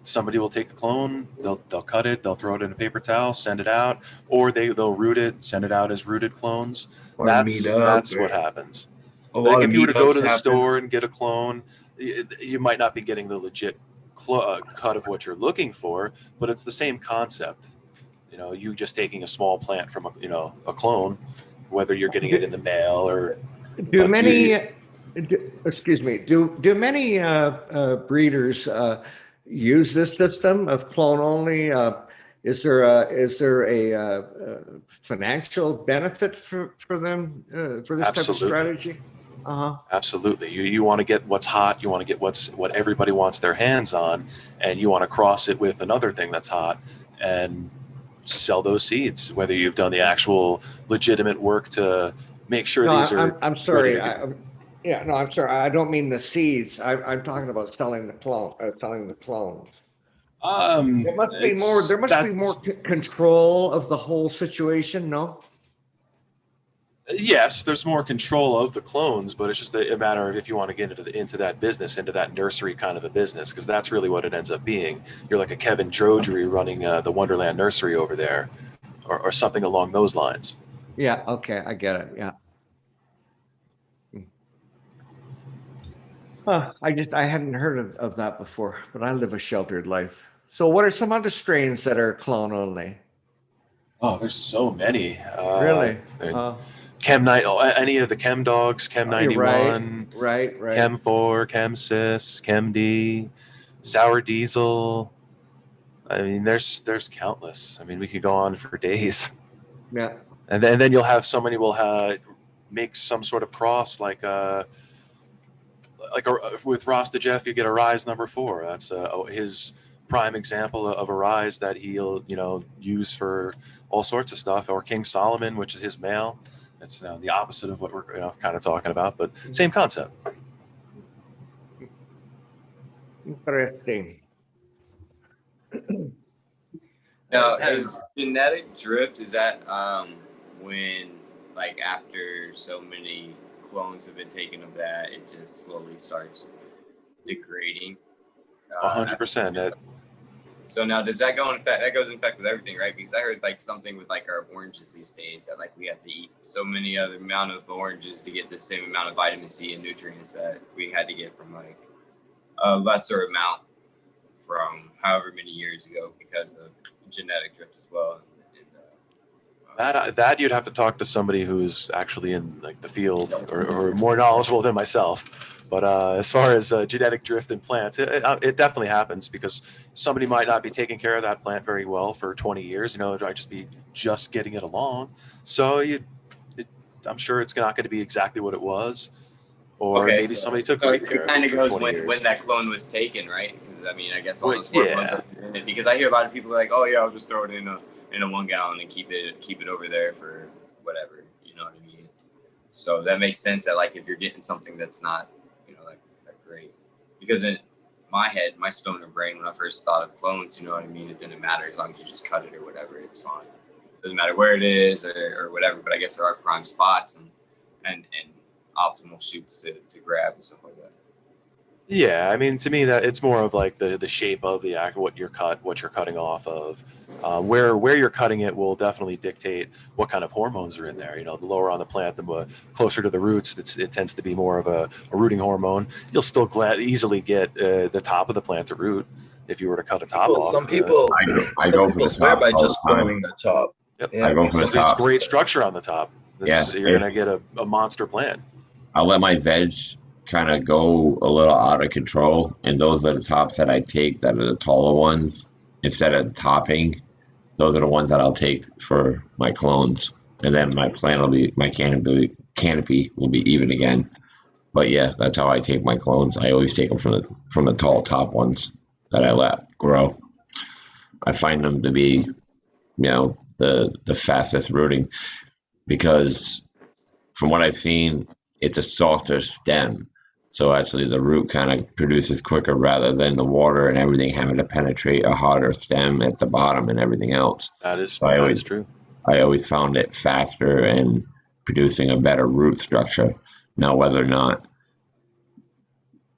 somebody will take a clone, they'll cut it, they'll throw it in a paper towel, send it out, or they'll root it, send it out as rooted clones. That's what happens. Like if you were to go to the store and get a clone, you might not be getting the legit cut of what you're looking for, but it's the same concept. You just taking a small plant from a clone. Whether you're getting it in the mail or do many breeders use this system of clone only? Is there a financial benefit for them for this type of strategy? Absolutely. You want to get what's hot. You want to get what everybody wants their hands on, and you want to cross it with another thing that's hot and sell those seeds. Whether you've done the actual legitimate work to make sure these are. I'm sorry. I'm sorry. I don't mean the seeds. I'm talking about selling the clones. There must be more. There must be more control of the whole situation. No. Yes, there's more control of the clones, but it's just a matter of if you want to get into that business, into that nursery kind of a business, because that's really what it ends up being. You're like a Kevin Drogery running the Wonderland Nursery over there, or something along those lines. Yeah. Okay, I get it. Yeah. I hadn't heard of that before, but I live a sheltered life. So, what are some other strains that are clone only? Oh, there's so many. Really? Chem any of the Chem dogs, Chem 91, right. Chem 4, Chem Sis, Chem D, Sour Diesel. I mean, there's countless. I mean, we could go on for days. Yeah. And then you'll have somebody will make some sort of cross like with Rasta Jeff, you get a Rise number 4. That's his prime example of a Rise that he'll use for all sorts of stuff. Or King Solomon, which is his male. It's the opposite of what we're kind of talking about, but same concept. Interesting. Now, is genetic drift, is that when, like, after so many clones have been taken of that, it just slowly starts degrading? 100%. So now, does that go in effect? That goes in effect with everything, right? Because I heard like something with like our oranges these days that like we have to eat so many other amount of oranges to get the same amount of vitamin C and nutrients that we had to get from like a lesser amount from however many years ago because of genetic drift as well. That you'd have to talk to somebody who's actually in like the field or more knowledgeable than myself. But as far as genetic drift in plants, it definitely happens because somebody might not be taking care of that plant very well for 20 years. It might just be getting it along. So I'm sure it's not going to be exactly what it was. Or maybe somebody took great care of it. It kind of goes when that clone was taken, right? Because I mean, I guess all those hormones are in it. Because I hear a lot of people like, oh yeah, I'll just throw it in a 1 gallon and keep it over there for whatever. You know what I mean? So that makes sense that like if you're getting something that's not great, because in my head, my stoner brain, when I first thought of clones, you know what I mean, it didn't matter as long as you just cut it or whatever, it's fine. It doesn't matter where it is or whatever. But I guess there are prime spots and optimal shoots to grab and stuff like that. Yeah, I mean, to me, that it's more of like the shape of the act, what you're cutting off of. Where you're cutting it will definitely dictate what kind of hormones are in there. The lower on the plant, the closer to the roots, it tends to be more of a rooting hormone. You'll still easily get the top of the plant to root if you were to cut a top off. Some people, I go for the top by just growing the top. Yep. I go for the top. There's great structure on the top. You're going to get a monster plant. I'll let my veg kind of go a little out of control, and those are the tops that I take that are the taller ones instead of topping. Those are the ones that I'll take for my clones, and then my canopy will be even again. But yeah, that's how I take my clones. I always take them from the tall top ones that I let grow. I find them to be the fastest rooting because from what I've seen, it's a softer stem. So actually the root kind of produces quicker rather than the water and everything having to penetrate a harder stem at the bottom and everything else. That is true. I always found it faster and producing a better root structure. Now, whether or not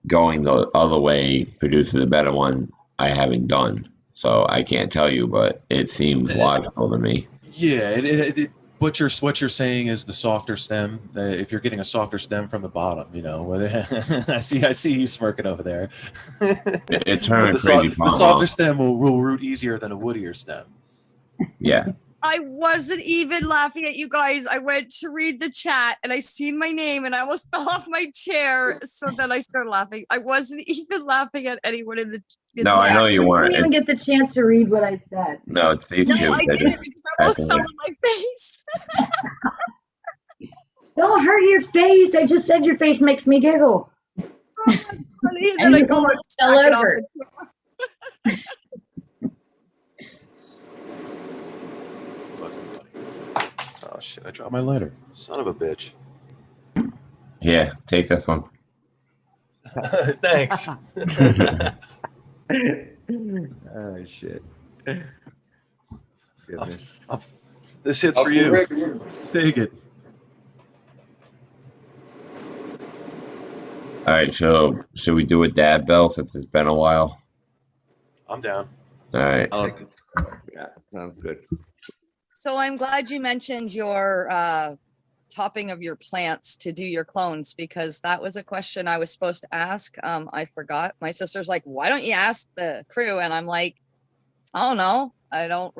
going the other way produces a better one, I haven't done. So I can't tell you, but it seems logical to me. Yeah, what you're saying is the softer stem. If you're getting a softer stem from the bottom, I see you smirking over there. It turned the softer stem will root easier than a woodier stem. Yeah, I wasn't even laughing at you guys. I went to read the chat and I seen my name and I almost fell off my chair. So then I started laughing. I wasn't even laughing at anyone in the. No, I know you I weren't. didn't even get the chance to read what I said. No, it's these No, two. I They're didn't just because I almost acting fell like- on my face. Don't hurt your face. I just said your face makes me giggle. That's funny. And And then I you go almost fell back it off over. the Oh shit! I dropped my lighter. Son of a bitch. Yeah, take this one. Thanks. Oh shit. Goodness. This hit's for you. Take it. All right, so should we do a dad bell since it's been a while? I'm down. All right. Yeah, sounds good. So I'm glad you mentioned your topping of your plants to do your clones, because that was a question I was supposed to ask. I forgot. My sister's like, why don't you ask the crew? And I'm like, I don't know. I don't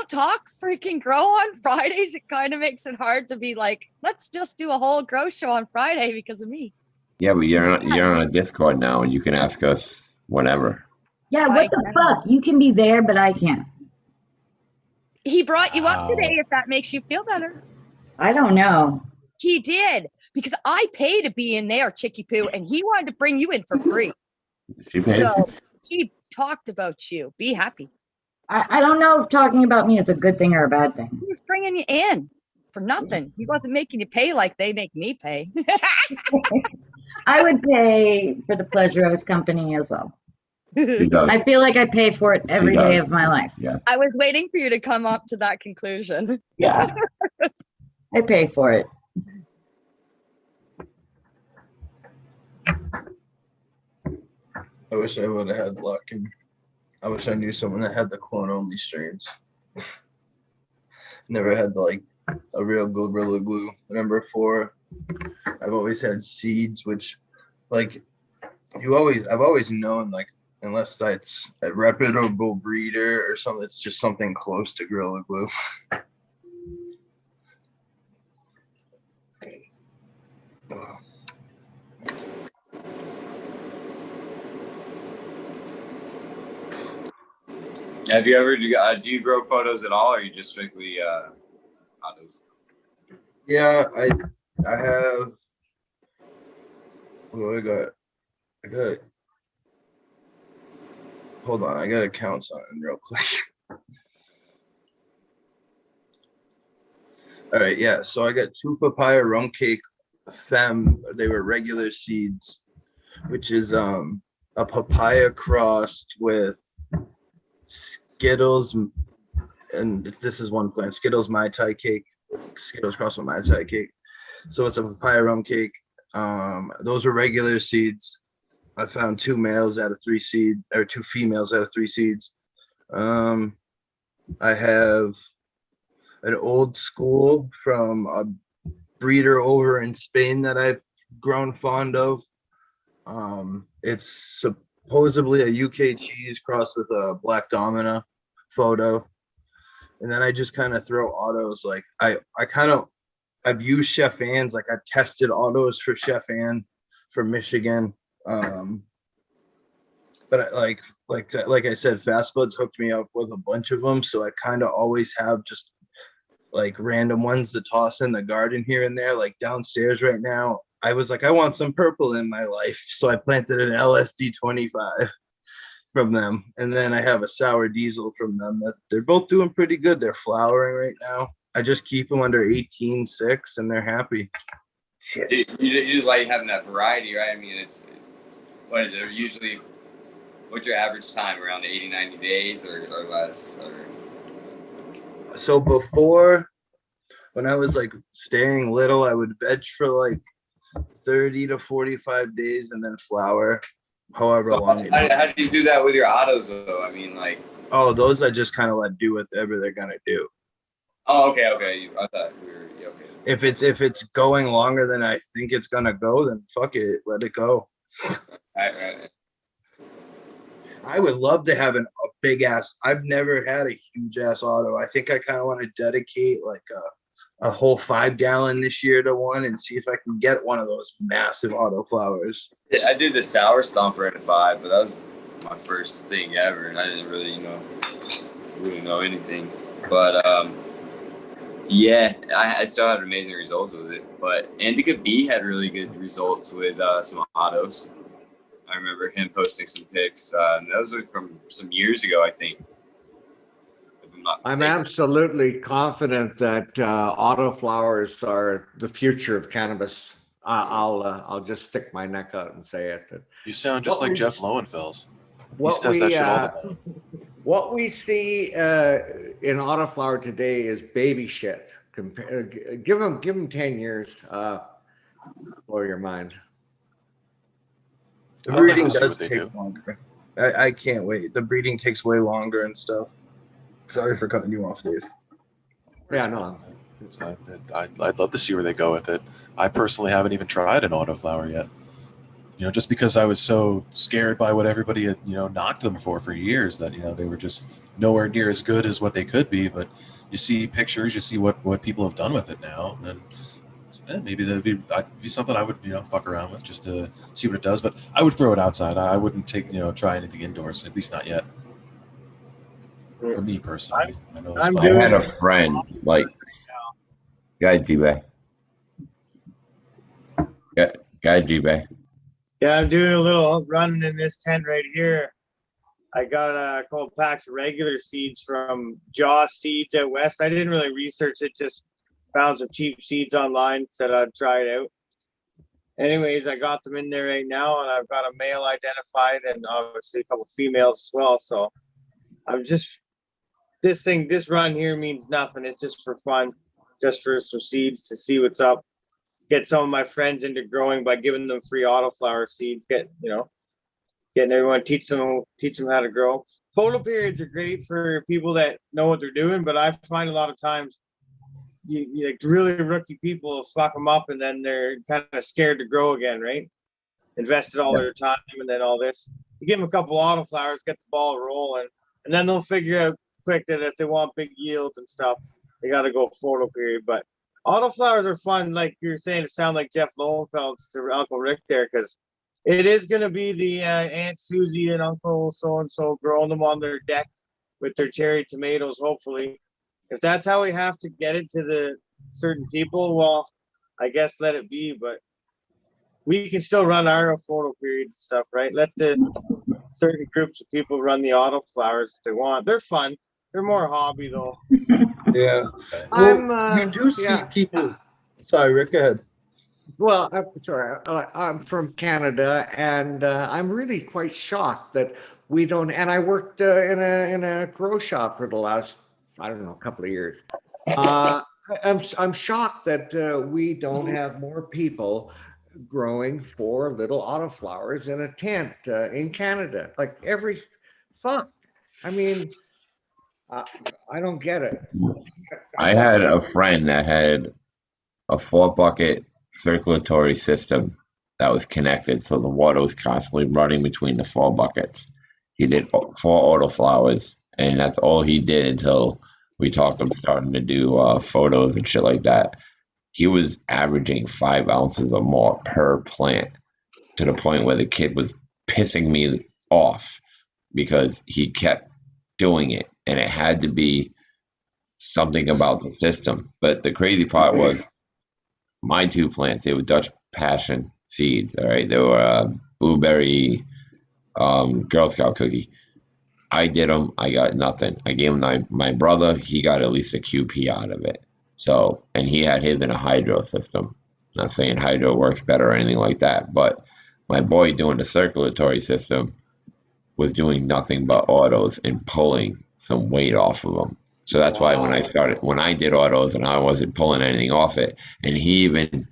talk freaking grow on Fridays. It kind of makes it hard to be like, let's just do a whole grow show on Friday because of me. Yeah, but you're on a Discord now, and you can ask us whenever. Yeah, what the fuck? You can be there, but I can't. He brought you up today, if that makes you feel better. I don't know. He did, because I pay to be in there, Chicky Poo, and he wanted to bring you in for free. She paid. So he talked about you. Be happy. I don't know if talking about me is a good thing or a bad thing. He was bringing you in for nothing. He wasn't making you pay like they make me pay. I would pay for the pleasure of his company as well. She does. I feel like I pay for it every day does. of my life. Yes. I was waiting for you to come up to that conclusion. Yeah. I pay for it. I wish I would have had luck, and I wish I knew someone that had the clone only strains. Never had like a real Gorilla Glue. Number 4, I've always had seeds, which like I've always known, like, unless that's a reputable breeder or something, it's just something close to Gorilla Glue. Have you ever do you grow photos at all, or are you just strictly autos? Yeah, I have. What do I got. Hold on, I gotta count something real quick. All right, yeah. So I got 2 papaya rum cake femme. They were regular seeds, which is a papaya crossed with Skittles, and this is one plant. Skittles Mai Tai cake. Skittles crossed with Mai Tai cake. So it's a papaya rum cake. Those are regular seeds. I found 2 males out of 3 seed, or 2 females out of 3 seeds. I have an old school from a breeder over in Spain that I've grown fond of. It's supposedly a UK cheese crossed with a Black Domina photo. And then I just kind of throw autos. Like I've used Chef Ann's, like I've tested autos for Chef Ann from Michigan. But like I said, Fast Buds hooked me up with a bunch of them. So I kind of always have just like random ones to toss in the garden here and there. Like downstairs right now, I was like, I want some purple in my life. So I planted an LSD 25 from them. And then I have a sour diesel from them that they're both doing pretty good. They're flowering right now. I just keep them under 18.6 and they're happy. Shit. You just like having that variety, right? I mean, what is it? Usually, what's your average time? Around 80, 90 days or less? Or... So before, when I was like staying little, I would veg for like 30 to 45 days and then flower however long. How do you do that with your autos though? I mean, like. Oh, those I just kind of let do whatever they're gonna do. Oh, okay. I thought we were okay. If it's going longer than I think it's gonna go, then fuck it, let it go. Right. I would love to have a big ass. I've never had a huge ass auto. I think I kind of want to dedicate like a whole 5-gallon this year to one and see if I can get one of those massive autoflowers. Yeah, I did the sour stomper at a 5, but that was my first thing ever, and I didn't really, know anything. But yeah, I still had amazing results with it. But Indica B had really good results with some autos. I remember him posting some pics. Those were from some years ago, I think. If I'm not I'm mistaken. absolutely confident that autoflowers are the future of cannabis. I'll just stick my neck out and say it. You sound just like Jeff Lowenfels. He What says that we shit all the time. what we see in autoflower today is baby shit. Give them 10 years, blow your mind. The breeding does take longer. I can't wait. The breeding takes way longer and stuff. Sorry for cutting you off, Dave. Yeah, no. I'd love to see where they go with it. I personally haven't even tried an autoflower yet. Just because I was so scared by what everybody had, knocked them for years that, they were just nowhere near as good as what they could be. But you see pictures, you see what people have done with it now, and maybe that'd be something I would, fuck around with just to see what it does. But I would throw it outside. I wouldn't try anything indoors, at least not yet. For me personally, I had a friend G-Bay. G-Bay. Yeah, I'm doing a little running in this tent right here. I got a couple packs of regular seeds from Jaws Seeds out west. I didn't really research it, just found some cheap seeds online, said I'd try it out. Anyways, I got them in there right now, and I've got a male identified and obviously a couple females as well. So I'm just, this run here means nothing. It's just for fun, just for some seeds to see what's up. Get some of my friends into growing by giving them free autoflower seeds. Getting everyone, teach them how to grow. Photo periods are great for people that know what they're doing, but I find a lot of times you like really rookie people fuck them up, and then they're kind of scared to grow again, right? Invested all their time and then all this. You give them a couple autoflowers, get the ball rolling, and then they'll figure out quick that if they want big yields and stuff, they got to go photo period. But autoflowers are fun, like you were saying, to sound like Jeff Lowenfels to Uncle Rick there, because it is going to be the Aunt Susie and Uncle so-and-so growing them on their deck with their cherry tomatoes, hopefully. If that's how we have to get it to the certain people, well, I guess let it be. But we can still run our photo period and stuff, right? Let the certain groups of people run the autoflowers if they want. They're fun. They're more hobby, though. Yeah. You do see people. Sorry, Rick, go ahead. Well, I'm from Canada, and I'm really quite shocked that we don't. And I worked in a grow shop for the last, I don't know, couple of years. I'm shocked that we don't have more people growing 4 little autoflowers in a tent in Canada. Like fuck. I mean, I don't get it. I had a friend that had a 4-bucket circulatory system that was connected, so the water was constantly running between the 4 buckets. He did 4 autoflowers, and that's all he did until we talked about starting to do photos and shit like that. He was averaging 5 ounces or more per plant, to the point where the kid was pissing me off because he kept doing it, and it had to be something about the system. But the crazy part was my 2 plants, they were Dutch Passion seeds, all right? They were blueberry Girl Scout cookie. I did them. I got nothing. I gave them my brother. He got at least a QP out of it. So, and he had his in a hydro system. Not saying hydro works better or anything like that, but my boy doing the circulatory system was doing nothing but autos and pulling some weight off of them. So that's why when I did autos and I wasn't pulling anything off it, and he even,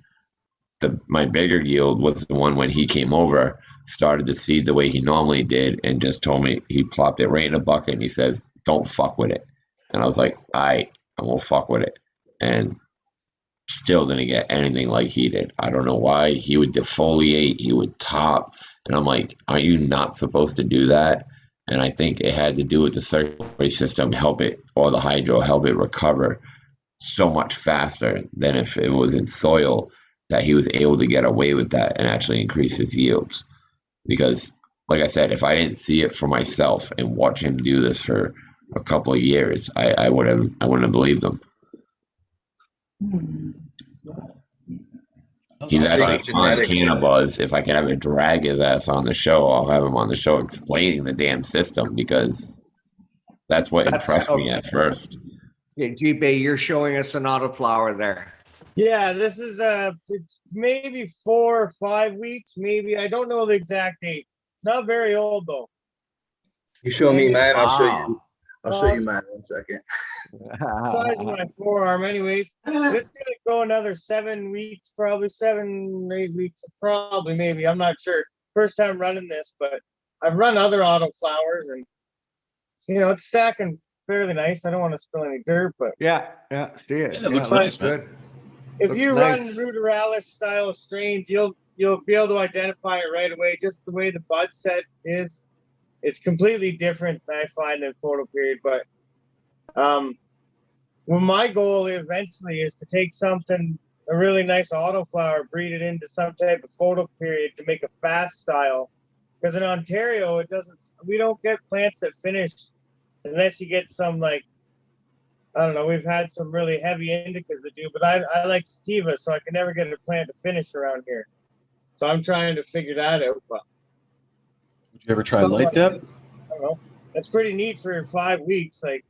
my bigger yield was the one when he came over, started to seed the way he normally did, and just told me, he plopped it right in a bucket and he says, don't fuck with it. And I was like, I won't fuck with it. And still didn't get anything like he did. I don't know why. He would defoliate, he would top, and I'm like, are you not supposed to do that? And I think it had to do with the circulatory system help it, or the hydro help it recover so much faster than if it was in soil, that he was able to get away with that and actually increase his yields. Because, like I said, if I didn't see it for myself and watch him do this for a couple of years, I wouldn't have believed him. He's actually on Hannibuzz. If I can ever drag his ass on the show, I'll have him on the show explaining the damn system, because that's what impressed me at first. Okay, G-Bay, you're showing us an autoflower there. Yeah, this is it's maybe 4 or 5 weeks, maybe. I don't know the exact date. It's not very old though. You show me mine, I'll show Wow. you. I'll show you mine in a second. Size of my forearm, anyways. It's gonna go another 7 weeks, probably 7, 8 weeks, probably, maybe. I'm not sure. First time running this, but I've run other autoflowers, and you know, it's stacking fairly nice. I don't want to spill any dirt, but yeah, see it. Yeah, it looks nice, man. if Looks you nice. run ruderalis style strains, you'll be able to identify it right away. Just the way the bud set is, it's completely different, I find, than photo period. But well, my goal eventually is to take something, a really nice autoflower, breed it into some type of photo period to make a fast style. Because in Ontario, we don't get plants that finish unless you get some, like, I don't know, we've had some really heavy indicas that do, but I like sativa, so I can never get a plant to finish around here. So I'm trying to figure that out. But would you ever try light depth? I don't know. That's pretty neat for 5 weeks. Like,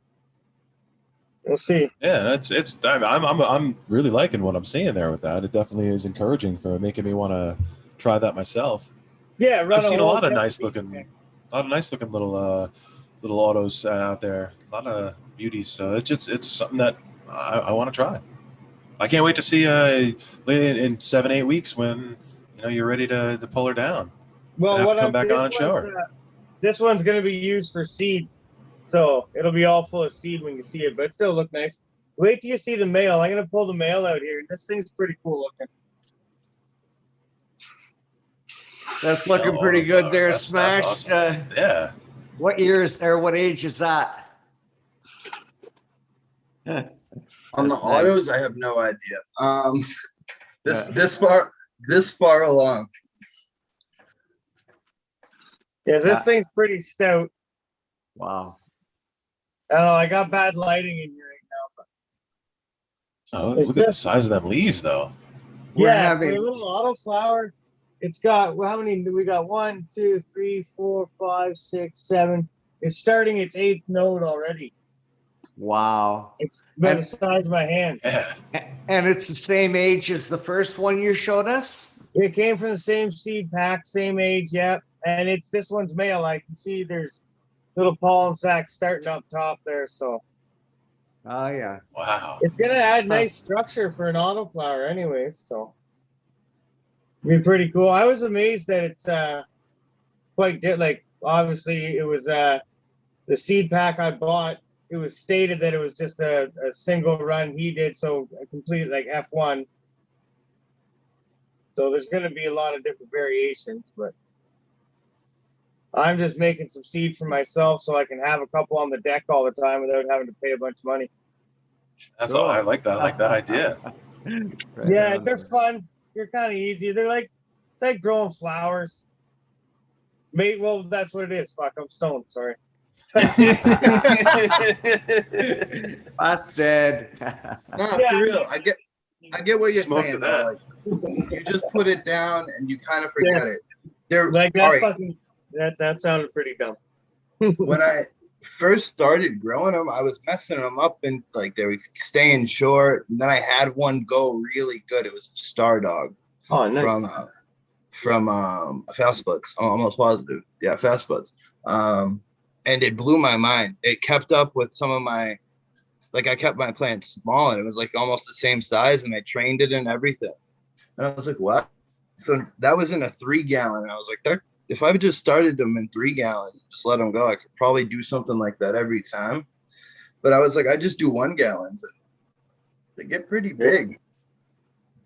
we'll see. Yeah, I'm really liking what I'm seeing there with that. It definitely is encouraging for making me want to try that myself. Yeah, I've seen a lot of nice looking little autos out there. A lot of beauties. So it's something that I want to try. I can't wait to see in 7-8 weeks when you're ready to pull her down. Well, have to come back on and show her. This one's going to be used for seed, so it'll be all full of seed when you see it, but it still look nice. Wait till you see the male. I'm going to pull the male out here. This thing's pretty cool looking. That's looking pretty good there, That's Smash. awesome. Yeah. What year is there? What age is that? On the autos, I have no idea. This far along. Yeah, this thing's pretty stout. Wow. Oh, I got bad lighting in here right now. Oh, look at the size of them leaves, though. Yeah, for a little autoflower, it's got, how many do we got? 1, 2, 3, 4, 5, 6, 7. It's starting its 8th node already. Wow. It's about the size of my hand. Yeah. And it's the same age as the first one you showed us? It came from the same seed pack, same age, yeah. And this one's male. I can see there's little pollen sacs starting up top there, so. Oh, yeah. Wow. It's going to add nice structure for an autoflower anyways, so. It'd be pretty cool. I was amazed that it's quite, like, obviously it was the seed pack I bought. It was stated that it was just a single run he did, so a complete, like, F1. So there's going to be a lot of different variations, but I'm just making some seed for myself so I can have a couple on the deck all the time without having to pay a bunch of money. That's all. I like that. I like that idea. Yeah, they're fun. They're kind of easy. They're like, it's like growing flowers. Well, that's what it is. Fuck, I'm stoned. Sorry. Busted. No, for real. I get what you're saying. Though. Like, you just put it down and you kind of forget it. They're like that. Right. Fucking, that sounded pretty dumb. When I first started growing them, I was messing them up and like they were staying short. And then I had one go really good. It was a Star Dog. Oh, nice. From Fast Buds. I'm almost positive. Yeah, Fast Buds. And it blew my mind. It kept up with some of my, like I kept my plants small and it was like almost the same size and I trained it and everything. And I was like, what? So that was in a 3-gallon. I was like, if I just started them in 3 gallons, just let them go, I could probably do something like that every time. But I was like, I just do 1 gallons. They get pretty big.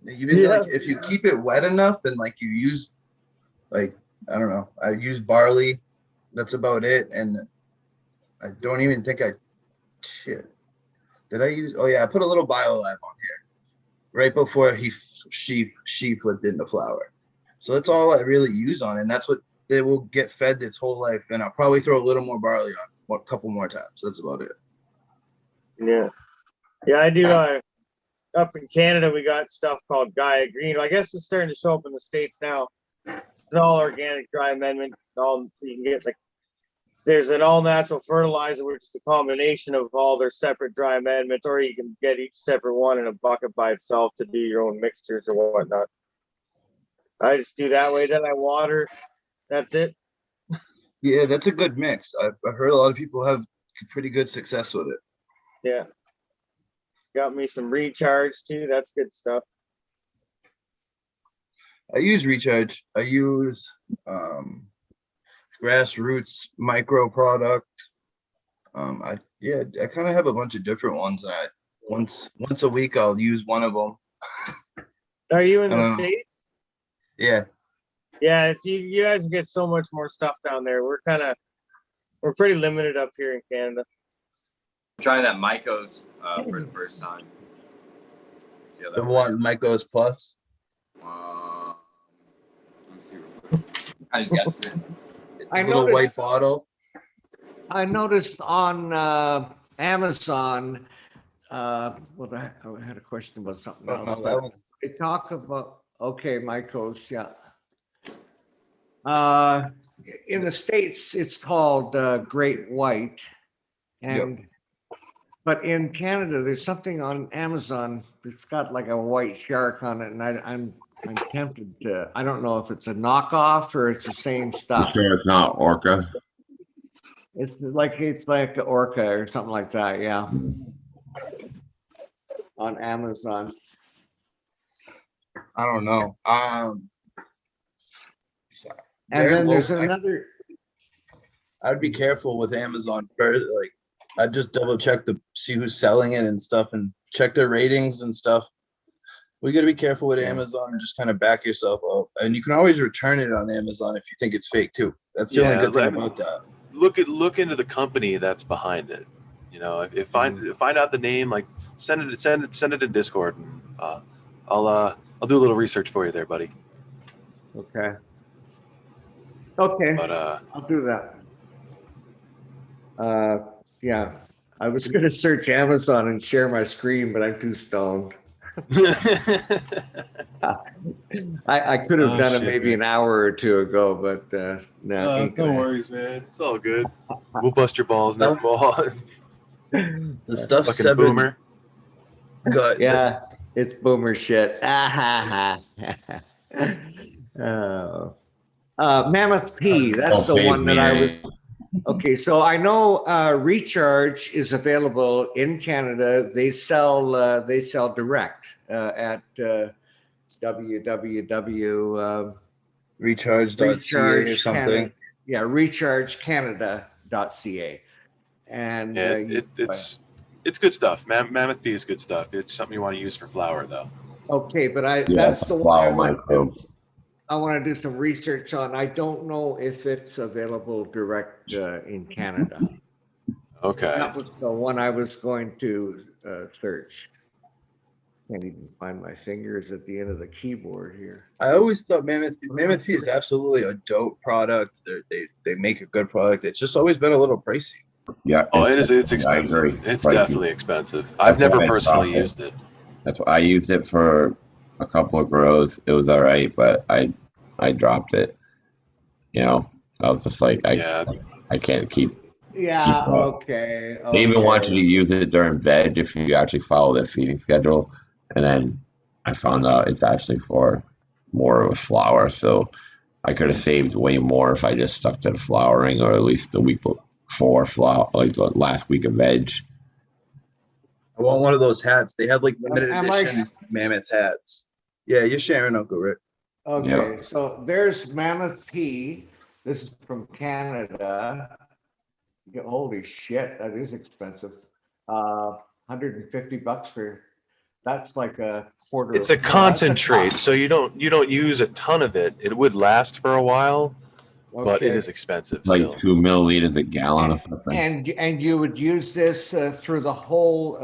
Even like if you keep it wet enough and like you use, like, I don't know, I use barley that's about it. And I don't even think shit. Did I use? Oh yeah, I put a little BioLab on here right before she flipped into flower. So that's all I really use on, and that's what it will get fed its whole life. And I'll probably throw a little more barley on a couple more times. That's about it. Yeah, yeah, I do. Up in Canada, we got stuff called Gaia Green. I guess it's starting to show up in the States now. It's all organic dry amendment. All you can get like. There's an all-natural fertilizer, which is a combination of all their separate dry amendments, or you can get each separate one in a bucket by itself to do your own mixtures or whatnot. I just do that way. Then I water. That's it. Yeah, that's a good mix. I've heard a lot of people have pretty good success with it. Yeah. Got me some recharge too. That's good stuff. I use recharge. I use Grassroots micro product. I kind of have a bunch of different ones that once a week I'll use one of them. Are you in the States? Yeah. Yeah, you guys get so much more stuff down there. We're pretty limited up here in Canada. I'm trying that Mycos for the first time. See how that The one Mycos Plus. Let me see real quick. I just got it. A little white bottle. I noticed on Amazon. Well, I had a question about something else. They talk about Mycos, yeah. In the States, it's called Great White, but in Canada, there's something on Amazon that's got like a white shark on it, and I'm tempted to. I don't know if it's a knockoff or it's the same stuff. Sure, it's not Orca. It's like Orca or something like that. Yeah, on Amazon. I don't know. And then there's another. I'd be careful with Amazon first. Like, I'd just double check see who's selling it and stuff, and check their ratings and stuff. We got to be careful with Amazon and just kind of back yourself up. And you can always return it on Amazon if you think it's fake too. That's the only good thing about that. Look into the company that's behind it. You know, if find out the name, like send it to Discord, and I'll do a little research for you there, buddy. Okay. Okay. But I'll do that. Yeah, I was gonna search Amazon and share my screen, but I'm too stoned. I could have done it maybe an hour or two ago, but no. No worries, man. It's all good. We'll bust your balls, never ball. The stuff's fucking boomer. Good. Yeah, it's boomer shit. Mammoth P. That's the one that I was. Okay, so I know Recharge is available in Canada. They sell direct at www. Recharge.ca or something. Yeah, rechargecanada.ca. And it's good stuff. Mammoth P is good stuff. It's something you want to use for flower, though. Okay, but that's the one. I want to do some research on. I don't know if it's available direct in Canada. Okay. That was the one I was going to search. Can't even find my fingers at the end of the keyboard here. I always thought Mammoth P is absolutely a dope product. They make a good product. It's just always been a little pricey. Yeah. It's expensive. It's definitely expensive. I've never personally used it. That's why I used it for a couple of grows. It was all right, but I dropped it. You know, I was just like, I can't keep. Yeah. Okay. They even want you to use it during veg if you actually follow their feeding schedule, and then I found out it's actually for more of a flower. So I could have saved way more if I just stuck to the flowering, or at least the week before flower, like the last week of veg. I want one of those hats. They have like limited edition Mammoth hats. Yeah, you're sharing, Uncle Rick. Okay, so there's Mammoth P. This is from Canada. Holy shit, that is expensive. $150 for that's like a quarter. It's a concentrate, so you don't use a ton of it. It would last for a while, but it is expensive. Like still. 2 milliliters a gallon or something. And you would use this through the whole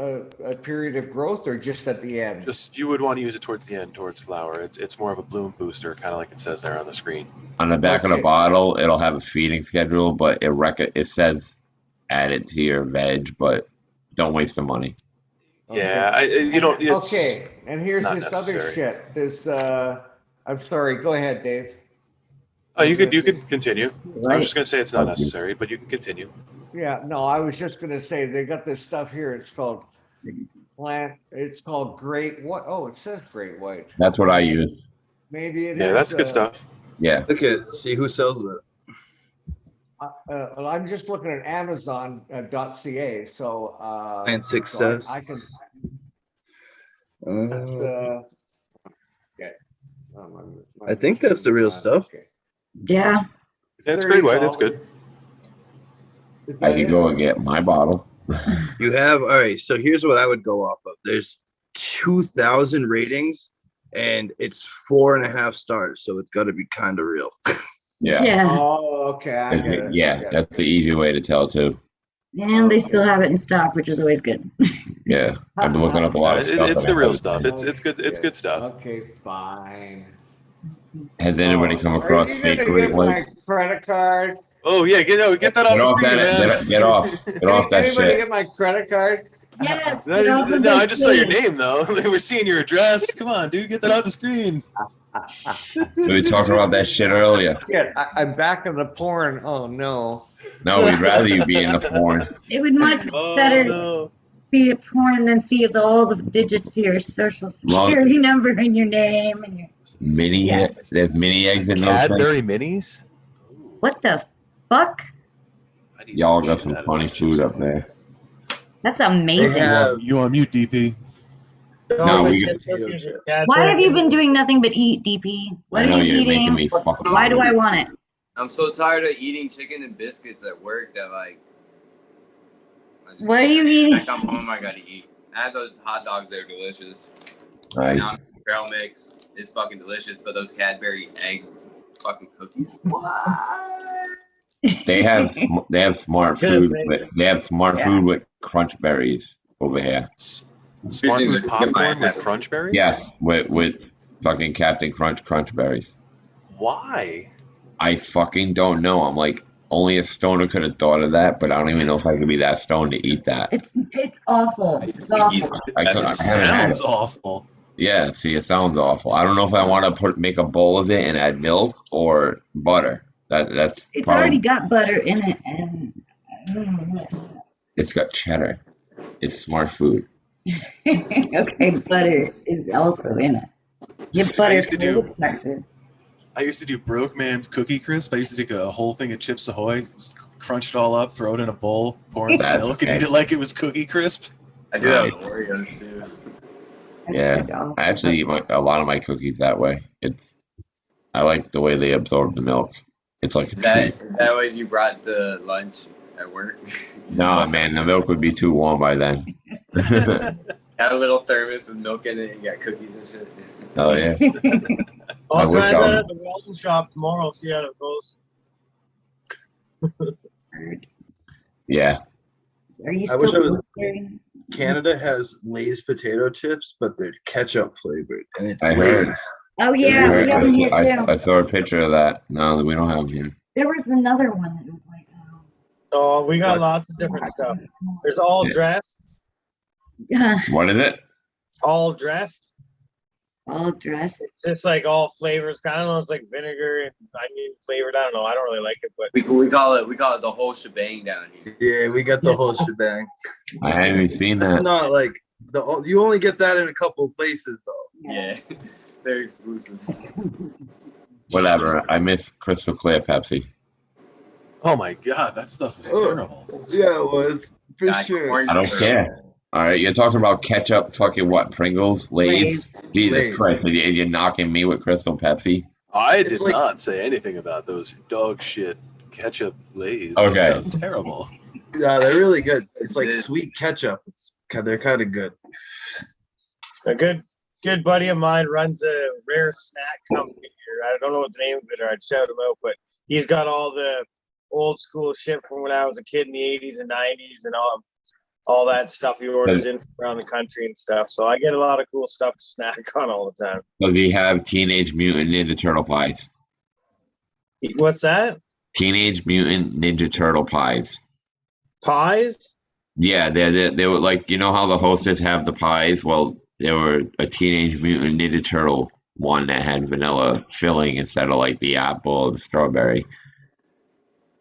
period of growth, or just at the end? Just you would want to use it towards the end, towards flower. It's more of a bloom booster, kind of like it says there on the screen. On the back of the bottle, it'll have a feeding schedule, but it says add it to your veg, but don't waste the money. Yeah, you don't. It's okay, and here's not this other necessary. shit. This I'm sorry. Go ahead, Dave. Oh, you could continue. I Right. was just gonna say it's not necessary, but you can continue. Yeah, no, I was just gonna say they got this stuff here. It's called plant. It's called Great White. Oh, it says Great White. That's what I use. Maybe it is. Yeah, that's good stuff. Yeah. Look at see who sells it. Well, I'm just looking at Amazon.ca. So Plant Success. So I can. Okay. I think that's the real stuff. Okay. Yeah. That's Great White. It's good. I could go and get my bottle. You have all right. So here's what I would go off of. There's 2,000 ratings, and it's 4.5 stars. So it's got to be kind of real. Yeah. Yeah. Oh, okay. I get it. Yeah, that's the easy way to tell too. And they still have it in stock, which is always good. Yeah, I've been looking up a lot of stuff. It's and the I real haven't- stuff. It's good. It's good stuff. Okay, fine. Has anybody come across Are you fake gonna Great get White? my credit card? Oh yeah, get that off Get the off screen, that! man. Get off that Anybody shit! get my credit card? Yes. No, I just saw your name though. They were seeing your address. Come on, dude, get that off the screen. We were talking about that shit earlier. Yeah, I'm back in the porn. Oh no. No, we'd rather you be in the porn. It would much better be a porn than see all the digits to your social security number and your name and your. Mini, there's mini eggs in those Cadbury things. minis. What the fuck? Y'all got some funny food up there. That's amazing. You on mute, DP? No, we. Why have you been doing nothing but eat, DP? What I know are you you're making eating? me fucking. Why do I want it? I'm so tired of eating chicken and biscuits at work that like. What are you eating? I come home, I gotta eat. I had those hot dogs. They're delicious. Nice. Now trail mix is fucking delicious, but those Cadbury egg fucking cookies. What? They have smart food. They have smart food with crunch berries over here. Smart food popcorn with crunch berries. Yes, with fucking Captain Crunch berries. Why? I fucking don't know. I'm like, only a stoner could have thought of that, but I don't even know if I could be that stoned to eat that. It's awful. It's awful. I haven't had it. Sounds awful. Yeah, see, it sounds awful. I don't know if I want to make a bowl of it and add milk or butter. That's It's probably, already got butter in it, and it's got cheddar. It's smart food. okay, butter is also in it. Get butter. I used to do Broke Man's Cookie Crisp. I used to take a whole thing of Chips Ahoy, crunch it all up, throw it in a bowl, pour in some milk, and eat it like it was Cookie Crisp. I do that with Oreos too. Yeah, I actually eat a lot of my cookies that way. I like the way they absorb the milk. It's like a treat. Is that what you brought to lunch at work? No, man, the milk would be too warm by then. Had a little thermos with milk in it and you got cookies and shit. Oh, yeah. I'll try that at the welding shop tomorrow. See how it goes. Are Yeah. you I wish I still was. Canada has Lay's potato chips, but they're ketchup flavored, and it's I Lay's. heard. Oh yeah, we have them here too. I saw a picture of that. No, we don't have here. There was another one that was like. Oh, we got lots of different stuff. There's all dressed. Yeah. What is it? All dressed. All dressed. It's just like all flavors. I don't know. It's like vinegar and onion flavored. I don't know. I don't really like it, but we call it the whole shebang down here. Yeah, we got the whole shebang. I haven't even seen that. It's not like you only get that in a couple of places though. Yeah, they're exclusive. Whatever. I miss crystal clear Pepsi. Oh my god, that stuff was terrible. Yeah, it was for sure. I don't care. All right, you're talking about ketchup, fucking what? Pringles, Lay's. Jesus Lay's. Christ! You're knocking me with crystal Pepsi. I did not say anything about those dog shit ketchup Lay's. Those Okay. sound terrible. Yeah, they're really good. It's like sweet ketchup. They're kind of good. They're good. good buddy of mine runs a rare snack company here. I don't know what the name of it, or I'd shout him out, but he's got all the old school shit from when I was a kid in the 80s and 90s and all that stuff he orders in from around the country and stuff. So I get a lot of cool stuff to snack on all the time. Does he have Teenage Mutant Ninja Turtle pies? What's that? Teenage Mutant Ninja Turtle pies. Pies? Yeah, they were like, you know how the Hostess have the pies? Well, they were a Teenage Mutant Ninja Turtle one that had vanilla filling instead of like the apple or the strawberry.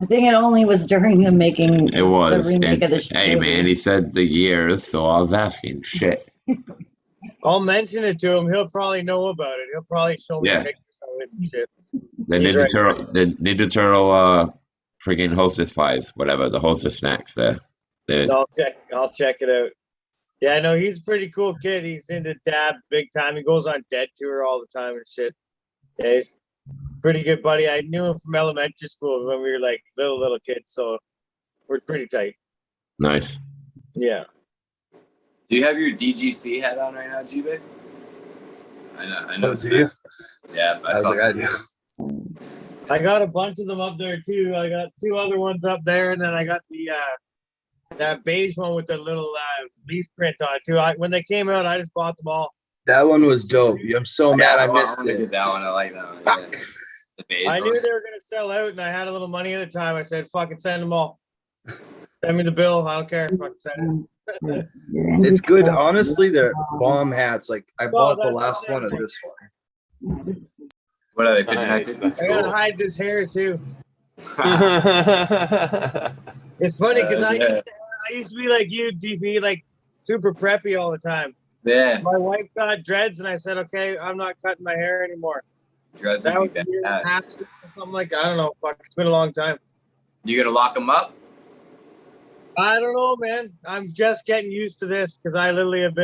I think it only was during the making. It was. The remake of the Hey man, he said the years, so I was asking. Shit. I'll mention it to him. He'll probably know about it. He'll probably show me pictures of it and shit. The Ninja Turtle, friggin' Hostess pies, whatever the Hostess snacks there. I'll check it out. Yeah, I know he's a pretty cool kid. He's into dab big time. He goes on Dead Tour all the time and shit. Yeah, he's a pretty good buddy. I knew him from elementary school when we were like little kids, so we're pretty tight. Nice. Yeah. Do you have your DGC hat on right now, G-Bay? I know. Do you? Yeah, I saw I do. I got a bunch of them up there too. I got 2 other ones up there, and then I got the that beige one with the little leaf print on it too. When they came out, I just bought them all. That one was dope. I'm so mad I missed it. That one, I like that one. Yeah. The beige I one. knew they were gonna sell out, and I had a little money at the time. I said, "Fucking send them all. Send me the bill. I don't care. Fucking send it." It's good. Honestly, they're bomb hats. Like I bought the last one of this one. What are they? 59? I gotta hide this hair too. It's funny because I used to be like you, DP, like super preppy all the time. Yeah. My wife got dreads, and I said, "Okay, I'm not cutting my hair anymore." Dreads That was would be a year and a half, badass. something like I don't know. Fuck, it's been a long time. You gonna lock them up? I don't know, man. I'm just getting used to this because I literally have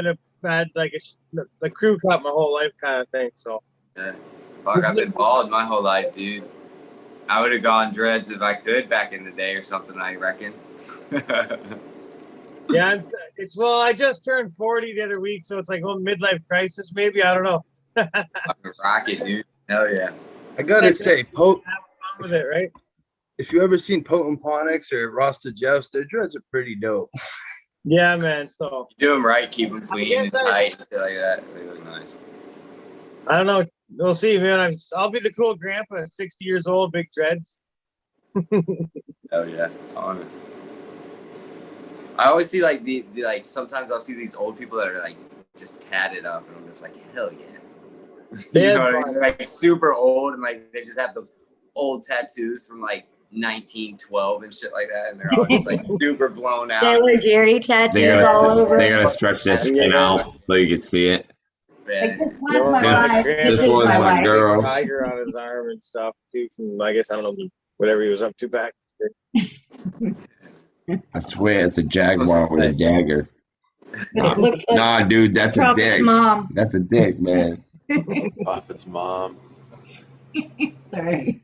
had like the crew cut my whole life kind of thing. So. Yeah. Fuck, I've been bald my whole life, dude. I would have gone dreads if I could back in the day or something, I reckon. Yeah, I just turned 40 the other week, so it's like a midlife crisis, maybe. I don't know. Rocket, dude. Hell yeah. I gotta say, have fun with it, right? If you ever seen Potent Ponics or Rasta Jeffs, their dreads are pretty dope. Yeah, man. So do them right, keep them clean and tight and shit like that. They look nice. I don't know. We'll see, man. I'll be the cool grandpa, 60 years old, big dreads. Oh yeah, on it. I always see like the like sometimes I'll see these old people that are like just tatted up, and I'm just like, hell yeah. You know what I mean? Like super old, and like they just have those old tattoos from like 1912 and shit like that, and they're all just like super blown out. Taylor Jerry tattoos all over. They're gonna stretch their skin out so you can see it. Like, this one's my wife. This is my wife. girl. Tiger on his arm and stuff too. From, I guess I don't know whatever he was up to back. I swear it's a jaguar with a dagger. It looks like Nah, dude, that's a Prophet's dick. mom. That's a dick, man. Prophet's mom. Sorry.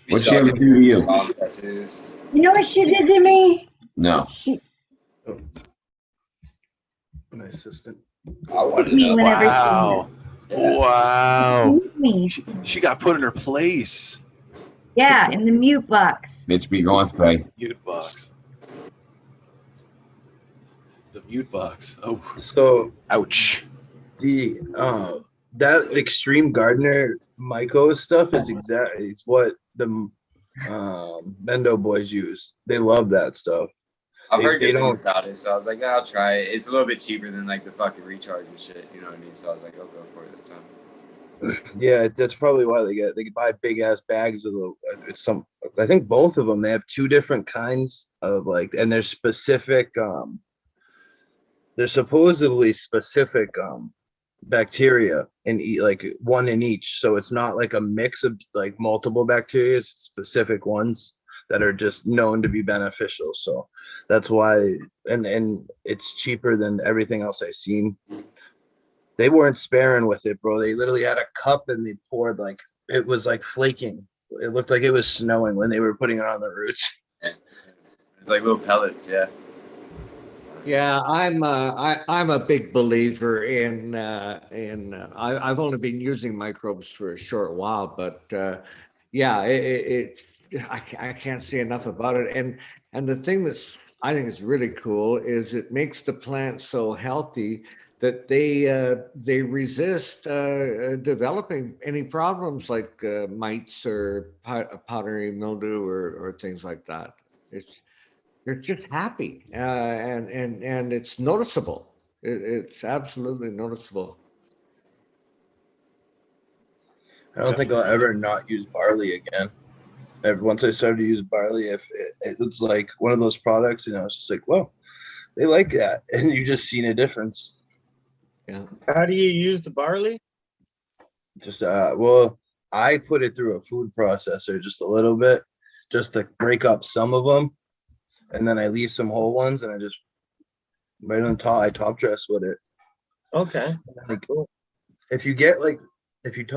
What'd she ever do to you? You know what she did to me? No. She My assistant. hit me whenever Wow. Wow. me. She got put in her place. Yeah, in the mute box. Bitch be gone, spray. Mute box. The mute box. Oh. So ouch. The that Extreme Gardener Myco stuff is it's what the Bendo boys use. They love that stuff. I've heard they good don't things about it, so I was like, I'll try it. It's a little bit cheaper than like the fucking recharge and shit, you know what I mean? So I was like, I'll go for it this time. Yeah, that's probably why they buy big ass bags of it's some. I think both of them, they have 2 different kinds of like, and they're specific. They're supposedly specific bacteria in like one in each, so it's not like a mix of like multiple bacteria. It's specific ones that are just known to be beneficial. So that's why, and it's cheaper than everything else I've seen. They weren't sparing with it, bro. They literally had a cup and they poured like, it was like flaking. It looked like it was snowing when they were putting it on the roots. It's like little pellets, yeah. Yeah, I'm a big believer in I've only been using microbes for a short while, but yeah, I can't say enough about it. And the thing that's I think is really cool is it makes the plants so healthy that they resist developing any problems like mites or powdery mildew or things like that. They're just happy, and it's noticeable. It's absolutely noticeable. I don't think I'll ever not use barley again. Once I started to use barley, if it's like one of those products, it's just like, well, they like that, and you just seen a difference. Yeah. How do you use the barley? Just well, I put it through a food processor just a little bit, just to break up some of them, and then I leave some whole ones, and I just right on top. I top dress with it. Okay. Like, if you get like,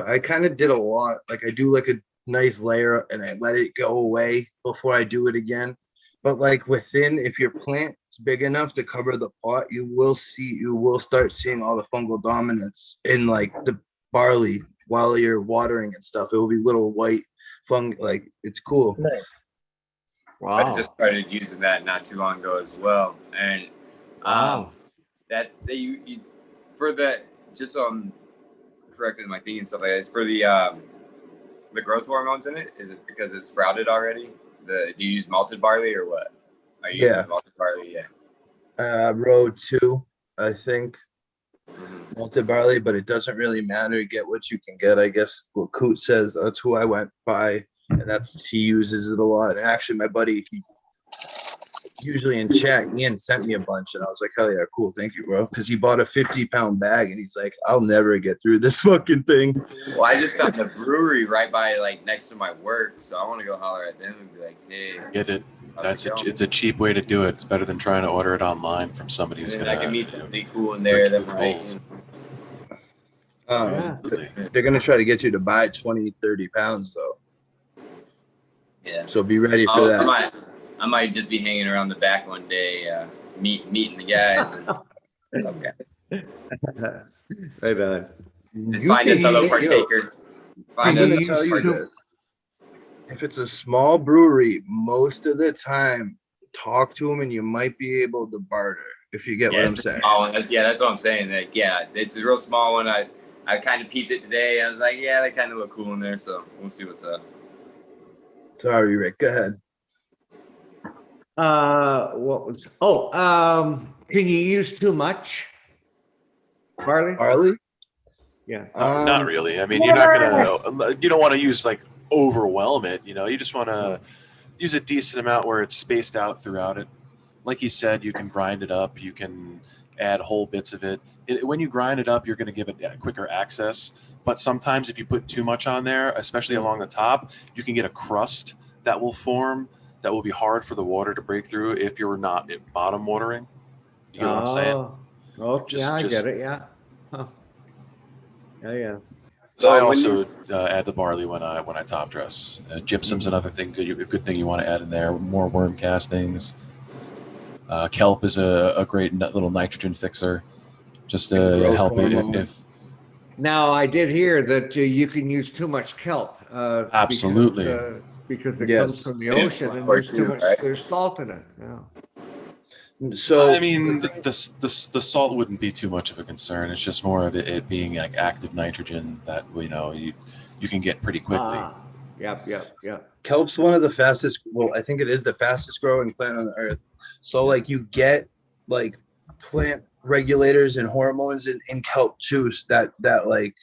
I kind of did a lot. Like, I do like a nice layer, and I let it go away before I do it again. But like if your plant's big enough to cover the pot, you will start seeing all the fungal dominance in like the barley while you're watering and stuff. It will be little white fungi. Like, it's cool. Nice. Wow. I just started using that not too long ago as well, and that you for the just so I'm correct in my thinking and stuff like that. It's for the growth hormones in it. Is it because it's sprouted already? Do you use malted barley or what? Are you using malted barley? Yeah. Row 2, I think. Malted barley, but it doesn't really matter. Get what you can get. I guess what Coot says, that's who I went by, and he uses it a lot. And actually, my buddy, usually in chat, Ian sent me a bunch, and I was like, hell yeah, cool, thank you, bro. Because he bought a 50-pound bag, and he's like, I'll never get through this fucking thing. Well, I just found a brewery right by, like, next to my work, so I want to go holler at them and be like, hey. Get it. It's a cheap way to do it. It's better than trying to order it online from somebody who's gonna. I can meet somebody cool in there. That They're gonna try to get you to buy 20, 30 pounds though. Yeah. So be ready for that. I might just be hanging around the back one day, meeting the guys. And, okay. Right on. Just find a fellow partaker. I'm gonna tell you this. If it's a small brewery, most of the time, talk to them and you might be able to barter, if you get what I'm saying. Small one. That's what I'm saying. Like, yeah, it's a real small one. I kind of peeped it today. I was like, yeah, they kind of look cool in there. So we'll see what's up. Sorry, Rick. Go ahead. Can you use too much barley? Barley? Yeah. Not really. I mean, you don't want to use like overwhelm it. You just want to use a decent amount where it's spaced out throughout it. Like you said, you can grind it up. You can add whole bits of it. When you grind it up, you're going to give it quicker access. But sometimes if you put too much on there, especially along the top, you can get a crust that will form that will be hard for the water to break through if you're not bottom watering. You know what I'm saying? Oh, yeah, I get it. Yeah. Huh. Yeah. So I also add the barley when I top dress. Gypsum's another thing. Good thing you want to add in there. More worm castings. Kelp is a great little nitrogen fixer, just to help it if. Now I did hear that you can use too much kelp. Absolutely. Because it comes from the ocean and there's too much. There's salt in it. Yeah. So I mean, the salt wouldn't be too much of a concern. It's just more of it being like active nitrogen that you can get pretty quickly. Yep. Kelp's one of the fastest. Well, I think it is the fastest growing plant on the earth. So like you get like plant regulators and hormones in kelp juice that like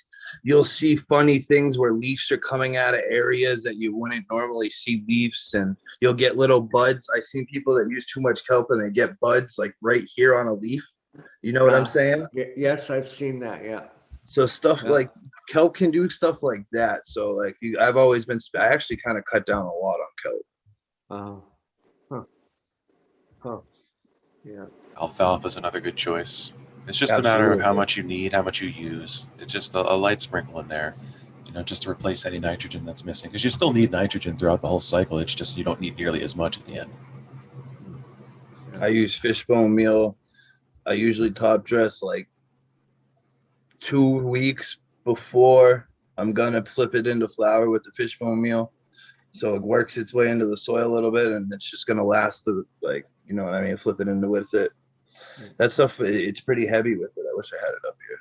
you'll see funny things where leaves are coming out of areas that you wouldn't normally see leaves, and you'll get little buds. I've seen people that use too much kelp and they get buds like right here on a leaf. You know what I'm saying? Yes, I've seen that. Yeah. So stuff like kelp can do stuff like that. So like I've always been. I actually kind of cut down a lot on kelp. Yeah. Alfalfa is another good choice. It's just a matter of how much you need, how much you use. It's just a light sprinkle in there, just to replace any nitrogen that's missing. Because you still need nitrogen throughout the whole cycle. It's just you don't need nearly as much at the end. I use fishbone meal. I usually top dress like 2 weeks before I'm gonna flip it into flower with the fishbone meal. So it works its way into the soil a little bit, and it's just gonna last the, like, you know what I mean, flip it into with it. That stuff, it's pretty heavy with it. I wish I had it up here.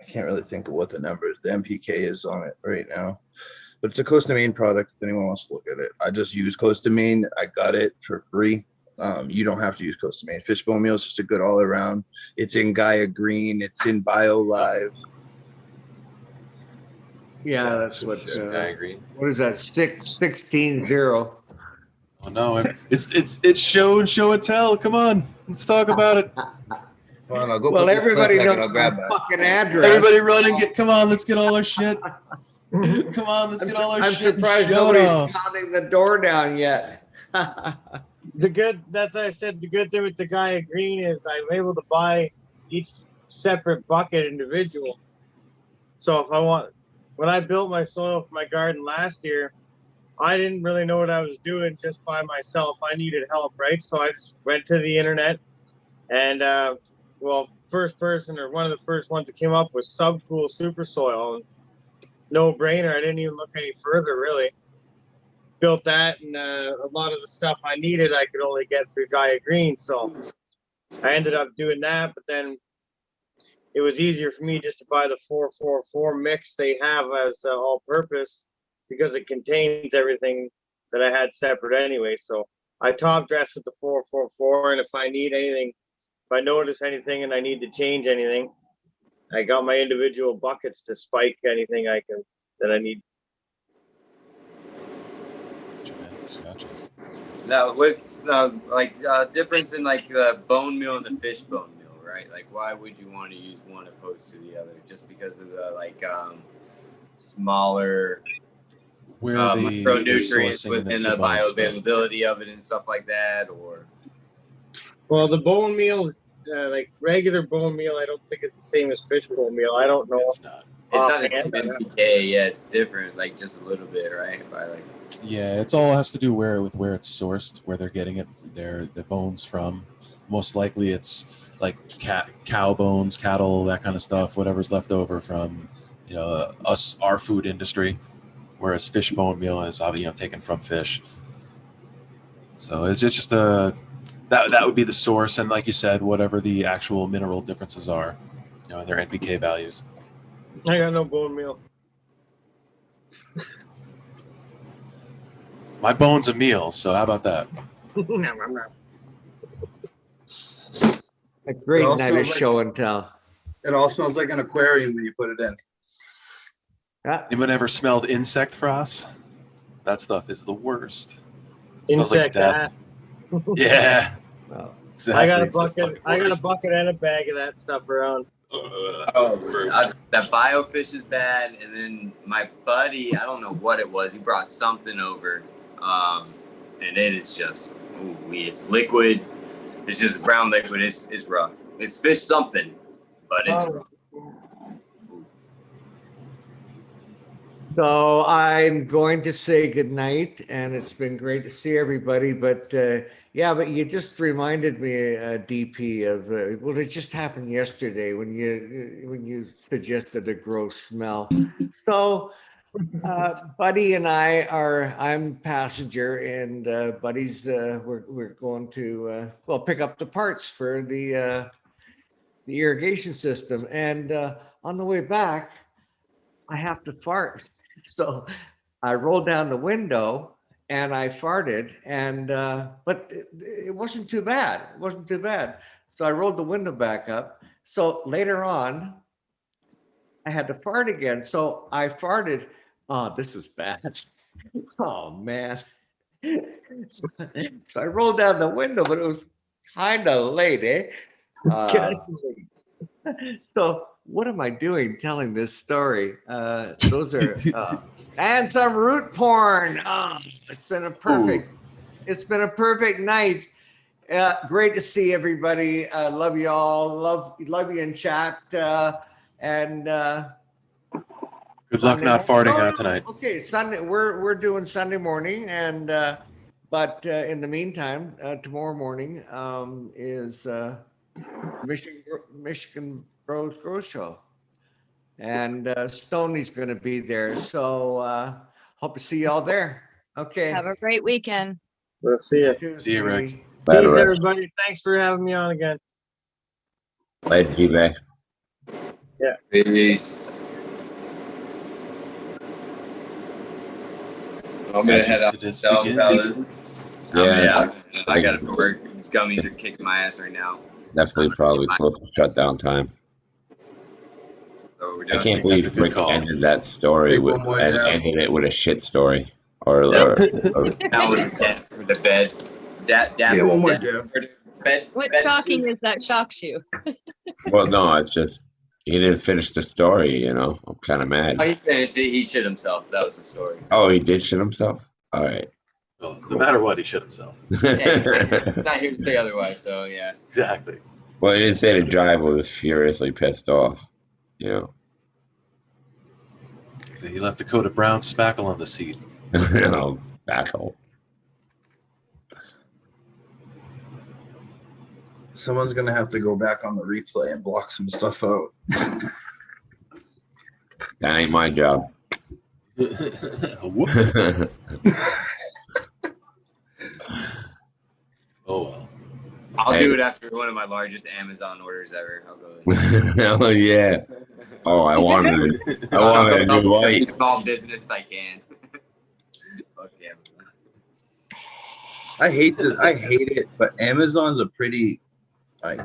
I can't really think of what the number is. The MPK is on it right now, but it's a Costa Maine product. If anyone wants to look at it, I just use Costa Maine. I got it for free. You don't have to use Costa Maine. Fishbone meal is just a good all around. It's in Gaia Green. It's in Bio Live. Yeah, that's what. Gaia Green. What is that? 16-0. Oh no, it's show and tell. Come on, let's talk about it. Come on, I'll go. Well, everybody knows I'll grab my that. fucking address. Everybody run and get. Come on, let's get all our shit. Come on, let's get all our I'm shit. surprised nobody's pounding the door down yet. That's why I said the good thing with the Gaia Green is I'm able to buy each separate bucket individual. So if I want, when I built my soil for my garden last year, I didn't really know what I was doing just by myself. I needed help, right? So I just went to the internet and, first person or one of the first ones that came up was Subcool Super Soil. No brainer. I didn't even look any further, really. Built that, and a lot of the stuff I needed, I could only get through Gaia Green. So I ended up doing that, but then it was easier for me just to buy the 444 mix they have as all-purpose because it contains everything that I had separate anyway. So I top dress with the 444, and if I need anything, if I notice anything and I need to change anything, I got my individual buckets to spike anything that I need. Gotcha. Now, what's difference in like the bone meal and the fish bone meal, right? Like, why would you want to use one opposed to the other? Just because of the smaller micronutrients within the bioavailability of it and stuff like that, or? Well, the bone meal, like regular bone meal, I don't think it's the same as fish bone meal. I don't know. It's not the same MPK. Yeah, it's different, like just a little bit, right? Yeah, it's all has to do with where it's sourced, where they're getting it, the bones from. Most likely, it's like cow bones, cattle, that kind of stuff. Whatever's left over from, our food industry. Whereas fish bone meal is taken from fish. So it's just that would be the source, and like you said, whatever the actual mineral differences are, their NPK values. I got no bone meal. My bone's a meal, so how about that? A great night of show and tell. It all smells like an aquarium when you put it in. Anyone ever smelled insect frost? That stuff is the worst. It smells Insect like death. Yeah. Well, exactly. I got a bucket and a bag of that stuff around. That biofish is bad, and then my buddy, I don't know what it was, he brought something over, and it is just, it's liquid. It's just brown liquid. It's rough. It's fish something, but it's rough. So I'm going to say goodnight, and it's been great to see everybody. But but you just reminded me, DP, of it just happened yesterday when you suggested a gross smell. So Buddy and I'm passenger, and Buddy's we're going to pick up the parts for the irrigation system, and on the way back, I have to fart. So I rolled down the window and I farted, and but it wasn't too bad. It wasn't too bad. So I rolled the window back up. So later on, I had to fart again. So I farted. Oh, this was bad. Oh man. So I rolled down the window, but it was kind of late, eh? So what am I doing telling this story? Those are and some root porn. It's been a perfect night. Great to see everybody. Love you all. Love you in chat. And good luck not farting out tonight. Okay, Sunday. We're doing Sunday morning, and but in the meantime, tomorrow morning is Michigan Bros Grow Show. And Stoney's going to be there. So hope to see y'all there. Okay. Have a great weekend. We'll see you. See you, Rick. Peace, everybody. Thanks for having me on again. Later, G-Bay. Yeah. Peace. I'm gonna head out myself, fellas. Yeah, I gotta work. These gummies are kicking my ass right now. Definitely probably close to shutdown time. So I can't believe Rick ended that story with, and ended it with a shit story. Or that was dead for the bed. Yeah, one more dab. What shocking is that shocks you? Well, no, it's just he didn't finish the story. You know, I'm kind of mad. Oh, he finished it. He shit himself. That was the story. Oh, he did shit himself. All right. Well, no matter what, he shit himself. I'm not here to say otherwise. So yeah. Exactly. Well, he didn't say the driver was furiously pissed off. You know. He left a coat of brown spackle on the seat. No, spackle. Someone's gonna have to go back on the replay and block some stuff out. That ain't my job. Whoops. Oh well. I'll do it after one of my largest Amazon orders ever. I'll go. Oh yeah. Oh, I wanted a new light. Small business I can. Fuck Amazon. I hate it, but Amazon's a pretty like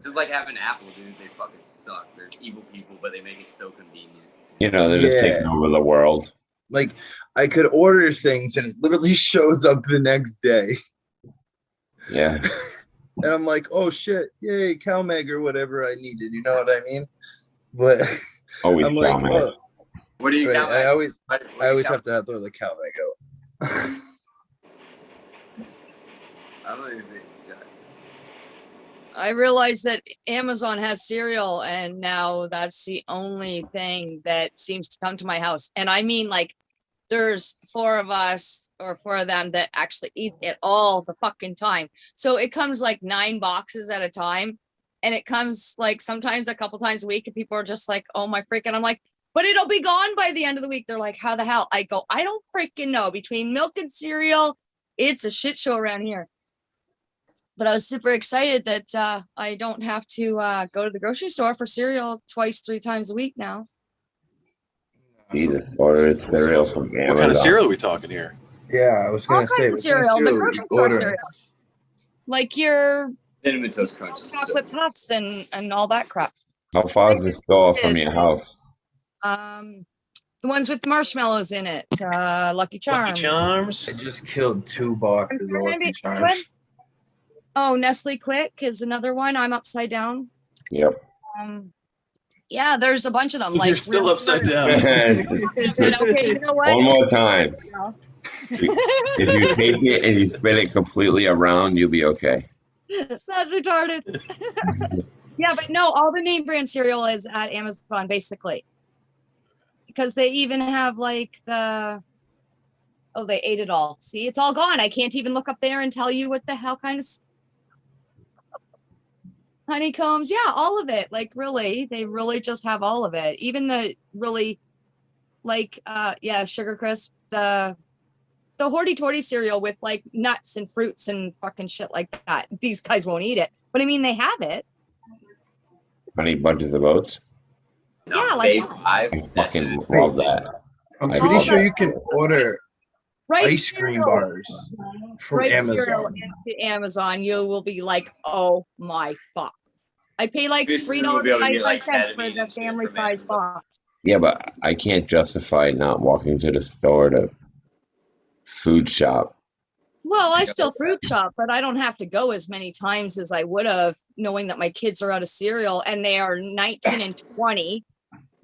Just like having Apple, dude. They fucking suck. They're evil people, but they make it so convenient. You know, they're just taking over the world. Like I could order things and it literally shows up the next day. Yeah. And I'm like, oh shit, yay, CalMag or whatever I needed. You know what I mean? But always I'm like, CalMag. What do you right, CalMag? I always have to throw the CalMag out. I don't even think. I realized that Amazon has cereal, and now that's the only thing that seems to come to my house. And I mean, like, there's 4 of us or 4 of them that actually eat it all the fucking time. So it comes like 9 boxes at a time. And it comes like sometimes a couple times a week. And people are just like, oh my freaking. I'm like, but it'll be gone by the end of the week. They're like, how the hell? I go, I don't freaking know. Between milk and cereal, it's a shit show around here. But I was super excited that I don't have to go to the grocery store for cereal 2-3 times a week now. Jesus, order cereal from Amazon. What kind of cereal are we talking here? Yeah, I was gonna say Cereal, the grocery store cereal. Like your Cinnamon Toast Crunch. chocolate puffs and all that crap. How far is the store from your house? The ones with marshmallows in it. Lucky Charms. Lucky Charms. I just killed 2 boxes of Lucky Charms. Oh, Nestle Quick is another one. I'm upside down. Yep. Yeah, there's a bunch of them. Like you're still upside down. Okay, you know what? One more time. If you take it and you spin it completely around, you'll be okay. That's retarded. Yeah, but no, all the name brand cereal is at Amazon basically. Because they even have like they ate it all. See, it's all gone. I can't even look up there and tell you what the hell kind of honeycombs. Yeah, all of it. Like really, they really just have all of it. Even the really like Sugar Crisp, the Horty-Torty cereal with like nuts and fruits and fucking shit like that. These guys won't eat it. But I mean they have it. Honey bunches of oats. No, yeah, like I fucking love that. I'm pretty sure you can order ice cereal. cream bars from Amazon. Cereal into Amazon, you will be like, oh my fuck. I pay like $3.95 for the family size box. Yeah, but I can't justify not walking to the store to food shop. Well, I still fruit shop, but I don't have to go as many times as I would have, knowing that my kids are out of cereal and they are 19 and 20,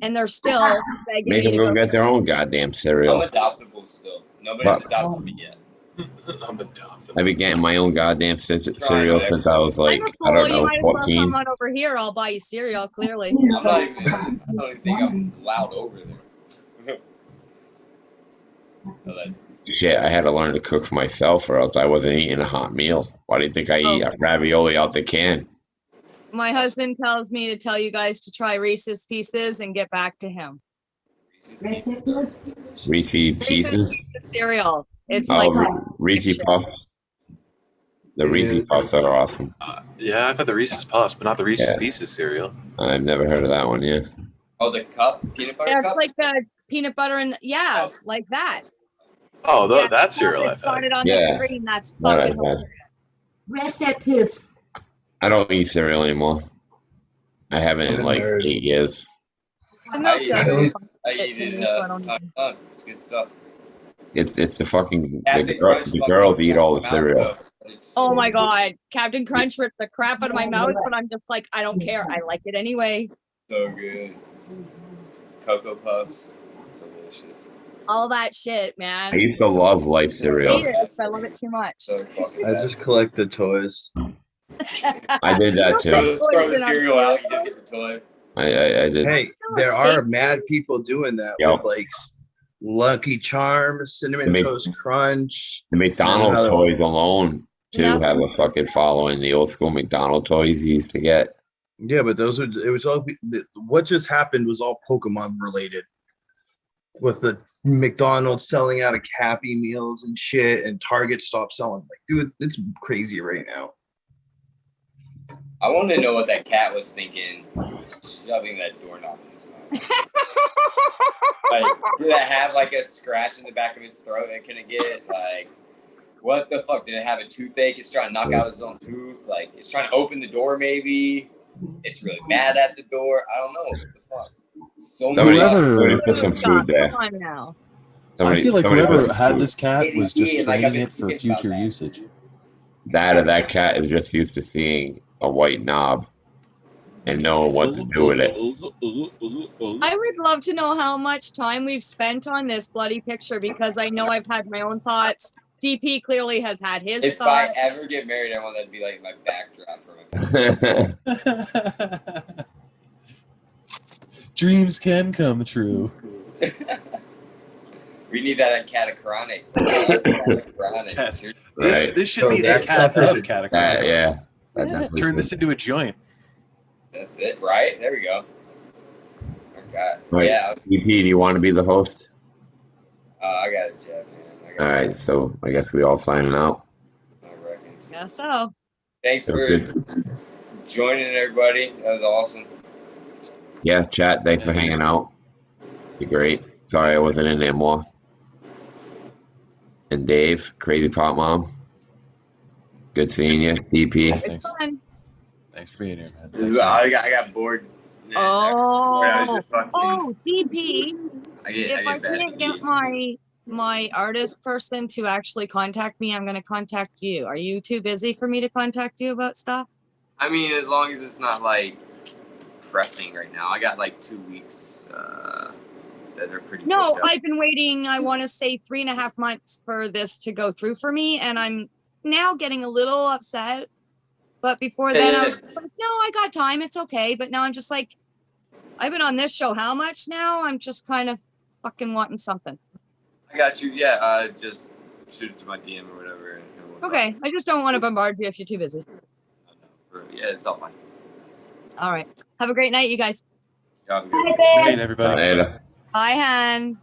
and they're still begging Make them go get their own goddamn cereal. I'm adoptable still. Nobody's adopted me yet. I'm adoptable. I've been getting my own goddamn cereal since I was like, I don't know, 14. Come on over here, I'll buy you cereal, clearly. I don't even think I'm allowed over there. Shit, I had to learn to cook for myself or else I wasn't eating a hot meal. Why do you think I eat ravioli out the can? My husband tells me to tell you guys to try Reese's Pieces and get back to him. Reese's Reese's Pieces. Pieces cereal. It's Oh, like Reese's Puffs. The Reese's Puffs are awesome. Yeah, I've had the Reese's Puffs, but not the Reese's Pieces cereal. I've never heard of that one. Yeah. Oh, the cup, peanut butter it's cup. like the peanut butter and like that. Oh, Yeah, that cereal I've got had. it on the screen. That's fucking hilarious. Recipes. I don't eat cereal anymore. I haven't in like 8 years. The milk I eat it. It's good stuff. It's the fucking Captain Crunch the fucks girls up eat all the cereal. Oh my god, Captain Crunch ripped the crap out of my mouth, but I'm just like, I don't care. I like it anyway. So good. Cocoa Puffs, delicious. All that shit, man. I used to love Life cereal. I love it too much. So fucking I just collect the toys. I did that too. Throw the cereal out, you just get the toy. I did. Hey, there are mad people doing that with like Lucky Charms, Cinnamon Toast Crunch. The McDonald's toys alone too have a fucking following. The old school McDonald's toys you used to get. Yeah, but it was all what just happened was all Pokemon related. With the McDonald's selling out of Happy Meals and shit, and Target stopped selling. Like, dude, it's crazy right now. I want to know what that cat was thinking, shoving that doorknob in his mouth. Like, did it have like a scratch in the back of his throat it couldn't get? Like, what the fuck? Did it have a toothache? It's trying to knock out his own tooth. Like, it's trying to open the door. Maybe it's really mad at the door. I don't know what the fuck. Somebody put some food there. Come on now. Somebody, I feel like somebody whoever put had food. this cat was just training it for future usage. That cat is just used to seeing a white knob and knowing what to do with it. I would love to know how much time we've spent on this bloody picture because I know I've had my own thoughts. DP clearly has had his If thoughts. I ever get married, I want that to be like my backdrop for my Dreams can come true. We need that at Catachronic. This should be the cat of Catachronic. Yeah. Turn this into a joint. That's it, right? There we go. Oh, God. Right. Yeah. EP, do you want to be the host? I got it, Jeff, man. All right, so I guess we all signing out. Yeah, so. Thanks So for good. joining, everybody. That was awesome. Yeah, chat. Thanks for hanging out. You're great. Sorry I wasn't in there more. And Dave, Crazy Pop Mom. Good seeing you. DP. It's fun. Than's for being here, man. I got bored. Oh, DP. I If I can't get my artist person to actually contact me, I'm going to contact you. Are you too busy for me to contact you about stuff? I mean, as long as it's not like pressing right now. I got like 2 weeks that are pretty No, booked up. I've been waiting, I want to say 3.5 months for this to go through for me. And I'm now getting a little upset. But before then, I was like, no, I got time. It's okay. But now I'm just like, I've been on this show how much now? I'm just kind of fucking wanting something. I got you. Yeah, just shoot it to my DM or whatever. Okay, I just don't want to bombard you if you're too busy. Yeah, it's all fine. All right. Have a great night, you guys. Bye, Good night, everybody. Later. Bye, Han.